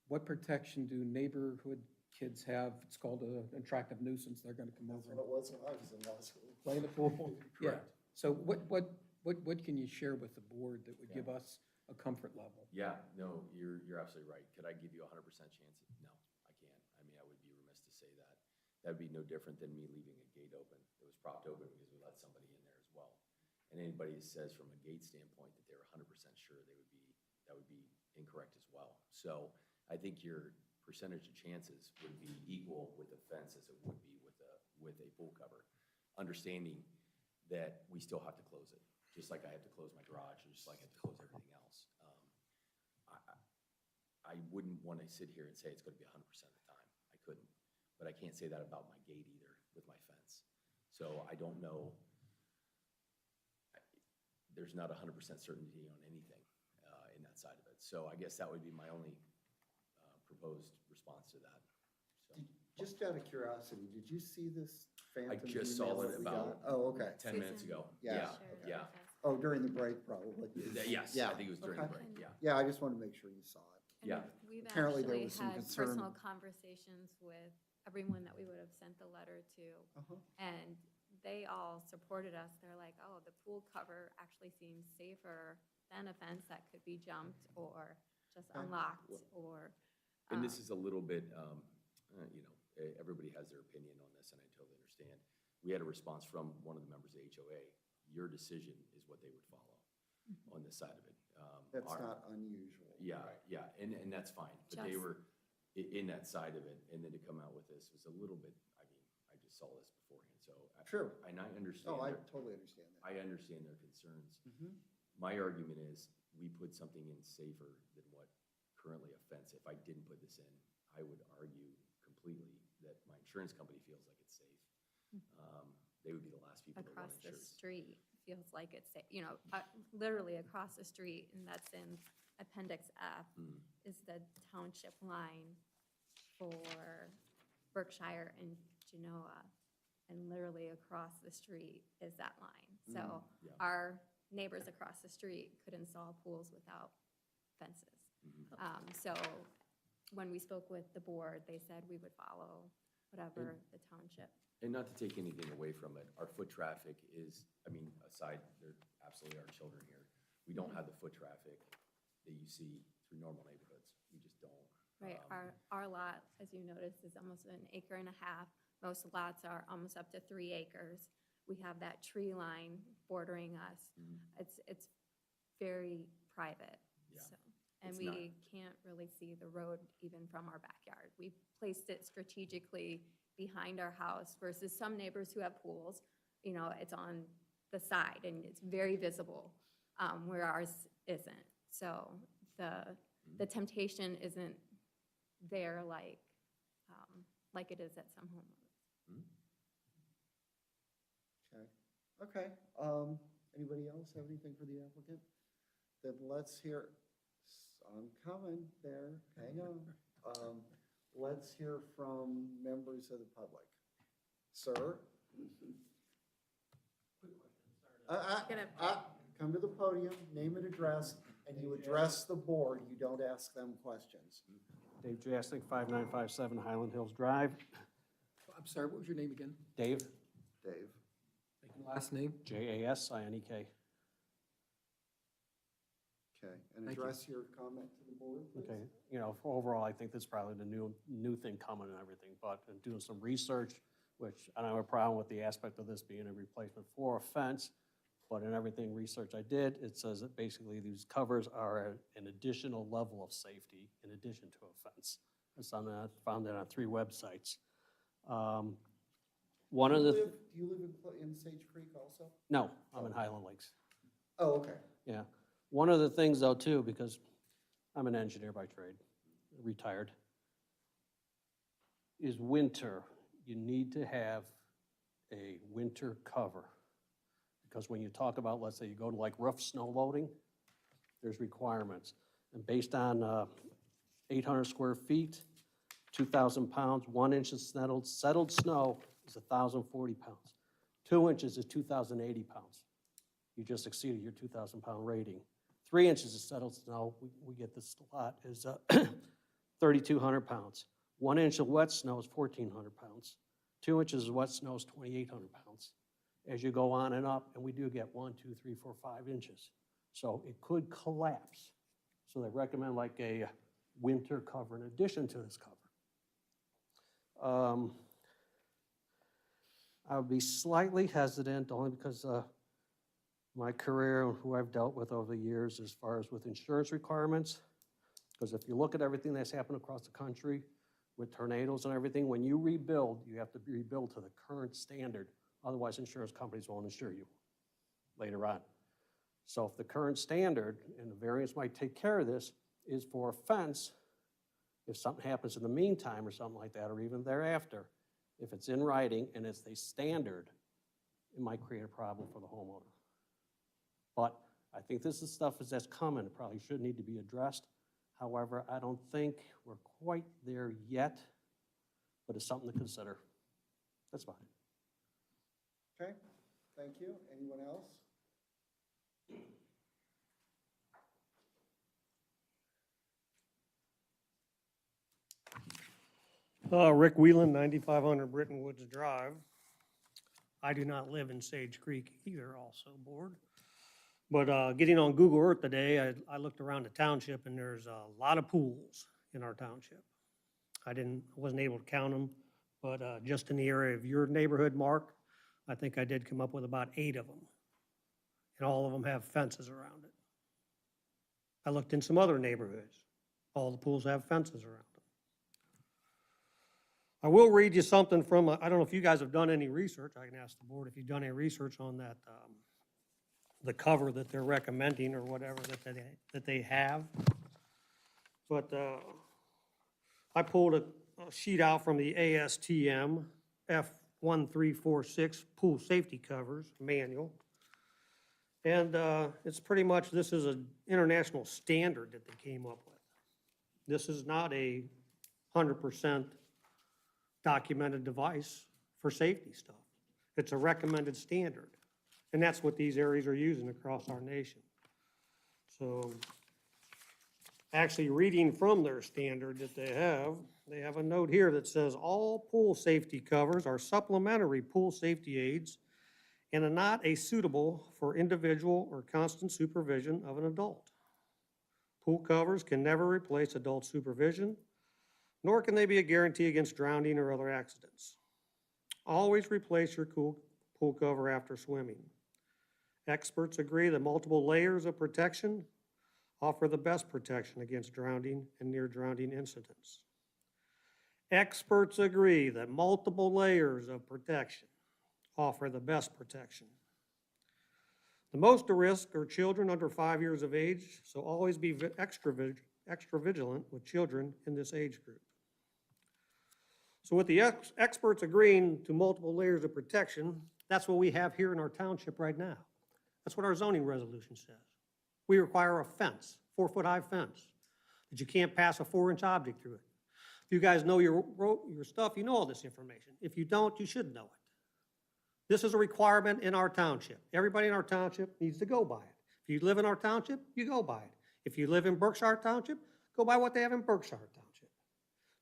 G: What protection do neighborhood kids have? It's called an attractive nuisance. They're going to come over and
A: That's what it was when I was in law school.
G: play in the pool. Yeah. So what can you share with the board that would give us a comfort level?
E: Yeah, no, you're absolutely right. Could I give you a 100% chance? No, I can't. I mean, I would be remiss to say that. That'd be no different than me leaving a gate open. It was propped open because we let somebody in there as well. And anybody that says from a gate standpoint that they're 100% sure that would be incorrect as well. So I think your percentage of chances would be equal with a fence as it would be with a pool cover. Understanding that we still have to close it, just like I have to close my garage, just like I have to close everything else. I wouldn't want to sit here and say it's going to be 100% of the time. I couldn't. But I can't say that about my gate either with my fence. So I don't know. There's not 100% certainty on anything in that side of it. So I guess that would be my only proposed response to that. So.
A: Just out of curiosity, did you see this phantom?
E: I just saw
A: email
E: it
A: that we
E: about
A: got? Oh, okay.
E: 10 minutes ago.
A: Yeah,
E: Yeah.
A: Oh, during the break, probably.
E: Yes,
A: Yeah,
E: I think it was during the
A: okay.
E: break, yeah.
A: Yeah, I just wanted to make sure you saw it.
Q: And
E: Yeah.
Q: We've
A: Apparently there
Q: actually
A: was some
Q: had
A: concern.
Q: personal conversations with everyone that we would have sent the letter to. And they all supported us. They're like, oh, the pool cover actually seems safer than a fence that could be jumped or just unlocked or.
E: And this is a little bit, everybody has their opinion on this, and I totally understand. We had a response from one of the members of the HOA. Your decision is what they would follow on this side of it.
A: That's not unusual.
E: Yeah, yeah, and that's fine. But they were in that side of it, and then to come out with this was a little bit, I mean, I just saw this beforehand, so.
A: Sure.
E: And I understand.
A: Oh, I totally understand that.
E: I understand their concerns. My argument is, we put something in safer than what currently a fence. If I didn't put this in, I would argue completely that my insurance company feels like it's safe. They would be the last people to want
Q: Across the
E: insurance.
Q: street feels like it's, literally across the street, and that's in Appendix F, is the township line for Berkshire and Genoa. And literally across the street is that line. So our neighbors across the street could install pools without fences. So when we spoke with the board, they said we would follow whatever the township.
E: And not to take anything away from it, our foot traffic is, I mean, aside, there absolutely are children here. We don't have the foot traffic that you see through normal neighborhoods. We just don't.
Q: Right, our lot, as you noticed, is almost 1.5 acres. Most lots are almost up to 3 acres. We have that tree line bordering us. It's very private.
E: Yeah.
Q: So, and
E: It's
Q: we can't really see the road even from our backyard. We placed it strategically behind our house versus some neighbors who have pools, it's on the side and it's very visible, where ours isn't. So the temptation isn't there like it is at some homeowners.
A: Okay. Anybody else have anything for the applicant? Then let's hear, I'm coming there, hang on. Let's hear from members of the public. Sir? Come to the podium, name and address, and you address the board. You don't ask them questions.
R: Dave Jasnik, 5957 Highland Hills Drive.
G: I'm sorry, what was your name again?
R: Dave,
A: Dave?
G: Last name?
R: Jasinek.
A: Okay, and
G: Thank you.
A: address your comment to the board, please.
R: Okay, overall, I think that's probably the new thing coming and everything, but in doing some research, which I don't have a problem with the aspect of this being a replacement for a fence, but in everything research I did, it says that basically these covers are an additional level of safety in addition to a fence. I found that on 3 websites. One of the.
A: Do you live in Sage Creek also?
R: No, I'm in Highland Lakes.
A: Oh, okay.
R: Yeah. One of the things though too, because I'm an engineer by trade, retired, is winter. You need to have a winter cover. Because when you talk about, let's say you go to like roof snow loading, there's requirements. And based on 800 square feet, 2,000 pounds, 1 inch of settled snow is 1,040 pounds. 2 inches is 2,080 pounds. You just exceeded your 2,000-pound rating. 3 inches of settled snow, we get this a lot, is 3,200 pounds. 1 inch of wet snow is 1,400 pounds. 2 inches of wet snow is 2,800 pounds. As you go on and up, and we do get 1, 2, 3, 4, 5 inches. So it could collapse. So they recommend like a winter cover in addition to this cover. I would be slightly hesitant only because my career and who I've dealt with over the years as far as with insurance requirements. Because if you look at everything that's happened across the country with tornadoes and everything, when you rebuild, you have to rebuild to the current standard. Otherwise, insurance companies won't insure you later on. So if the current standard, and the variance might take care of this, is for a fence, if something happens in the meantime or something like that, or even thereafter, if it's in writing and it's a standard, it might create a problem for the homeowner. But I think this is stuff that's coming. It probably should need to be addressed. However, I don't think we're quite there yet, but it's something to consider. That's fine.
A: Okay, thank you. Anyone else?
N: Rick Whelan, 9500 Britton Woods Drive. I do not live in Sage Creek either, also board. But getting on Google Earth today, I looked around the township and there's a lot of pools in our township. I wasn't able to count them, but just in the area of your neighborhood, Mark, I think I did come up with about 8 of them. And all of them have fences around it. I looked in some other neighborhoods. All the pools have fences around them. I will read you something from, I don't know if you guys have done any research. I can ask the board if you've done any research on that, the cover that they're recommending or whatever that they have. But I pulled a sheet out from the ASTM F1346 pool safety covers manual. And it's pretty much, this is an international standard that they came up with. This is not a 100% documented device for safety stuff. It's a recommended standard. And that's what these areas are using across our nation. So actually reading from their standard that they have a note here that says all pool safety covers are supplementary pool safety aids and are not suitable for individual or constant supervision of an adult. Pool covers can never replace adult supervision, nor can they be a guarantee against drowning or other accidents. Always replace your pool cover after swimming. Experts agree that multiple layers of protection offer the best protection against drowning and near-drowning incidents. Experts agree that multiple layers of protection offer the best protection. The most at risk are children under 5 years of age, so always be extra vigilant with children in this age group. So with the experts agreeing to multiple layers of protection, that's what we have here in our township right now. That's what our zoning resolution says. We require a fence, 4-foot-high fence, that you can't pass a 4-inch object through it. If you guys know your stuff, you know all this information. If you don't, you should know it. This is a requirement in our township. Everybody in our township needs to go by it. If you live in our township, you go by it. If you live in Berkshire Township, go by what they have in Berkshire Township.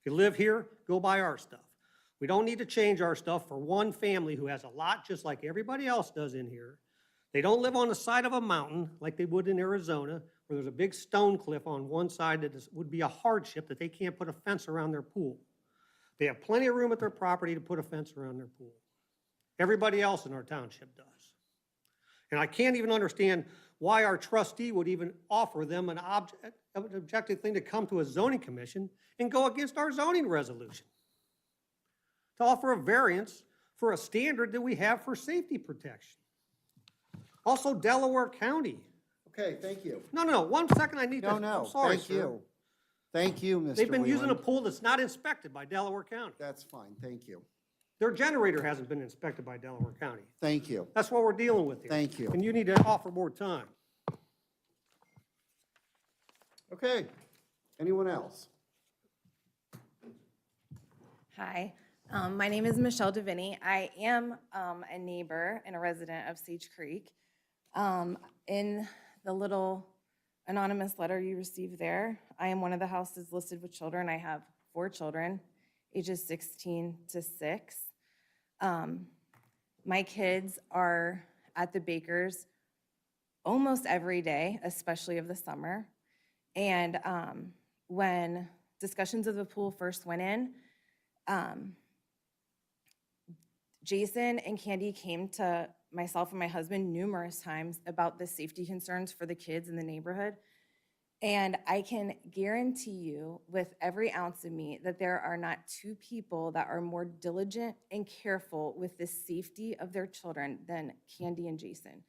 N: If you live here, go by our stuff. We don't need to change our stuff for one family who has a lot just like everybody else does in here. They don't live on the side of a mountain like they would in Arizona, where there's a big stone cliff on one side that would be a hardship that they can't put a fence around their pool. They have plenty of room at their property to put a fence around their pool. Everybody else in our township does. And I can't even understand why our trustee would even offer them an objective thing to come to a zoning commission and go against our zoning resolution. To offer a variance for a standard that we have for safety protection. Also, Delaware County.
A: Okay, thank you.
N: No, 1 second, I need to.
A: No,
N: I'm sorry,
A: thank
N: sir.
A: you. Thank you, Mr.
N: They've been using a
A: Whelan.
N: pool that's not inspected by Delaware County.
A: That's fine, thank you.
N: Their generator hasn't been inspected by Delaware County.
A: Thank you.
N: That's what we're dealing with here.
A: Thank you.
N: And you need to offer more time.
A: Okay, anyone else?
S: Hi, My name is Michelle Deviney. I am a neighbor and a resident of Sage Creek. In the little anonymous letter you received there, I am one of the houses listed with children. I have 4 children, ages 16 to 6. My kids are at the Bakers almost every day, especially of the summer. And when discussions of the pool first went in, Jason and Candy came to myself and my husband numerous times about the safety concerns for the kids in the neighborhood. And I can guarantee you with every ounce of me that there are not 2 people that are more diligent and careful with the safety of their children than Candy and Jason.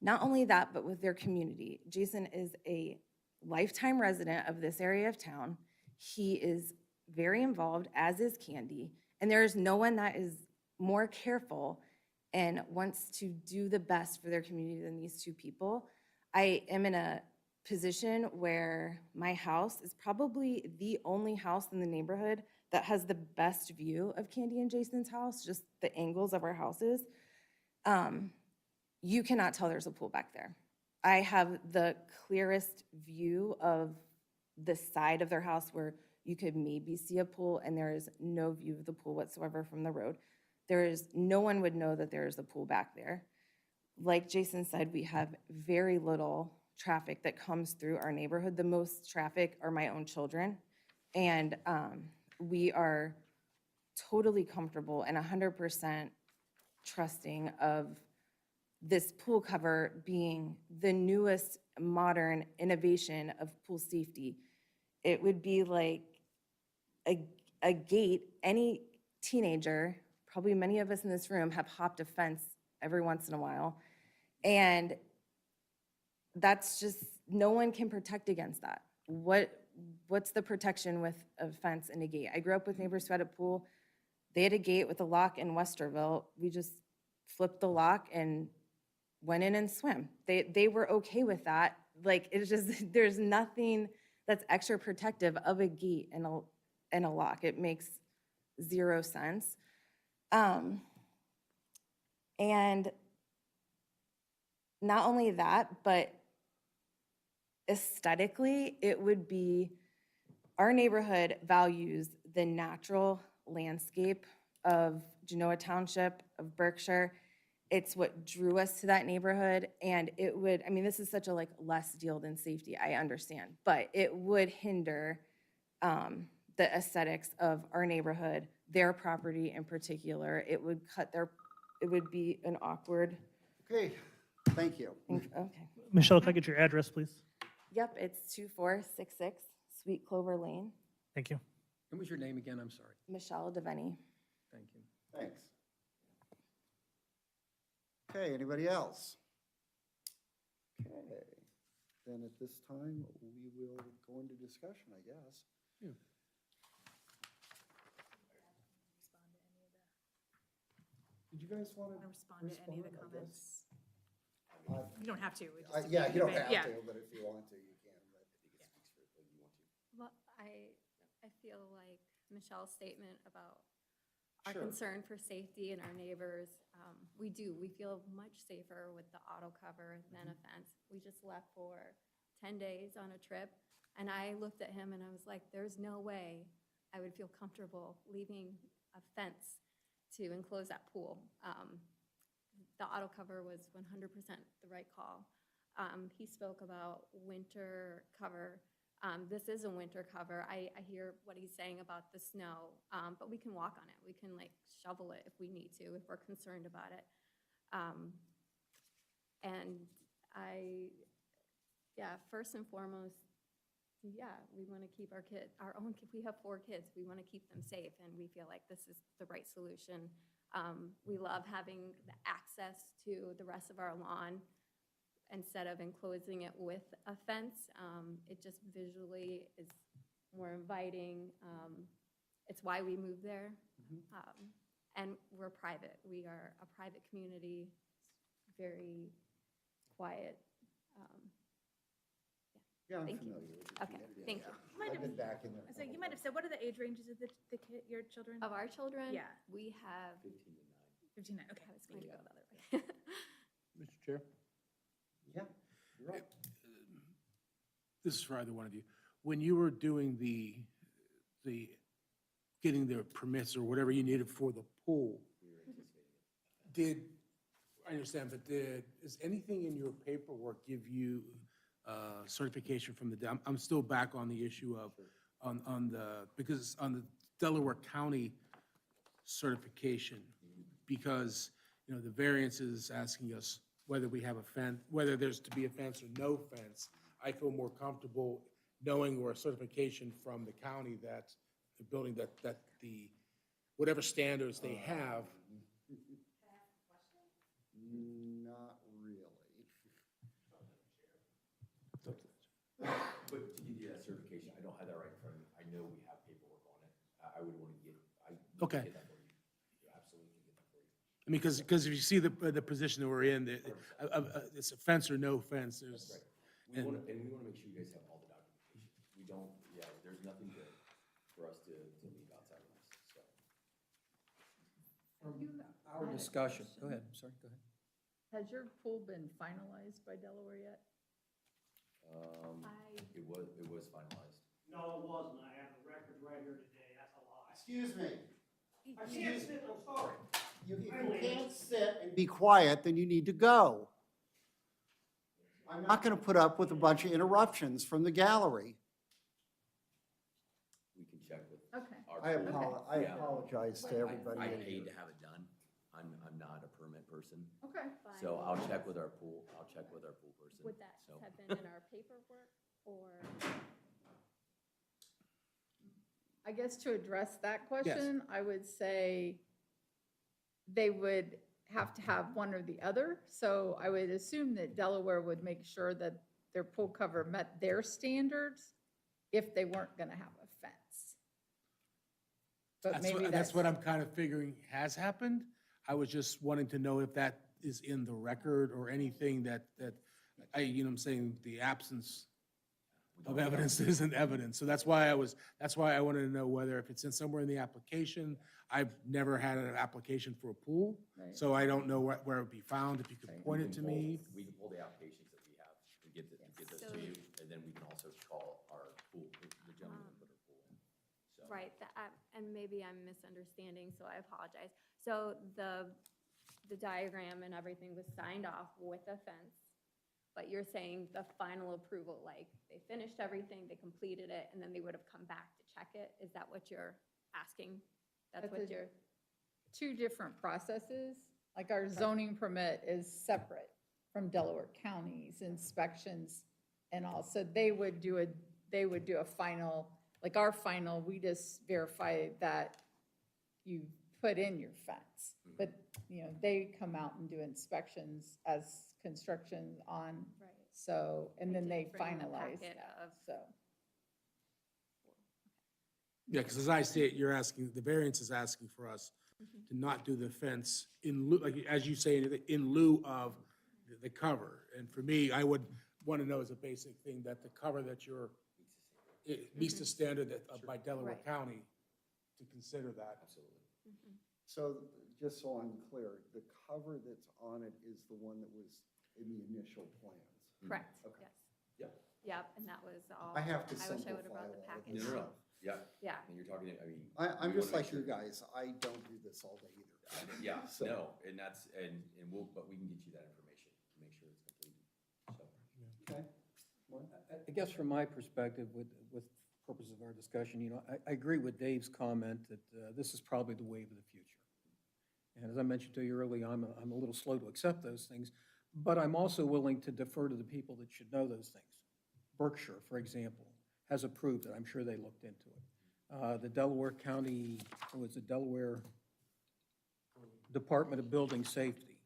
S: Not only that, but with their community. Jason is a lifetime resident of this area of town. He is very involved, as is Candy. And there is no one that is more careful and wants to do the best for their community than these 2 people. I am in a position where my house is probably the only house in the neighborhood that has the best view of Candy and Jason's house, just the angles of our houses. You cannot tell there's a pool back there. I have the clearest view of the side of their house where you could maybe see a pool, and there is no view of the pool whatsoever from the road. No one would know that there is a pool back there. Like Jason said, we have very little traffic that comes through our neighborhood. The most traffic are my own children. And we are totally comfortable and 100% trusting of this pool cover being the newest modern innovation of pool safety. It would be like a gate. Any teenager, probably many of us in this room, have hopped a fence every once in a while. And that's just, no one can protect against that. What's the protection with a fence and a gate? I grew up with neighbors who had a pool. They had a gate with a lock in Westerville. We just flipped the lock and went in and swim. They were okay with that. Like, it's just, there's nothing that's extra protective of a gate and a lock. It makes 0 sense. And not only that, but aesthetically, it would be, our neighborhood values the natural landscape of Genoa Township, of Berkshire. It's what drew us to that neighborhood, and it would, I mean, this is such a like less deal than safety, I understand, but it would hinder the aesthetics of our neighborhood, their property in particular. It would it would be an awkward.
A: Okay, thank you.
S: Okay.
T: Michelle, can I get your address, please?
S: Yep, it's 2466 Sweet Clover Lane.
T: Thank you.
G: What was your name again? I'm sorry.
S: Michelle Deviney.
G: Thank you.
A: Thanks. Okay, anybody else? Okay, then at this time, we will go into discussion, I guess. Did you guys want to
B: Respond to any of the comments.
A: Uh,
B: You don't have to. we just-
A: Yeah, you don't have
B: Yeah.
A: to, but if you want to, you can.
Q: Well, I feel like Michelle's statement about our
A: Sure.
Q: concern for safety and our neighbors, we feel much safer with the auto cover than a fence. We just left for 10 days on a trip, and I looked at him and I was like, there's no way I would feel comfortable leaving a fence to enclose that pool. The auto cover was 100% the right call. He spoke about winter cover. This is a winter cover. I hear what he's saying about the snow, but we can walk on it. We can like shovel it if we need to, if we're concerned about it. And first and foremost, we want to keep we have 4 kids. We want to keep them safe, and we feel like this is the right solution. We love having the access to the rest of our lawn instead of enclosing it with a fence. It just visually is more inviting. It's why we moved there. And we're private. We are a private community, very quiet.
A: Yeah, I'm
Q: Thank you.
A: familiar with it.
Q: Okay, thank you.
B: Might
A: I've
B: have-
A: been back in there.
B: So you might have said, what are the age ranges of your children?
Q: Of our children?
B: Yeah.
Q: We have,
B: 15, okay.
Q: I was going to go the other way.
D: Mr. Chair?
A: Yeah, you're right.
D: This is for either one of you. When you were doing the getting the permits or whatever you needed for the pool, I understand, but is anything in your paperwork give you certification from I'm still back on the issue of, because on the Delaware County certification, because, the variance is asking us whether we have a fence, whether there's to be a fence or no fence. I feel more comfortable knowing or a certification from the county that the building, that the, whatever standards they have.
A: Not really.
E: But to give you that certification, I don't have that right in front of me. I know we have paperwork on it. I would want to get,
D: Okay.
E: get that for you. Absolutely can get that for you.
D: I mean, because if you see the position that we're in, it's a fence or no fence,
E: That's
D: there's.
E: right. We want to make sure you guys have all the documentation. We don't, there's nothing for us to leave outside of this, so.
G: Our discussion, go ahead, sorry, go ahead.
C: Has your pool been finalized by Delaware yet?
E: It was finalized.
N: No, it wasn't. I have the records right here today. That's a lie.
A: Excuse me.
N: I can't sit, I'm sorry.
A: If you can't sit and be quiet, then you need to go. I'm not going to put up with a bunch of interruptions from the gallery.
E: We can check with.
C: Okay.
A: I apologize to everybody.
E: I paid to have it done. I'm not a permit person.
C: Okay.
E: So I'll check with our pool person.
Q: Would that
E: so.
Q: have been in our paperwork or?
C: I guess to address that question, I would say they would have to have one or the other. So I would assume that Delaware would make sure that their pool cover met their standards if they weren't going to have a fence. But maybe
D: That's what I'm kind of figuring has happened. I was just wanting to know if that is in the record or anything that I'm saying, the absence of evidence isn't evidence. So that's why I wanted to know whether if it's in somewhere in the application. I've never had an application for a pool,
C: Right.
D: so I don't know where it would be found. If you could point it to me.
E: We can pull the applications that we have and get those
Q: So-
E: to you, and then we can also call our pool, the gentleman that put our pool in. So.
Q: Right, and maybe I'm misunderstanding, so I apologize. So the diagram and everything was signed off with a fence, but you're saying the final approval, like they finished everything, they completed it, and then they would have come back to check it? Is that what you're asking? That's what you're,
C: two different processes. Like our zoning permit is separate from Delaware County's inspections and all. So they would do a final, like our final, we just verify that you put in your fence. But, they come out and do inspections as construction on,
Q: right.
C: so, and then they
Q: Bring the
C: finalize
Q: packet
C: that,
Q: of-
C: so.
D: Yeah, because as I see it, the variance is asking for us to not do the fence in lieu, like, as you say, in lieu of the cover. And for me, I would want to know as a basic thing that the cover that it meets the standard by Delaware
Q: Right.
D: County to consider that.
E: Absolutely.
A: So just so I'm clear, the cover that's on it is the one that was in the initial plans.
Q: Correct,
A: Okay.
Q: yes.
E: Yep.
Q: Yep, and that was all.
A: I have to
Q: I wish I would have
A: simplify
Q: brought the
A: a lot of
Q: package.
A: this stuff.
E: Yeah.
Q: Yeah.
E: And you're talking, I mean.
A: I'm
E: we
A: just
E: wanna
A: like
E: make
A: you
E: sure-
A: guys. I don't do this all day either.
E: Yeah,
A: So-
E: no, and that's, and but we can get you that information to make sure it's completed, so.
A: Okay.
G: I guess from my perspective, with purpose of our discussion, I agree with Dave's comment that this is probably the wave of the future. And as I mentioned to you earlier, I'm a little slow to accept those things, but I'm also willing to defer to the people that should know those things. Berkshire, for example, has approved it. I'm sure they looked into it. The Delaware County, the Delaware Department of Building Safety,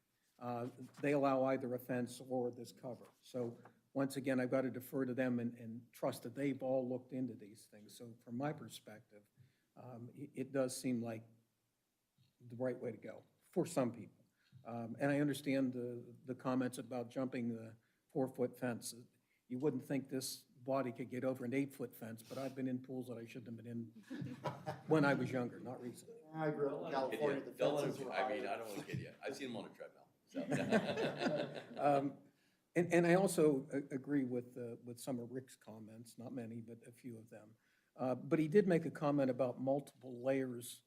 G: they allow either a fence or this cover. So once again, I've got to defer to them and trust that they've all looked into these things. So from my perspective, it does seem like the right way to go for some people. And I understand the comments about jumping the 4-foot fence. You wouldn't think this body could get over an 8-foot fence, but I've been in pools that I shouldn't have been in when I was younger, not recently.
A: I grew up in California, the fences were higher.
U: I don't want to kid you. I've seen them on a treadmill, so.
G: And I also agree with some of Rick's comments, not many, but a few of them. But he did make a comment about multiple layers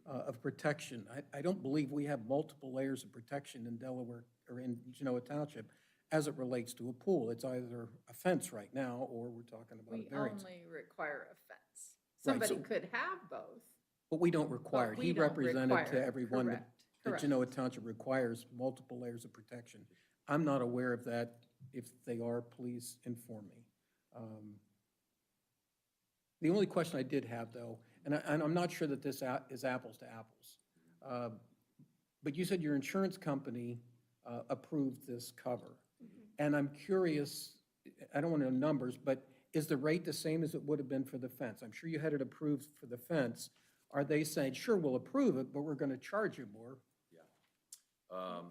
G: of protection. I don't believe we have multiple layers of protection in Delaware or in Genoa Township as it relates to a pool. It's either a fence right now, or we're talking about
C: We
G: a variance.
C: only require a fence.
G: Right,
C: Somebody
G: so-
C: could have both.
G: But we don't require it.
C: we
G: He
C: don't
G: represented
C: require
G: to
C: it.
G: everyone that
C: Correct.
G: Genoa Township requires multiple layers of protection. I'm not aware of that. If they are, please inform me. The only question I did have, though, and I'm not sure that this is apples to apples, but you said your insurance company approved this cover. And I'm curious, I don't want to know numbers, but is the rate the same as it would have been for the fence? I'm sure you had it approved for the fence. Are they saying, sure, we'll approve it, but we're going to charge you more?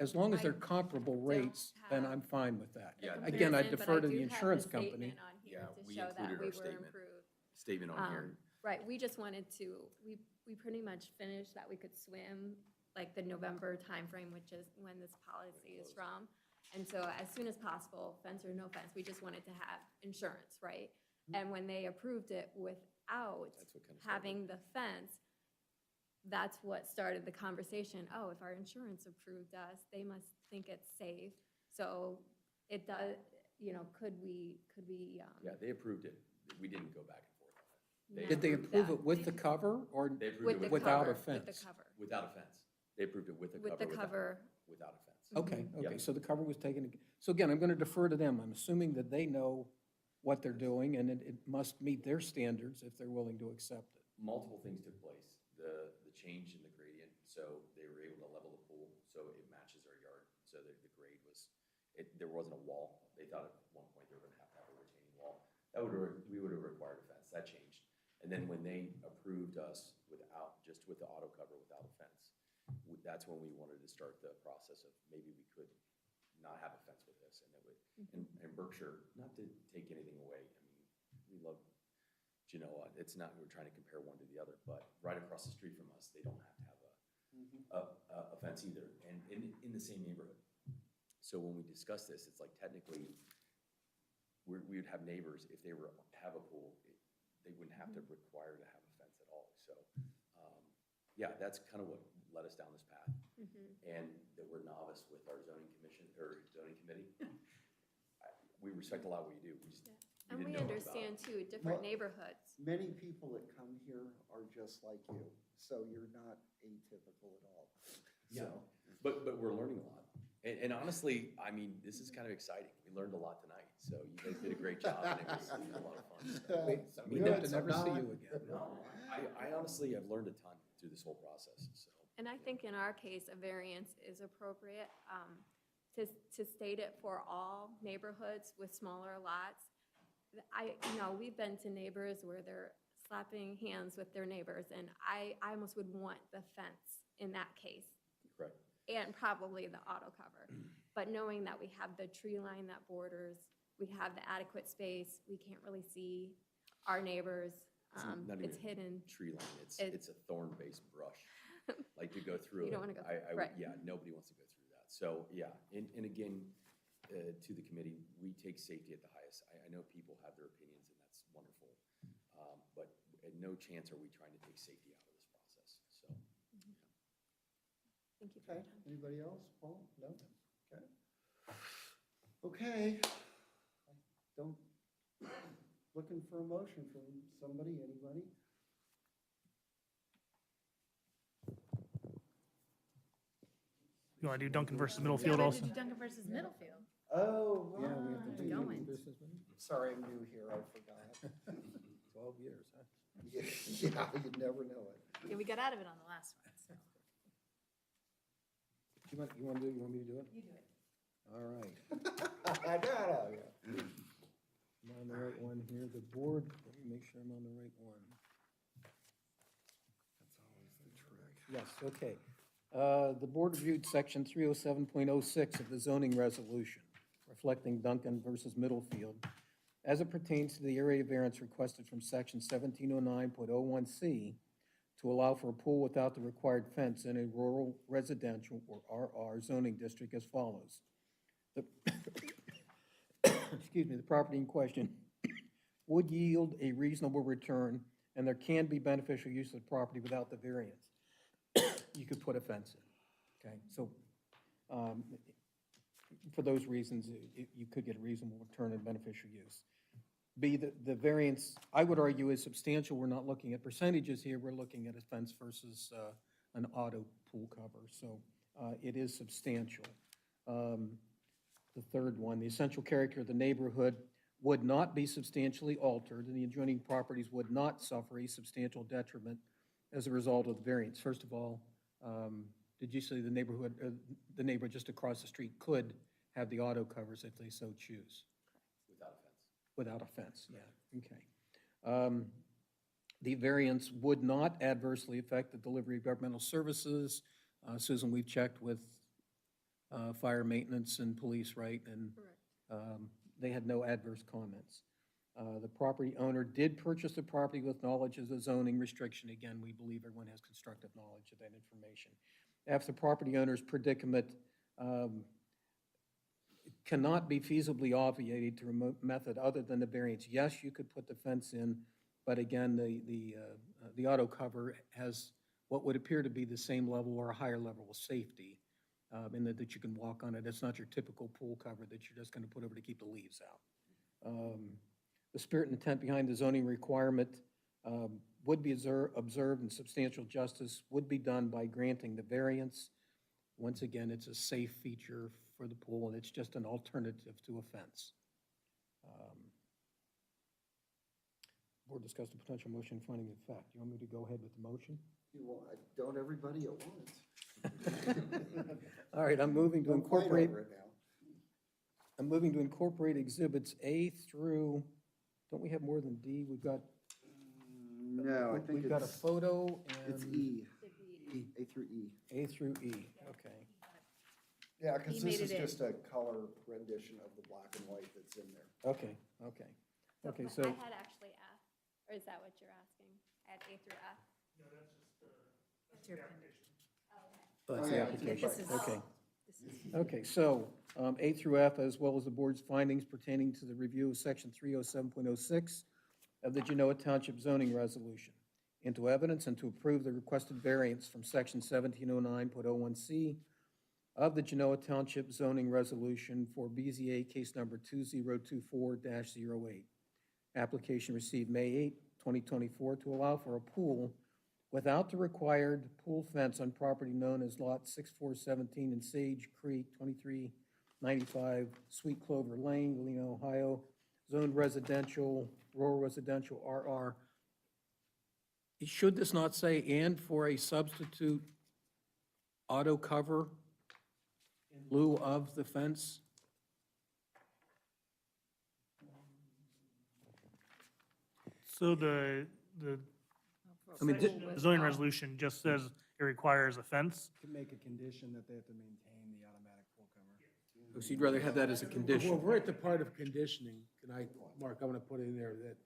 G: As long as they're comparable rates, then I'm fine with that.
U: Yeah.
G: Again, I
Q: Comparison, but
G: defer to
Q: do
G: the
Q: have
G: insurance
Q: statement
G: company.
Q: on here
U: Yeah,
Q: to
U: we
Q: show that
U: included
Q: we
U: our
Q: were
U: statement.
Q: improved.
U: Statement on here.
Q: Right, we just wanted to, we pretty much finished that we could swim, like the November timeframe, which is when this policy is from. And so as soon as possible, fence or no fence, we just wanted to have insurance, right? And when they approved it without
U: That's what kind of started.
Q: having the fence, that's what started the conversation. Oh, if our insurance approved us, they must think it's safe. So it does, could we?
U: Yeah, they approved it. We didn't go back and forth on it.
G: Did they approve it with the cover or
U: They approved it
G: without a
Q: With
G: fence?
Q: the cover.
U: Without a fence. They approved it with the cover.
Q: With the cover.
U: Without a fence.
G: Okay, okay,
U: Yep.
G: so the cover was taken, so again, I'm going to defer to them. I'm assuming that they know what they're doing, and it must meet their standards if they're willing to accept it.
U: Multiple things took place. The change in the gradient, so they were able to level the pool, so it matches our yard. So the grade was, there wasn't a wall. They thought at one point they were going to have a retaining wall. We would have required a fence. That changed. And then when they approved us just with the auto cover without a fence, that's when we wanted to start the process of maybe we could not have a fence with this. And it would, and Berkshire, not to take anything away, I mean, we love Genoa. It's not, we're trying to compare one to the other, but right across the street from us, they don't have to have a fence either, and in the same neighborhood. So when we discuss this, it's like technically, we would have neighbors, if they have a pool, they wouldn't have to require to have a fence at all. So, yeah, that's kind of what led us down this path. And that we're novice with our zoning commission, or zoning committee. We respect a lot what you do. We just,
Q: And we
U: didn't know much about
Q: understand
U: it.
Q: too, different
A: Well,
Q: neighborhoods.
A: Many people that come here are just like you, so you're not atypical at all.
U: Yeah,
A: So,
U: but we're learning a lot. And honestly, I mean, this is kind of exciting. We learned a lot tonight, so you guys did a great job, and it was a lot of fun. So,
G: We hope to never see you again.
U: No, I honestly have learned a ton through this whole process, so.
Q: And I think in our case, a variance is appropriate, to state it for all neighborhoods with smaller lots. We've been to neighbors where they're slapping hands with their neighbors, and I almost would want the fence in that case.
U: Correct.
Q: And probably the auto cover. But knowing that we have the tree line that borders, we have the adequate space, we can't really see our neighbors.
U: Not
Q: It's
U: even
Q: hidden.
U: tree line, it's
Q: It-
U: a thorn-based brush, like to go through.
Q: You don't
U: it.
Q: wanna go- right.
U: Yeah, nobody wants to go through that. So, yeah, and again, to the committee, we take safety at the highest. I know people have their opinions, and that's wonderful. But at no chance are we trying to take safety out of this process, so.
Q: Thank you for
A: okay,
Q: your time.
A: anybody else? Paul? No? Okay. Okay. Looking for a motion from somebody, anybody?
T: You want to do Duncan versus Middlefield also?
B: Do Duncan versus Middlefield.
A: Oh,
G: Yeah, we have to do
B: Going.
G: business with them.
A: Sorry, I'm new here, I forgot.
G: 12 years, huh?
A: Yeah, you'd never know it.
B: Yeah, we got out of it on the last one, so.
G: You want me to do it?
B: You do it.
G: All right.
A: I got it, yeah.
G: I'm on the right one here. The board, let me make sure I'm on the right one.
A: That's always the trick.
G: Yes, okay. The board reviewed section 307.06 of the zoning resolution, reflecting Duncan versus Middlefield, as it pertains to the area variance requested from section 1709.01C to allow for a pool without the required fence in a rural residential or RR zoning district as follows. The excuse me, the property in question would yield a reasonable return, and there can be beneficial use of the property without the variance. You could put a fence in, okay? So for those reasons, you could get a reasonable return and beneficial use. B, the variance, I would argue, is substantial. We're not looking at percentages here. We're looking at a fence versus an auto pool cover. So it is substantial. The third one, the essential character of the neighborhood would not be substantially altered, and the adjoining properties would not suffer a substantial detriment as a result of the variance. First of all, did you say the neighbor just across the street could have the auto covers if they so choose? Without a fence, yeah, okay. The variance would not adversely affect the delivery of governmental services. Susan, we've checked with fire maintenance and police, right? And they had no adverse comments. The property owner did purchase the property with knowledge of the zoning restriction. Again, we believe everyone has constructive knowledge of that information. After the property owner's predicament cannot be feasibly obviated through a method other than the variance. Yes, you could put the fence in, but again, the auto cover has what would appear to be the same level or a higher level of safety in that you can walk on it. It's not your typical pool cover that you're just going to put over to keep the leaves out. The spirit and intent behind the zoning requirement would be observed, and substantial justice would be done by granting the variance. Once again, it's a safe feature for the pool, and it's just an alternative to a fence. Board discussed a potential motion finding effect. You want me to go ahead with the motion?
A: Well, don't everybody at once.
G: All right, I'm moving to
A: Don't fight over
G: incorporate.
A: it now.
G: I'm moving to incorporate exhibits A through, don't we have more than D? We've got.
A: No, I think
G: We've got a
A: it's,
G: photo and.
A: it's E. A through E.
G: A through E, okay.
A: Yeah, because
B: He
A: this
B: made
A: is
B: it in.
A: just a color rendition of the black and white that's in there.
G: Okay, okay. Okay,
Q: but
G: so,
Q: I had actually F, or is that what you're asking? I had A through F?
B: That's your appendix.
G: oh, that's
A: Oh,
G: the
A: yeah,
G: application,
B: This is-
G: okay. Okay, so A through F, as well as the board's findings pertaining to the review of section 307.06 of the Genoa Township zoning resolution into evidence and to approve the requested variance from section 1709.01C of the Genoa Township zoning resolution for BZA case number 2024-08. Application received May 8, 2024, to allow for a pool without the required pool fence on property known as Lot 6417 in Sage Creek, 2395 Sweet Clover Lane, Galena, Ohio, zoned residential, rural residential, RR. Should this not say, and for a substitute auto cover in lieu of the fence?
T: So the
G: I mean,
T: zoning resolution just says it requires a fence.
F: Can make a condition that they have to maintain the automatic pool cover.
G: So you'd rather have that as a
D: Well,
G: condition?
D: we're at the part of conditioning, can I, Mark, I want to put in there that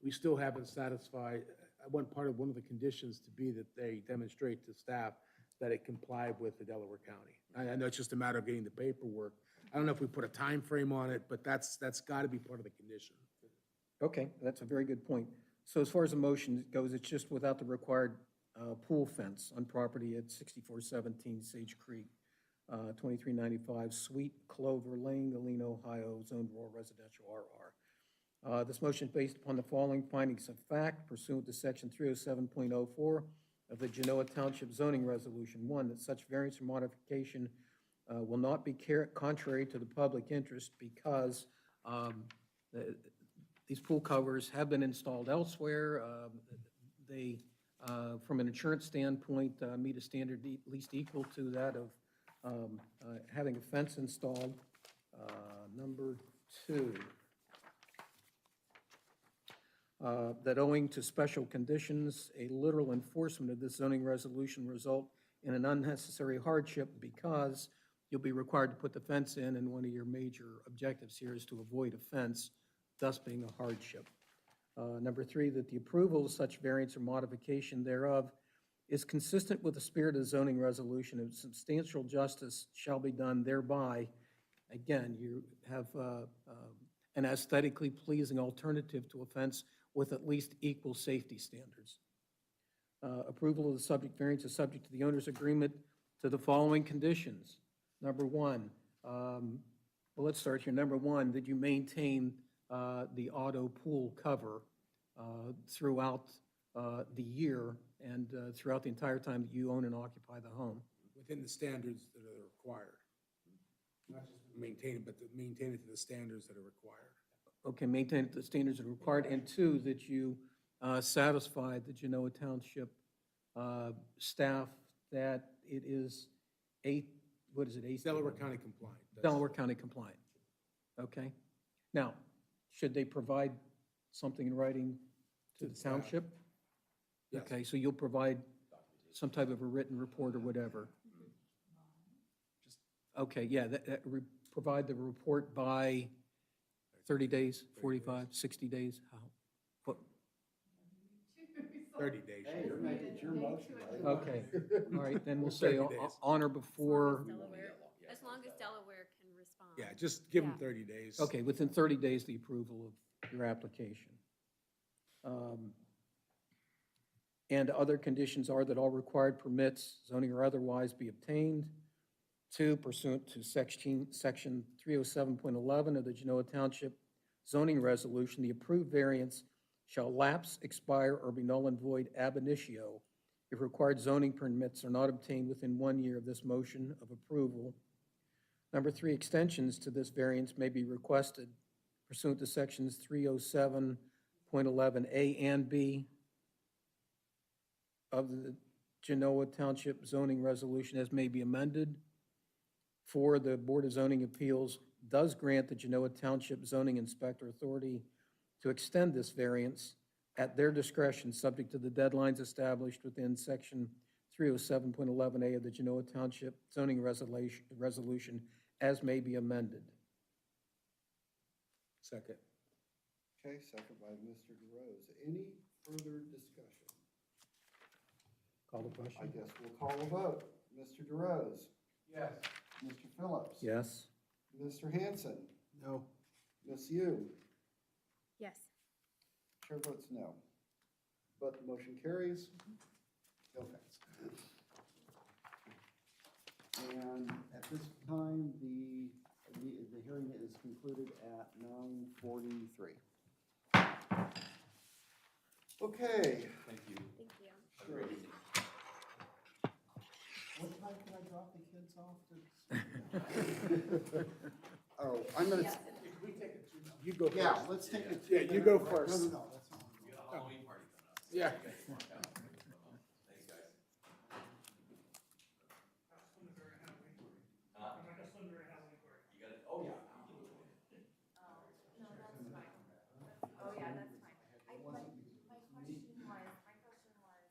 D: we still haven't satisfied, I want part of one of the conditions to be that they demonstrate to staff that it complied with the Delaware County. I know it's just a matter of getting the paperwork. I don't know if we put a time frame on it, but that's got to be part of the condition.
G: Okay, that's a very good point. So as far as the motion goes, it's just without the required pool fence on property at 6417 Sage Creek, 2395 Sweet Clover Lane, Galena, Ohio, zoned rural residential RR. This motion is based upon the following findings of fact pursuant to section 307.04 of the Genoa Township zoning resolution. One, that such variance or modification will not be contrary to the public interest because these pool covers have been installed elsewhere. They, from an insurance standpoint, meet a standard at least equal to that of having a fence installed. Number two, that owing to special conditions, a literal enforcement of this zoning resolution result in an unnecessary hardship because you'll be required to put the fence in, and one of your major objectives here is to avoid a fence thus being a hardship. Number three, that the approval of such variance or modification thereof is consistent with the spirit of the zoning resolution, and substantial justice shall be done thereby. Again, you have an aesthetically pleasing alternative to a fence with at least equal safety standards. Approval of the subject variance is subject to the owner's agreement to the following conditions. Number one, well, let's start here. Number one, that you maintain the auto pool cover throughout the year and throughout the entire time that you own and occupy the home.
D: Within the standards that are required. Not just maintain it, but to maintain it to the standards that are required.
G: Okay, maintain it to the standards that are required. And two, that you satisfy the Genoa Township staff that it is what is it?
D: Delaware County compliant.
G: Delaware County compliant. Okay. Now, should they provide something in writing to the township?
D: Yes.
G: Okay, so you'll provide some type of a written report or whatever? Okay, yeah, provide the report by 30 days, 45, 60 days? How? What?
D: 30 days.
A: Hey, you're making your motion.
G: Okay, all right, then we'll say
D: 30 days.
G: on or before,
Q: As long as Delaware can respond.
D: Yeah, just give them
Q: Yeah.
D: 30 days.
G: okay, within 30 days, the approval of your application. And other conditions are that all required permits, zoning or otherwise, be obtained. Two, pursuant to section 307.11 of the Genoa Township zoning resolution, the approved variance shall lapse, expire, or be null and void ab initio if required zoning permits are not obtained within 1 year of this motion of approval. Number three, extensions to this variance may be requested pursuant to sections 307.11A and B of the Genoa Township zoning resolution as may be amended. Four, the Board of Zoning Appeals does grant the Genoa Township zoning inspector authority to extend this variance at their discretion, subject to the deadlines established within section 307.11A of the Genoa Township zoning resolution as may be amended.
D: Second.
A: Okay, second by Mr. DeRose. Any further discussion?
G: Call the question?
A: I guess we'll call a vote. Mr. DeRose?
D: Yes.
A: Mr. Phillips?
G: Yes.
A: Mr. Hanson?
D: No.
A: Ms. Yu?
B: Yes.
A: Chair votes no. But the motion carries. No offense. And at this time, the hearing is concluded at 9:43. Okay.
U: Thank you.
Q: Thank you.
A: Sure. What time can I drop the kids off to? Oh, I'm gonna.
D: You go first.
A: Yeah, let's take it.
D: Yeah, you go first.
A: No, that's not.
U: We got a Halloween party coming up.
D: Yeah.
U: Thanks, guys. You got it, oh, yeah.
S: Oh, yeah, that's fine. My question was,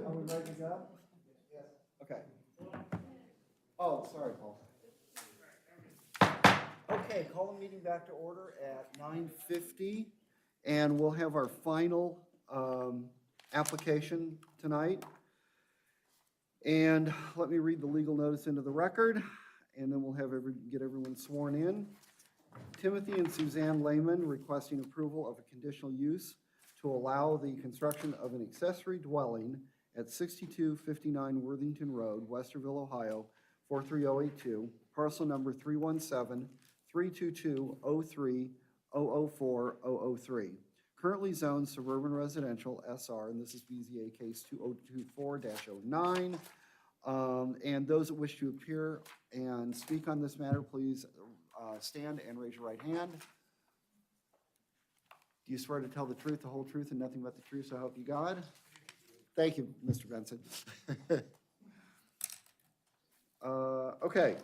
A: Are we ready to go? Yes. Okay. Oh, sorry, Paul. Okay, call the meeting back to order at 9:50, and we'll have our final application tonight. And let me read the legal notice into the record, and then we'll have get everyone sworn in. Timothy and Suzanne Lehman requesting approval of a conditional use to allow the construction of an accessory dwelling at 6259 Worthington Road, Westerville, Ohio, 43082, parcel number 317-322-03-004-003. Currently zoned suburban residential, SR, and this is BZA case 2024-09. And those that wish to appear and speak on this matter, please stand and raise your right hand. Do you swear to tell the truth, the whole truth, and nothing but the truth, so help you God? Thank you, Mr. Benson. Okay.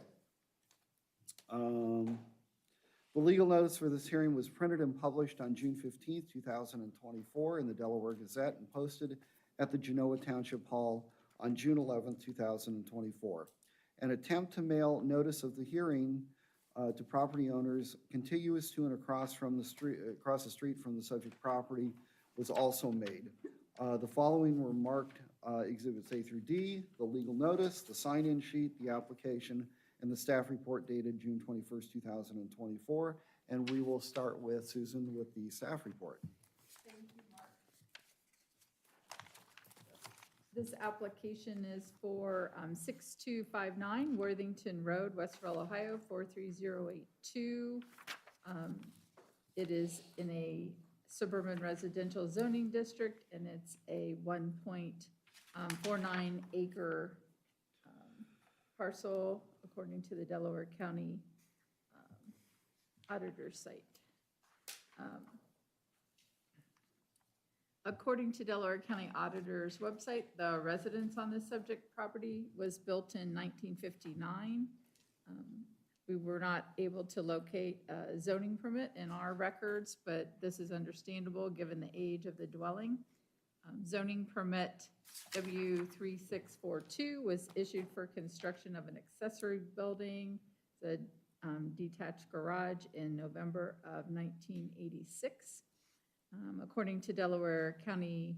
A: The legal notice for this hearing was printed and published on June 15th, 2024 in the Delaware Gazette and posted at the Genoa Township Hall on June 11th, 2024. An attempt to mail notice of the hearing to property owners contiguous to and across the street from the subject property was also made. The following were marked Exhibits A through D: the legal notice, the sign-in sheet, the application, and the staff report dated June 21st, 2024. And we will start with Susan with the staff report.
C: Thank you, Mark. This application is for 6259 Worthington Road, Westerville, Ohio, 43082. It is in a suburban residential zoning district, and it's a 1.49 acre parcel according to the Delaware County auditor's site. According to Delaware County Auditor's website, the residence on this subject property was built in 1959. We were not able to locate a zoning permit in our records, but this is understandable given the age of the dwelling. Zoning permit W3642 was issued for construction of an accessory building, the detached garage, in November of 1986. According to Delaware County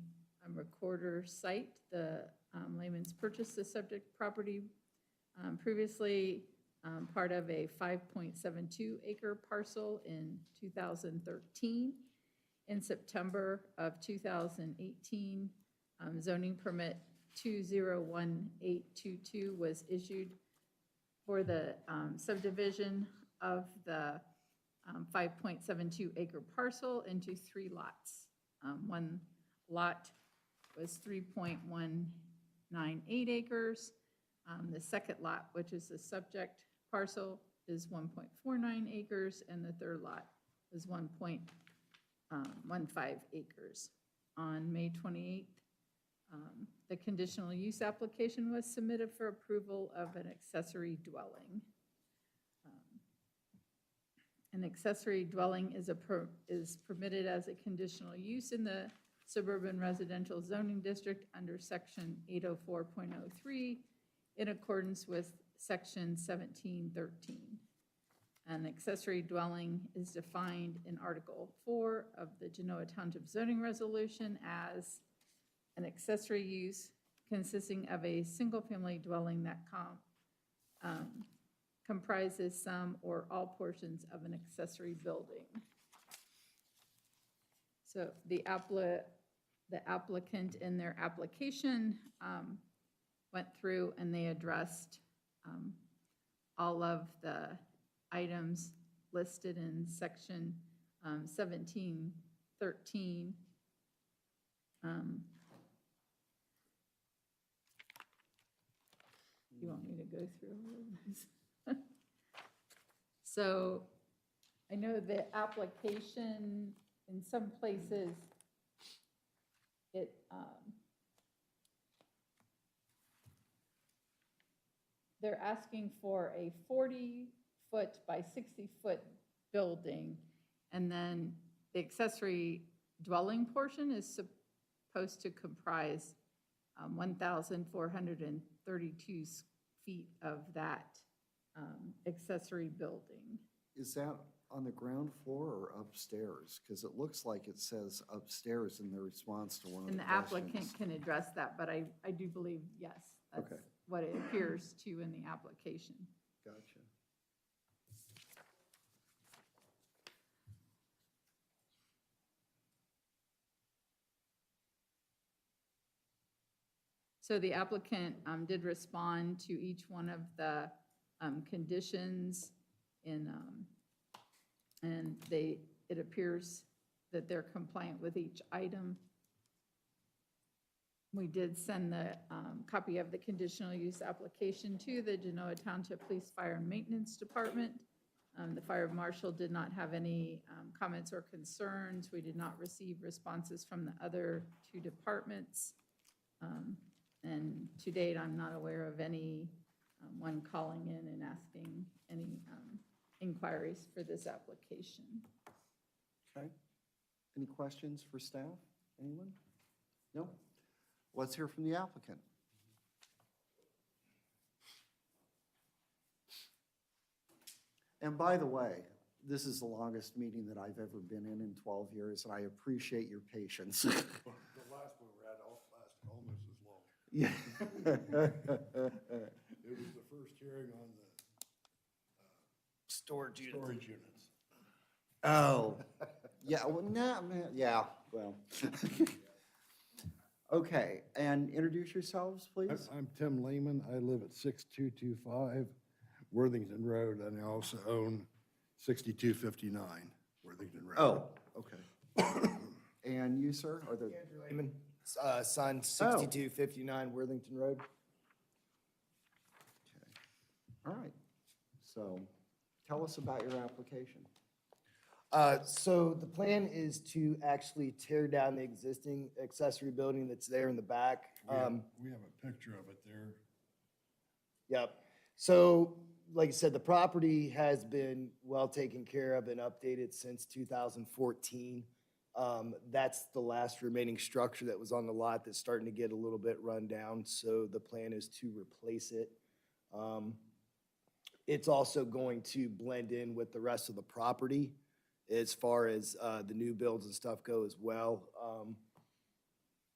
C: Recorder's site, the Lehmans purchased the subject property previously part of a 5.72 acre parcel in 2013. In September of 2018, zoning permit 201822 was issued for the subdivision of the 5.72 acre parcel into 3 lots. One lot was 3.198 acres. The second lot, which is the subject parcel, is 1.49 acres, and the third lot is 1.15 acres. On May 28th, the conditional use application was submitted for approval of an accessory dwelling. An accessory dwelling is permitted as a conditional use in the suburban residential zoning district under section 804.03 in accordance with section 1713. An accessory dwelling is defined in Article 4 of the Genoa Township zoning resolution as an accessory use consisting of a single-family dwelling that comprises some or all portions of an accessory building. So the applicant in their application went through and they addressed all of the items listed in section 1713. You want me to go through all of this? So I know the application in some places, they're asking for a 40-foot by 60-foot building, and then the accessory dwelling portion is supposed to comprise 1,432 feet of that accessory building.
A: Is that on the ground floor or upstairs? Because it looks like it says upstairs in the response to one of
C: And
A: the
C: the applicant
A: questions.
C: can address that, but I do believe, yes, that's
A: Okay.
C: what it appears to in the application.
A: Gotcha.
C: So the applicant did respond to each one of the conditions and it appears that they're compliant with each item. We did send the copy of the conditional use application to the Genoa Township Police Fire and Maintenance Department. The fire marshal did not have any comments or concerns. We did not receive responses from the other two departments. And to date, I'm not aware of any one calling in and asking any inquiries for this application.
A: Okay. Any questions for staff? Anyone? No? Let's hear from the applicant. And by the way, this is the longest meeting that I've ever been in 12 years, and I appreciate your patience.
F: The last one we had lasted almost as long.
A: Yeah.
F: It was the first hearing on the
N: Storage units.
F: storage units.
A: Oh, yeah, well, nah, man, yeah, well. Okay, and introduce yourselves, please.
F: I'm Tim Lehman. I live at 6225 Worthington Road, and I also own 6259 Worthington Road.
A: Oh, okay. And you, sir, are there?
K: Andrew Lehman, son, 6259 Worthington Road.
A: All right, so tell us about your application.
K: So the plan is to actually tear down the existing accessory building that's there in the back.
F: We have a picture of it there.
K: Yep. So, like I said, the property has been well taken care of and updated since 2014. That's the last remaining structure that was on the lot that's starting to get a little bit run down. So the plan is to replace it. It's also going to blend in with the rest of the property as far as the new builds and stuff go as well.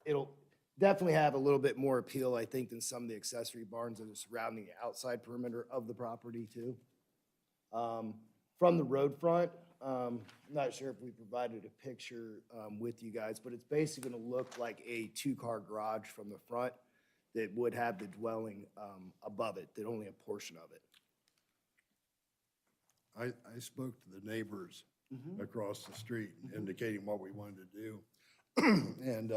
K: It'll definitely have a little bit more appeal, I think, than some of the accessory barns that are surrounding the outside perimeter of the property too. From the road front, I'm not sure if we provided a picture with you guys, but it's basically gonna look like a two-car garage from the front that would have the dwelling above it, that only a portion of it.
F: I spoke to the neighbors across the street indicating what we wanted to do. And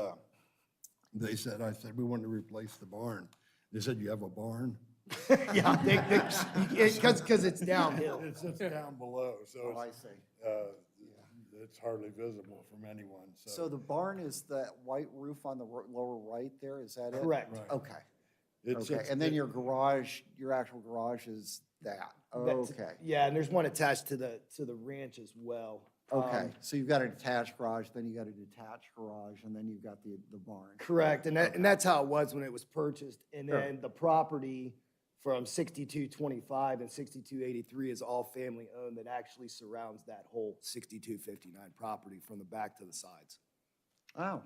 F: they said, I said, we wanted to replace the barn. They said, you have a barn?
K: Yeah, because it's downhill.
F: It sits down below, so
A: Oh, I see.
F: it's hardly visible from anyone,
A: So the barn is that white roof on the lower right there, is that it?
K: Correct.
F: Right.
A: Okay.
F: It
A: Okay,
F: sits-
A: and then your garage, your actual garage is that? Okay.
K: Yeah, and there's one attached to the ranch as well.
A: Okay, so you've got a detached garage, then you got a detached garage, and then you've got the barn.
K: Correct, and that's how it was when it was purchased. And
A: Sure.
K: then the property from 6225 and 6283 is all family owned that actually surrounds that whole 6259 property from the back to the sides.
A: Oh,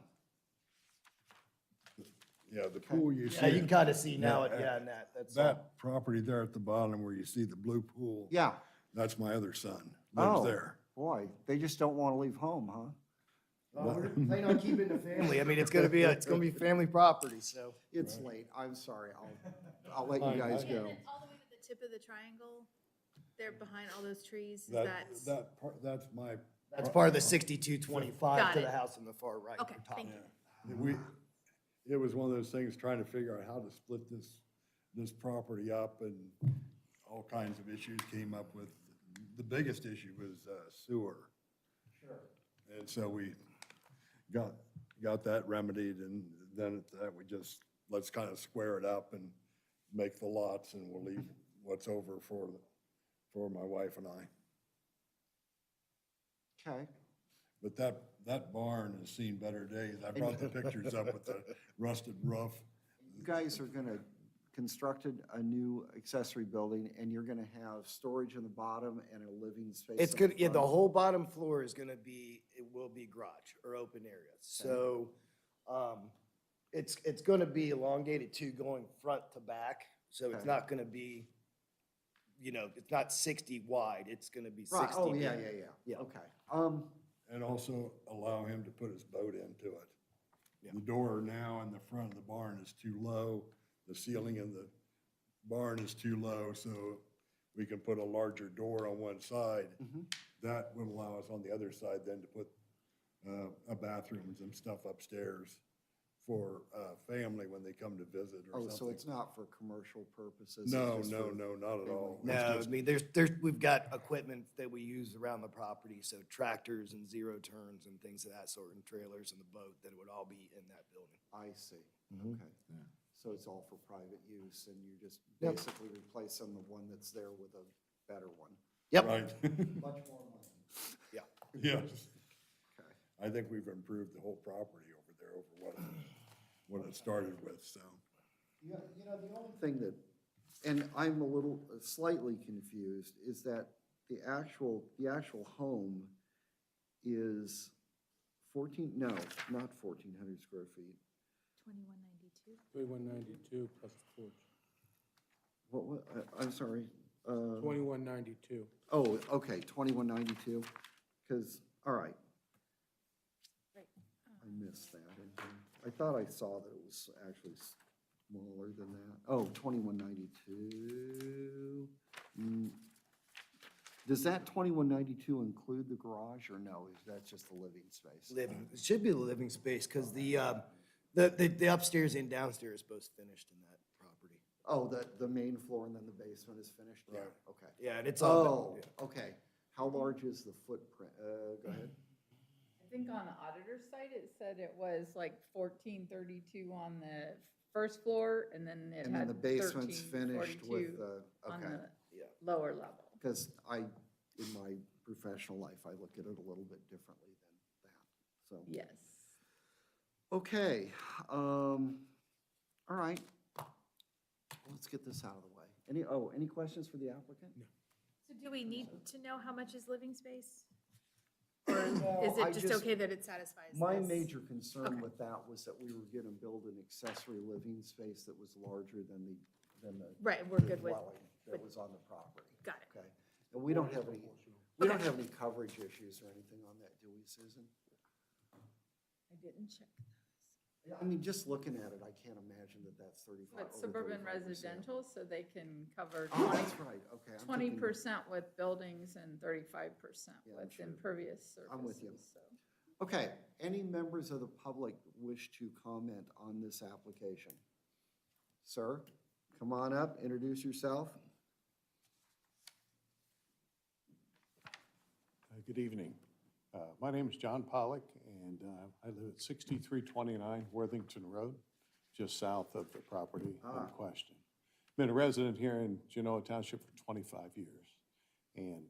F: Yeah, the pool you see.
K: Yeah, you can kind of see now,
F: Yeah,
K: and that's all.
F: That property there at the bottom where you see the blue pool.
A: yeah.
F: That's my other son,
A: Oh,
F: lives there.
A: boy, they just don't want to leave home, huh?
K: Well, we're planning on keeping the family. I mean, it's gonna be family property, so.
A: It's late, I'm sorry, I'll let you guys go.
B: And then all the way to the tip of the triangle, there behind all those trees, is that?
F: That's my.
K: That's part of the 6225
B: Got
K: to
B: it.
K: the house on the far right.
B: Okay,
K: top.
B: thank you.
F: It was one of those things, trying to figure out how to split this property up, and all kinds of issues came up with. The biggest issue was sewer.
K: Sure.
F: And so we got that remedied, and then at that, we just, let's kind of square it up and make the lots, and we'll leave what's over for my wife and I.
A: Okay,
F: But that barn has seen better days. I brought the pictures up with the rusted roof.
A: you guys are gonna constructed a new accessory building, and you're gonna have storage in the bottom and a living space.
K: It's
A: in
K: gonna, yeah, the
A: front?
K: whole bottom floor is gonna be, it will be garage or open areas. So, it's gonna be elongated too, going front to back. So it's
A: Okay.
K: not gonna be, it's not 60 wide, it's gonna be 60
A: Right, oh,
K: deep.
A: yeah,
K: Yeah.
A: okay.
F: And also allow him to put his boat into it. The door now in the front of the barn is too low. The ceiling in the barn is too low, so we can put a larger door on one side. That would allow us on the other side then to put bathrooms and stuff upstairs for family when they come to visit or
A: Oh,
F: something.
A: so it's not for commercial purposes? it's
F: No,
A: just
F: no,
A: for
F: no, not at all.
A: family?
F: It's
K: No, I
F: just-
K: mean, we've got equipment that we use around the property, so tractors and zero turns and things of that sort, and trailers and the boat, that would all be in that building.
A: I see,
K: Mhm.
A: okay. So it's all for private use, and you're just
K: Yep.
A: basically replacing the one that's there with a better one?
K: Yep.
F: Right.
A: Much more money.
K: Yeah.
F: Yes.
A: Okay.
F: I think we've improved the whole property over there over what it started with, so.
A: Yeah, the only thing that, and I'm a little, slightly confused, is that the actual home is 14, no, not 1,400 square feet.
B: 2192.
D: 2192 plus the porch.
A: I'm sorry.
D: 2192.
A: Oh, okay, 2192, because, all right.
B: Right.
A: I missed that. I thought I saw that it was actually smaller than that. Oh, 2192. Does that 2192 include the garage, or no? Is that just the living space?
K: Living, it should be the living space, because the upstairs and downstairs both finished in that property.
A: Oh, the main floor and then the basement is finished? Yeah,
K: Right.
A: okay.
K: Yeah, and it's all.
A: Oh, okay. How large is the footprint? Go ahead.
C: I think on the auditor's site, it said it was like 1432 on the first floor, and then it
A: And then
C: had
A: the basement's finished
C: 1342
A: with,
C: on
A: okay.
C: the lower level.
A: Because in my professional life, I look at it a little bit differently than that, so.
C: Yes.
A: Okay, all right. Let's get this out of the way. Any questions for the applicant? No.
B: So do we need to know how much is living space? Or
A: No,
B: is
A: I
B: it just okay that it satisfies
A: My
B: this?
A: major concern
B: Okay.
A: with that was that we were gonna build an accessory living space that was larger than the
B: Right, we're
A: the
B: good with,
A: dwelling that was on the property.
B: got it.
A: Okay, and we don't have any coverage issues or anything on that, do we, Susan?
C: I didn't check those.
A: Yeah, I mean, just looking at it, I can't imagine that that's 35.
C: But
A: over
C: suburban
A: 35%.
C: residential, so they can cover
A: Oh, that's right, okay. I'm thinking-
C: 20% with buildings and 35%
A: Yeah, I'm
C: with
A: sure.
C: impervious surfaces.
A: I'm with you.
C: So.
A: Okay, any members of the public wish to comment on this application? Sir, come on up, introduce yourself.
M: Good evening. My name is John Pollock, and I live at 6329 Worthington Road, just south of the property in question. Been a resident here in Genoa Township for 25 years. And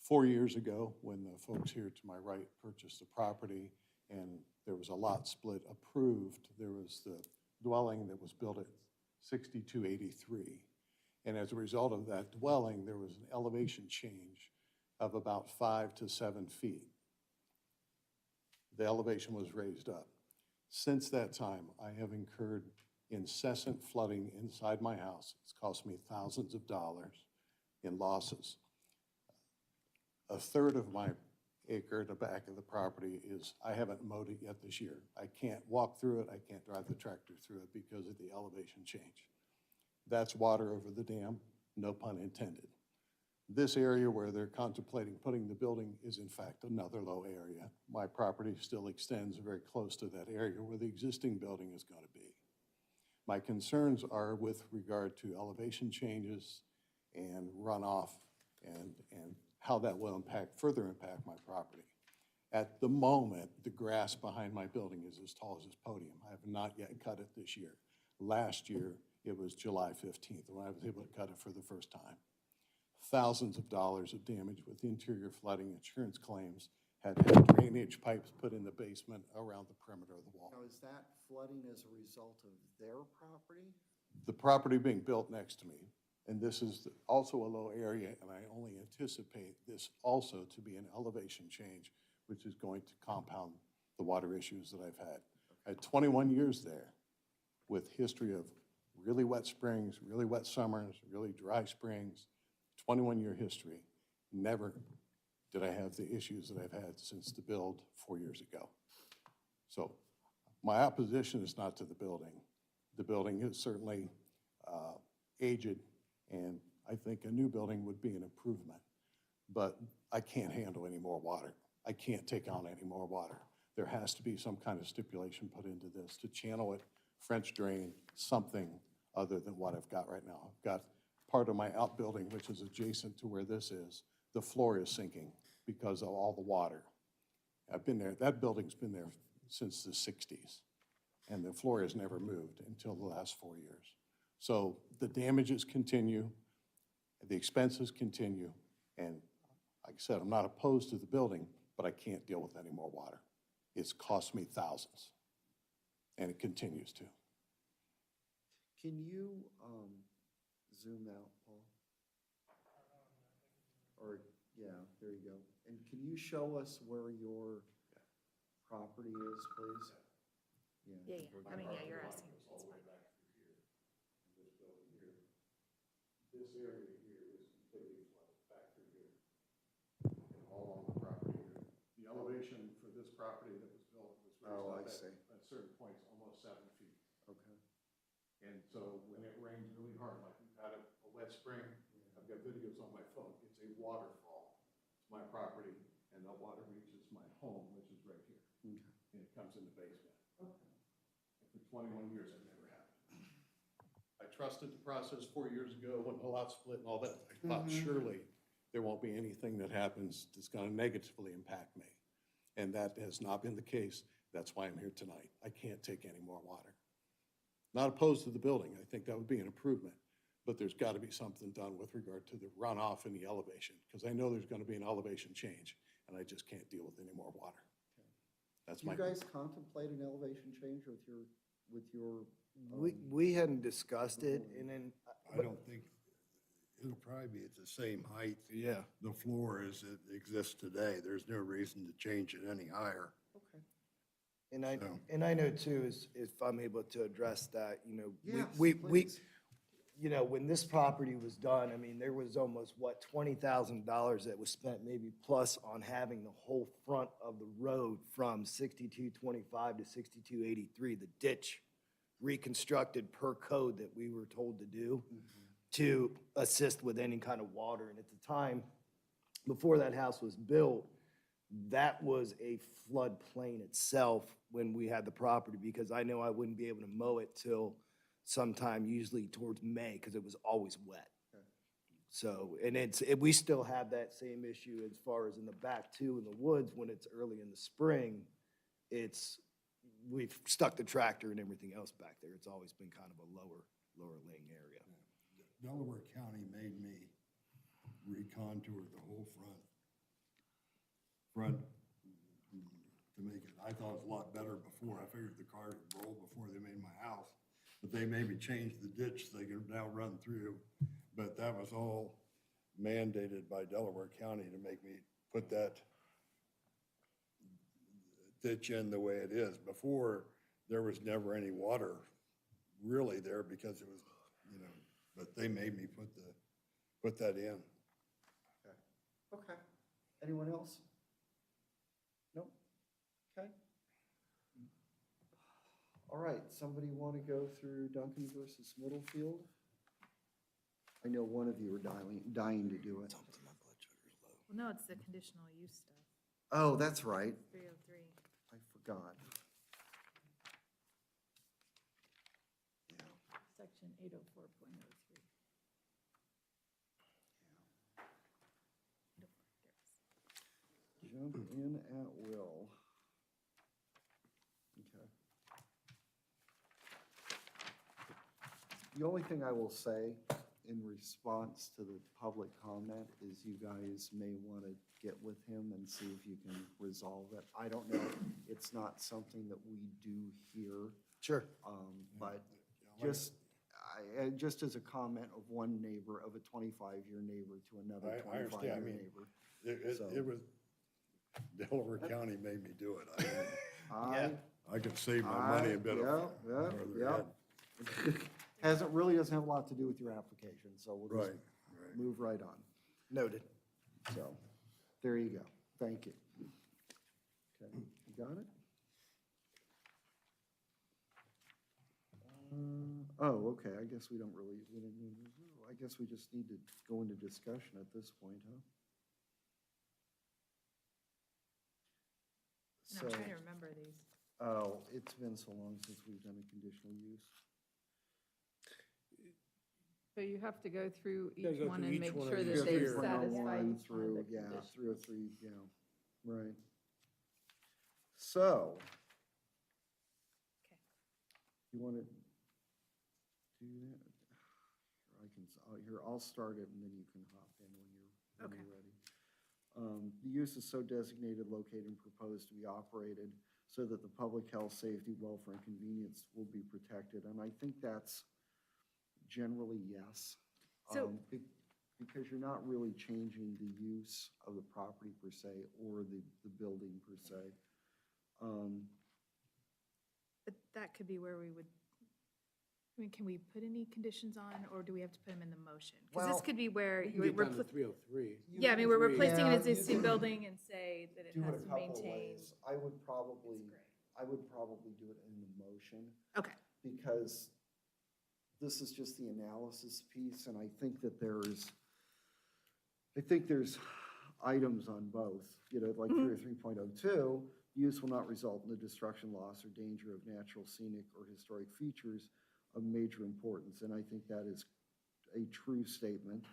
M: 4 years ago, when the folks here to my right purchased the property and there was a lot split approved, there was the dwelling that was built at 6283. And as a result of that dwelling, there was an elevation change of about 5 to 7 feet. The elevation was raised up. Since that time, I have incurred incessant flooding inside my house. It's cost me thousands of dollars in losses. A third of my acre at the back of the property I haven't mowed it yet this year. I can't walk through it, I can't drive the tractor through it because of the elevation change. That's water over the dam, no pun intended. This area where they're contemplating putting the building is in fact another low area. My property still extends very close to that area where the existing building is going to be. My concerns are with regard to elevation changes and runoff and how that will further impact my property. At the moment, the grass behind my building is as tall as this podium. I have not yet cut it this year. Last year, it was July 15th when I was able to cut it for the first time. Thousands of dollars of damage with interior flooding insurance claims had had drainage pipes put in the basement around the perimeter of the wall.
A: Now, is that flooding as a result of their property?
M: The property being built next to me, and this is also a low area, and I only anticipate this also to be an elevation change, which is going to compound the water issues that I've had. I had 21 years there with history of really wet springs, really wet summers, really dry springs, 21-year history. Never did I have the issues that I've had since the build 4 years ago. So my opposition is not to the building. The building is certainly aged, and I think a new building would be an improvement. But I can't handle any more water. I can't take on any more water. There has to be some kind of stipulation put into this to channel it, French drain, something other than what I've got right now. I've got part of my outbuilding, which is adjacent to where this is. The floor is sinking because of all the water. I've been there, that building's been there since the 60s, and the floor has never moved until the last 4 years. So the damages continue, the expenses continue, and like I said, I'm not opposed to the building, but I can't deal with any more water. It's cost me thousands, and it continues to.
A: Can you zoom out, Paul? Or, yeah, there you go. And can you show us where your property is, please?
B: Yeah, I mean, yeah, you're asking. It's fine.
M: This area here is completely flooded back through here, and all on the property here. The elevation for this property that was built was raised up at certain points almost 7 feet.
A: Okay.
M: And so when it rains really hard, like we've had a wet spring, I've got videos on my phone, it's a waterfall to my property, and the water reaches my home, which is right here.
A: Okay.
M: And it comes in the basement. And for 21 years, it never happened. I trusted the process 4 years ago when the lot split and all that. I thought surely there won't be anything that happens that's going to negatively impact me. And that has not been the case. That's why I'm here tonight. I can't take any more water. Not opposed to the building. I think that would be an improvement. But there's got to be something done with regard to the runoff and the elevation, because I know there's going to be an elevation change, and I just can't deal with any more water. That's
A: Do
M: my.
A: you guys contemplate an elevation change with your?
K: We hadn't discussed it, and then.
F: I don't think, it'll probably be at the same height.
K: Yeah.
F: The floor as it exists today. There's no reason to change it any higher.
A: Okay.
K: And I know too, is if I'm able to address that, you know,
A: Yes,
K: we,
A: please.
K: you know, when this property was done, I mean, there was almost, what, $20,000 that was spent maybe plus on having the whole front of the road from 6225 to 6283, the ditch reconstructed per code that we were told to do to assist with any kind of water. And at the time, before that house was built, that was a floodplain itself when we had the property, because I know I wouldn't be able to mow it till sometime usually towards May, because it was always wet.
A: Okay.
K: So, and we still have that same issue as far as in the back too, in the woods, when it's early in the spring, we've stuck the tractor and everything else back there. It's always been kind of a lower laying area.
F: Delaware County made me recontour the whole front to make it, I thought it was a lot better before. I figured the car would roll before they made my house. But they made me change the ditch so they can now run through. But that was all mandated by Delaware County to make me put that ditch in the way it is. Before, there was never any water really there because it was, you know, but they made me put that in.
A: Okay. Anyone else? No? Okay. All right, somebody want to go through Duncan versus Middlefield? I know one of you are dying to do it.
B: Well, no, it's the conditional use stuff,
A: Oh, that's right.
B: 303.
A: I forgot.
C: Section 804.03.
A: Jump in at will. Okay. The only thing I will say in response to the public comment is you guys may want to get with him and see if you can resolve it. I don't know, it's not something that we do here.
K: Sure.
A: But just as a comment of one neighbor, of a 25-year neighbor to another
F: I understand,
A: 25-year neighbor.
F: it was, Delaware County made me do it. I could save my money a bit of further ahead.
A: Doesn't have a lot to do with your application, so we'll just
F: Right.
A: move right on.
K: Noted.
A: So, there you go. Thank you. Okay, you got it? Okay, I guess we guess we just need to go into discussion at this point, huh?
B: And I'm trying to remember these.
A: Oh, it's been so long since we've done a conditional use.
C: So you have to go through
D: gotta
C: each
D: go
C: one
D: through
C: and
D: each
C: make
D: one of
C: sure
D: these
C: that they've
D: here.
C: satisfied each one of
A: Through,
C: the
A: yeah,
C: conditions.
A: 303, yeah, right. So.
B: Okay.
A: You want to do that? Here, I'll start it and then you can hop in when you're ready. The use is so designated, located, and proposed to be operated so that the public health, safety, welfare, and convenience will be protected. And I think that's generally yes.
B: So-
A: Because you're not really changing the use of the property per se or the building per se.
B: But that could be where we would, I mean, can we put any conditions on, or do we have to put them in the motion? Because this
A: Well,
B: could be where
D: We can
B: we're,
D: get down to 303.
B: yeah, I mean, we're replacing an
A: Yeah, you
B: existing
A: can
B: building and say that it
A: Do it
B: has
A: a
B: to
A: couple
B: maintain.
A: ways. I would probably
B: It's
A: do it in the motion.
B: Okay.
A: Because this is just the analysis piece, and I think that there's items on both, like 303.02, use will not result in the destruction, loss, or danger of natural, scenic, or historic features of major importance, and I think that is a true statement.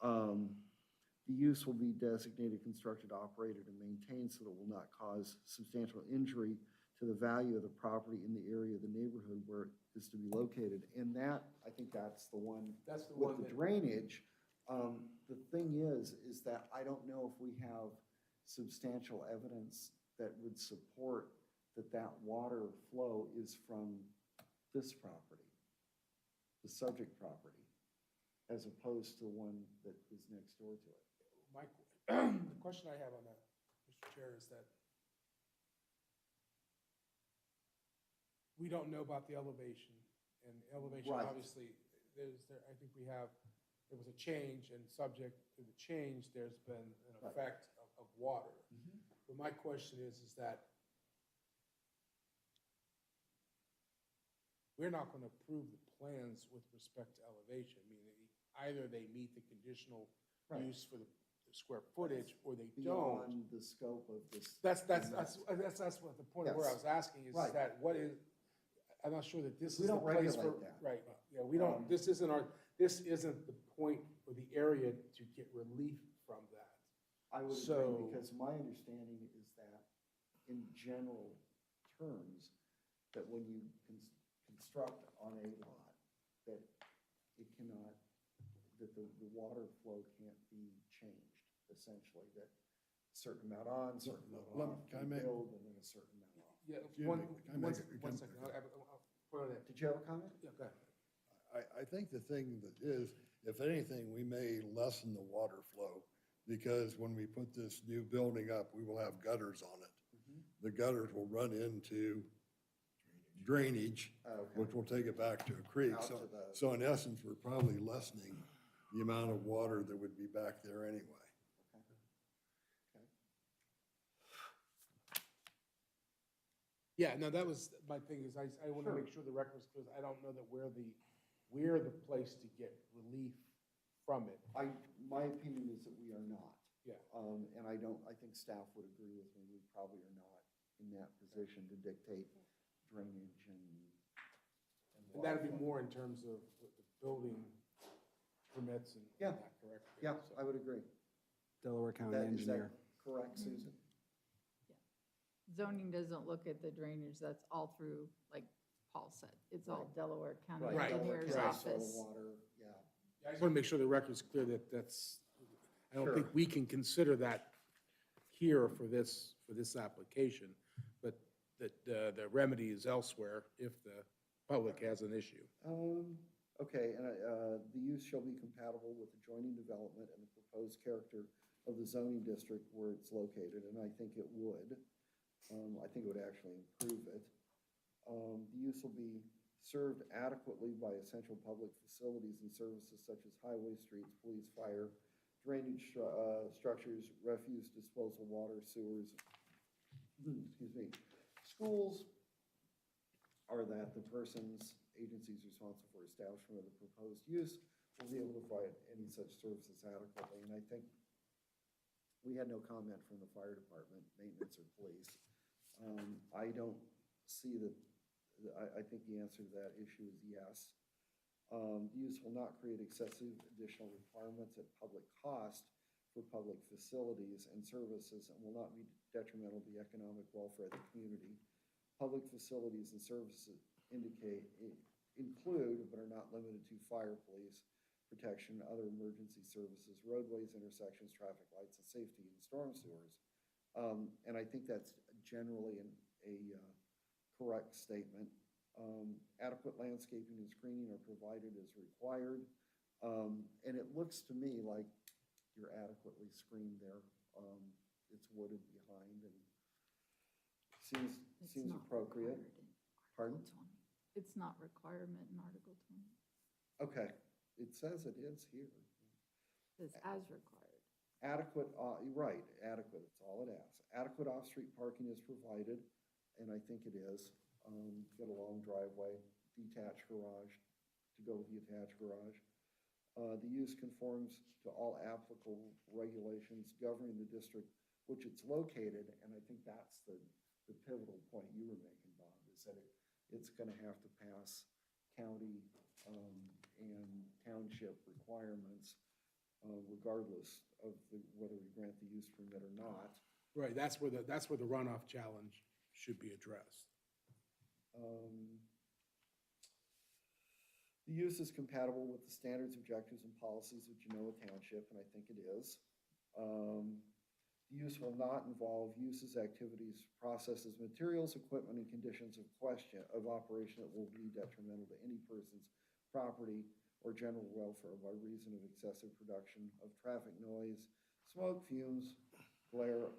A: The use will be designated, constructed, operated, and maintained so that it will not cause substantial injury to the value of the property in the area of the neighborhood where it is to be located. And that, I think that's the one
D: That's the
A: with
D: one
A: the
D: that,
A: drainage. The thing is that I don't know if we have substantial evidence that would support that water flow is from this property, the subject property, as opposed to one that is next door to it.
D: the question I have on that, Mr. Chair, is that we don't know about the elevation, and elevation,
A: Right.
D: obviously, I think there was a change, and subject to the change, there's been an
A: Right.
D: effect of water. But my question is that we're not going to approve the plans with respect to elevation, meaning either they meet the conditional
A: Right.
D: use for the square footage, or they don't.
A: Beyond the scope of this.
D: That's what the point of where I was asking is
A: Right.
D: that what is, I'm not sure that this
A: We
D: is the
A: don't
D: place for.
A: regulate that.
D: Right, yeah, we don't, this isn't the point or the area to get relief from that.
A: I would
D: So-
A: agree, because my understanding is that in general terms, that when you construct on a lot, that it cannot, that the water flow can't be changed, essentially, that certain amount on, certain amount off,
F: Can I
A: you
F: make-
A: build, and then a certain amount off.
D: Yeah,
F: Excuse
D: one
F: me, can I make
D: one
F: a-
D: second, I'll put on that.
A: Did you have a comment?
D: Yeah, go ahead.
F: I think the thing that is, if anything, we may lessen the water flow, because when we put this new building up, we will have gutters on it. The gutters will run into drainage,
A: Okay.
F: which will take it back to a creek.
A: Out to the-
F: So in essence, we're probably lessening the amount of water that would be back there anyway.
D: Yeah, no, that was, my thing is, I want to make sure the record was clear. I don't know that we're the place to get relief from it.
A: My opinion is that we are not.
D: Yeah.
A: And I think staff would agree with me, we probably are not in that position to dictate drainage and.
D: And that'd be more in terms of what the building permits and
A: Yeah.
D: that, correct?
A: Yeah,
D: So-
A: I would agree.
O: Delaware County
A: Is that
O: engineer.
A: correct, Susan?
C: Zoning doesn't look at the drainage, that's all through, like Paul said, it's all Delaware County
A: Right.
C: Engineer's
A: Right.
C: Office.
A: Soil, water, yeah.
D: I just want to make sure the record's clear that I don't think
A: Sure.
D: we can consider that here for this application, but that the remedy is elsewhere if the public has an issue.
A: Okay, and the use shall be compatible with adjoining development and the proposed character of the zoning district where it's located, and I think it would. I think it would actually improve it. The use will be served adequately by essential public facilities and services such as highways, streets, police, fire, drainage structures, refuse disposal, water, sewers, excuse me, schools, are that the persons, agencies responsible for establishment of the proposed use will be able to provide any such services adequately. And I think we had no comment from the fire department, maintenance, or police. I don't see that, I think the answer to that issue is yes. The use will not create excessive additional requirements at public cost for public facilities and services and will not be detrimental to the economic welfare of the community. Public facilities and services include, but are not limited to, fire, police, protection, other emergency services, roadways, intersections, traffic lights, and safety and storm sewers. And I think that's generally a correct statement. Adequate landscaping and screening are provided as required. And it looks to me like you're adequately screened there. It's wooded behind and seems appropriate. Pardon?
C: It's not requirement in Article 20.
A: Okay, it says it is here.
C: It's as required.
A: Adequate, right, adequate, it's all it asks. Adequate off-street parking is provided, and I think it is. Got a long driveway, detached garage to go with the attached garage. The use conforms to all applicable regulations governing the district which it's located, and I think that's the pivotal point you were making, Bob, is that it's going to have to pass county and township requirements regardless of whether we grant the use permit or not.
D: Right, that's where the runoff challenge should be addressed.
A: The use is compatible with the standards, objectives, and policies of Genoa Township, and I think it is. The use will not involve uses, activities, processes, materials, equipment, and conditions of operation that will be detrimental to any person's property or general welfare by reason of excessive production of traffic noise, smoke, fumes, glare,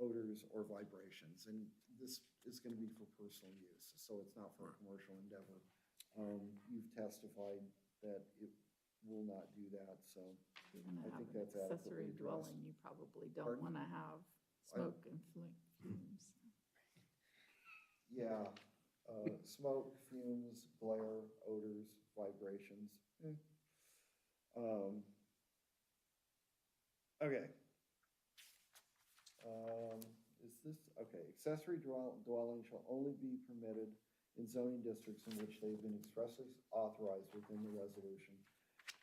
A: odors, or vibrations. And this is going to be for personal use, so it's not for a commercial endeavor. You've testified that it will not do that, so
C: You're going to
A: I
C: have
A: think
C: an
A: that's adequately
C: accessory
A: addressed.
C: dwelling, you probably don't
A: Pardon?
C: want to have smoke and fumes.
A: Yeah, smoke, fumes, glare, odors, vibrations. Okay. Is this, okay, accessory dwelling shall only be permitted in zoning districts in which they've been expressly authorized within the resolution.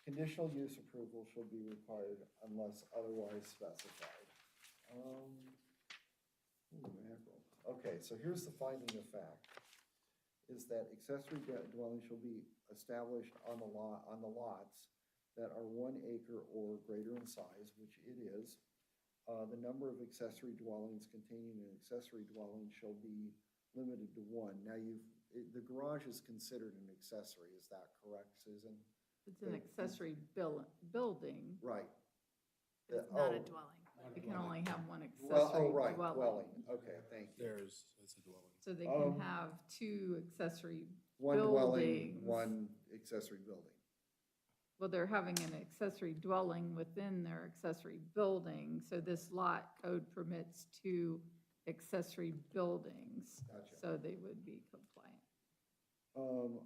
A: Conditional use approval shall be required unless otherwise specified. Holy mackerel. Okay, so here's the finding of fact, is that accessory dwelling shall be established on the lots that are 1 acre or greater in size, which it is. The number of accessory dwellings containing an accessory dwelling shall be limited to 1. Now the garage is considered an accessory, is that correct, Susan?
C: It's an accessory building.
A: Right.
B: It's not a dwelling.
C: You can only have one
A: Well,
C: accessory
A: right,
C: dwelling.
A: dwelling, okay, thank you.
D: That's a dwelling.
C: So they can have 2 accessory
A: One dwelling,
C: buildings.
A: one accessory building.
C: Well, they're having an accessory dwelling within their accessory building, so this lot code permits 2 accessory buildings.
A: Gotcha.
C: So they would be compliant.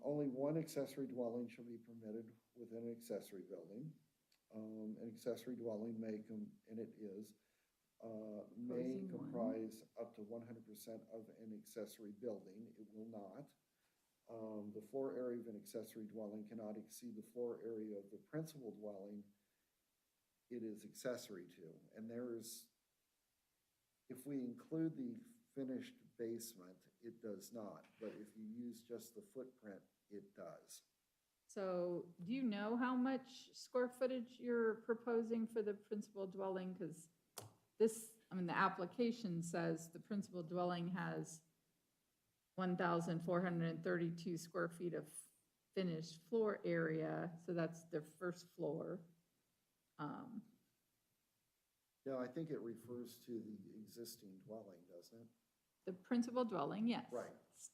A: Only 1 accessory dwelling shall be permitted within an accessory building. An accessory dwelling may, and it is, may
C: Proposing one.
A: comprise up to 100% of an accessory building. It will not. The floor area of an accessory dwelling cannot exceed the floor area of the principal dwelling it is accessory to. And if we include the finished basement, it does not. But if you use just the footprint, it does.
C: So do you know how much square footage you're proposing for the principal dwelling? Because this, I mean, the application says the principal dwelling has 1,432 square feet of finished floor area, so that's the first floor.
A: No, I think it refers to the existing dwelling, doesn't it?
C: The principal dwelling, yes.
A: Right.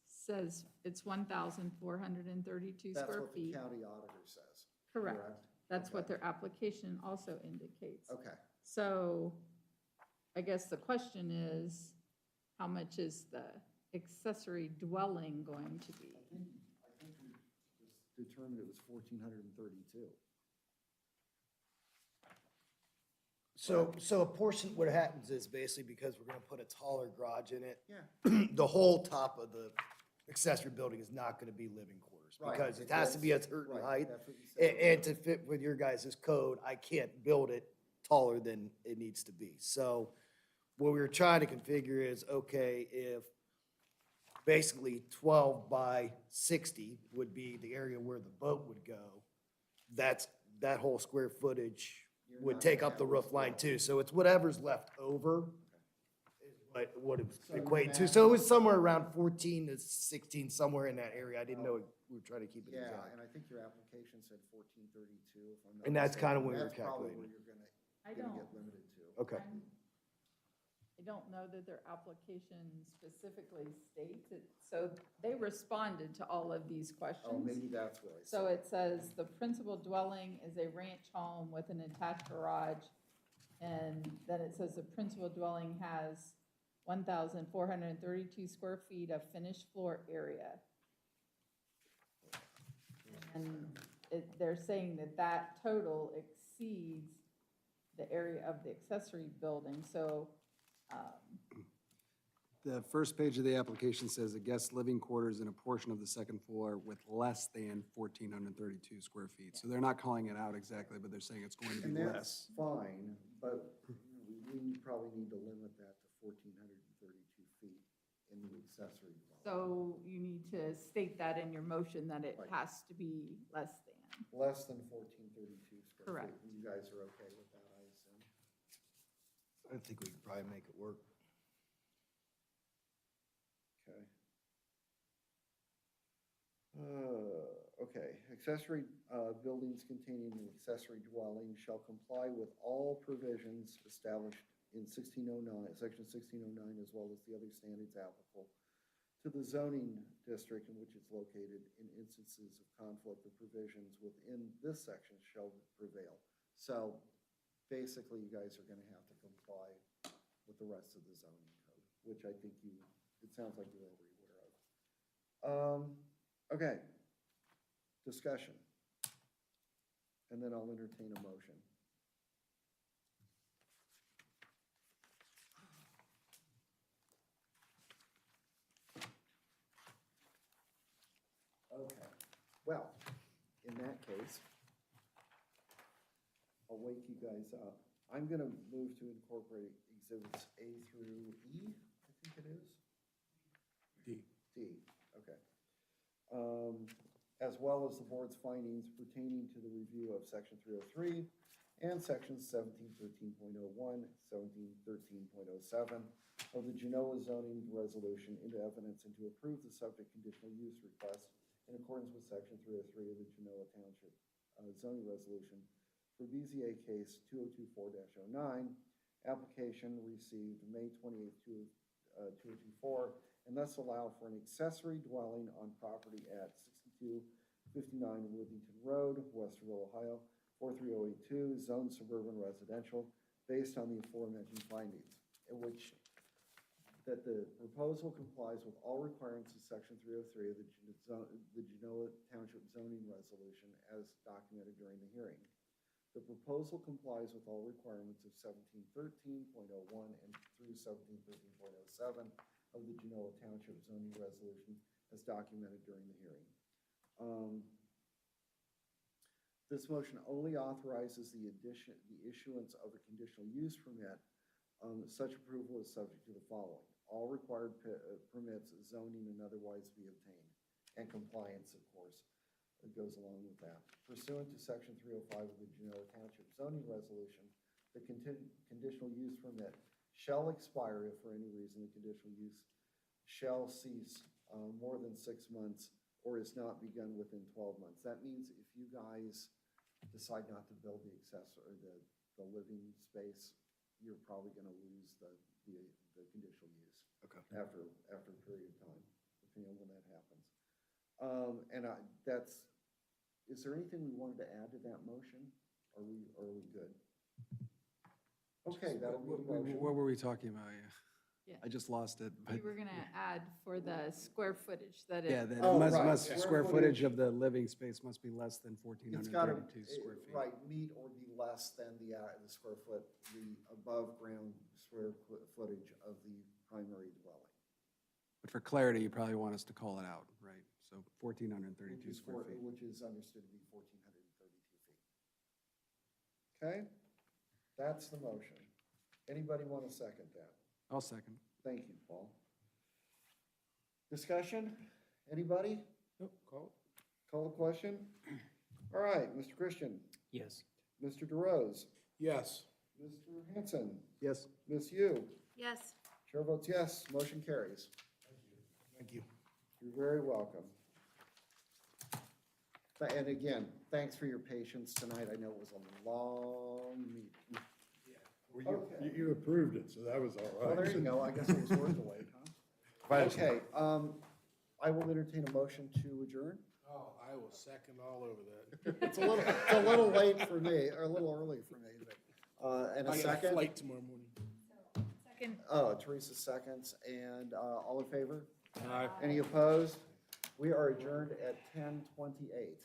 C: Says it's 1,432
A: That's
C: square
A: what the
C: feet.
A: county auditor says.
C: Correct. That's what
A: Okay.
C: their application also indicates.
A: Okay.
C: So I guess the question is, how much is the accessory dwelling going to be?
A: I think we just determined it was 1,432.
K: So a portion, what happens is basically because we're gonna put a taller garage in it.
A: Yeah.
K: The whole top of the accessory building is not gonna be living quarters,
A: Right.
K: because it has to be a certain
A: Right,
K: height.
A: that's what you said.
K: And to fit with your guys' code, I can't build it taller than it needs to be. So what we were trying to configure is, okay, if basically 12 by 60 would be the area where the boat would go, that whole square footage
A: You're
K: would
A: not
K: take
A: gonna
K: up the
A: have
K: roof
A: this
K: line
A: wall.
K: too. So it's whatever's left over is what it's
A: So your
K: equating to.
A: math-
K: So it was somewhere around 14 to 16, somewhere in that area. I didn't know, we were trying to keep it
A: Yeah,
K: exact.
A: and I think your application said 1432, if I'm not
K: And that's
A: mistaken.
K: kinda what we were
A: That's probably
K: calculating.
A: where you're gonna
C: I
A: get
C: don't,
A: limited to.
K: Okay.
C: I don't know that their application specifically states it. So they responded to all of these questions.
A: Oh, maybe that's what I said.
C: So it says the principal dwelling is a ranch home with an attached garage. And then it says the principal dwelling has 1,432 square feet of finished floor area. And they're saying that that total exceeds the area of the accessory building, so,
O: The first page of the application says a guest living quarters in a portion of the second floor with less than 1,432 square feet. So they're not calling it out exactly, but they're saying it's going to
A: And
O: be
A: that's
O: less.
A: fine, but we probably need to limit that to 1,432 feet in the accessory dwelling.
C: so you need to state that in your motion that it
A: Right.
C: has to be less than.
A: Less than 1432 square feet.
C: Correct.
A: You guys are okay with that, I assume?
K: I think we could probably make it work.
A: Okay. Okay, accessory buildings containing an accessory dwelling shall comply with all provisions established in 1609, section 1609, as well as the other standards applicable to the zoning district in which it's located. In instances of conflict, the provisions within this section shall prevail. So basically, you guys are gonna have to comply with the rest of the zoning code, which I think it sounds like you're already aware of. Okay, discussion. And then I'll entertain a motion. Okay, well, in that case, I'll wake you guys up. I'm gonna move to incorporate exhibits A through E, I think it is. D, okay. As well as the board's findings pertaining to the review of section 303 and sections 1713.01, 1713.07 of the Genoa zoning resolution into evidence and to approve the subject conditional use request in accordance with section 303 of the Genoa Township zoning resolution for BZA case 2024-09, application received May 28, 2024, and thus allow for an accessory dwelling on property at 6259 Worthington Road, Westerville, Ohio, 43082, zone suburban residential, based on the aforementioned findings, in which that the proposal complies with all requirements of section 303 of the Genoa Township zoning resolution as documented during the hearing. The proposal complies with all requirements of 1713.01 and through 1713.07 of the Genoa Township zoning resolution as documented during the hearing. This motion only authorizes the issuance of a conditional use permit. Such approval is subject to the following: all required permits, zoning, and otherwise be obtained, and compliance, of course. It goes along with that. Pursuant to section 305 of the Genoa Township zoning resolution, the conditional use permit shall expire if for any reason the conditional use shall cease more than 6 months or is not begun within 12 months. That means if you guys decide not to build the accessory, the living space, you're probably gonna lose the conditional use.
O: Okay.
A: After a period of time, depending on when that happens. Is there anything we wanted to add to that motion? Are we good? Okay, that'll be the motion.
O: What were we talking about? Yeah.
C: Yeah.
O: I just lost it.
C: We were gonna add for the square footage that it.
O: Yeah, that
A: Oh,
O: it
A: right.
O: must,
A: Yeah.
O: square footage of the living space must be less than 1,432 square feet.
A: Right, meet or be less than the square foot, the above ground square footage of the primary dwelling.
O: But for clarity, you probably want us to call it out, right? So 1,432 square feet.
A: Which is understood to be 1,432 feet. Okay, that's the motion. Anybody want to second that?
O: I'll second.
A: Thank you, Paul. Discussion? Anybody?
D: Nope, call
A: Call the question? All right, Mr. Christian,
I: Yes.
A: Mr. DeRose,
D: it. Yes.
A: Mr. Hanson,
O: Yes.
A: Ms. Yu.
Q: Yes.
A: Chair votes yes, motion carries.
D: Thank you.
A: You're very welcome. And again, thanks for your patience tonight. I know it was a long meeting.
F: Well, you approved it, so that was all
A: Well,
F: right.
A: there you go. I guess it was worth the wait, huh?
F: Right.
A: Okay, I will entertain a motion to adjourn.
D: Oh, I will second all over that.
A: It's a little late for me, or a little early for me, but, and a
D: I got a
A: second?
D: flight tomorrow morning.
B: Second.
A: Oh, Teresa seconds, and, all in favor?
D: Aye.
A: Any opposed? We are adjourned at 10:28.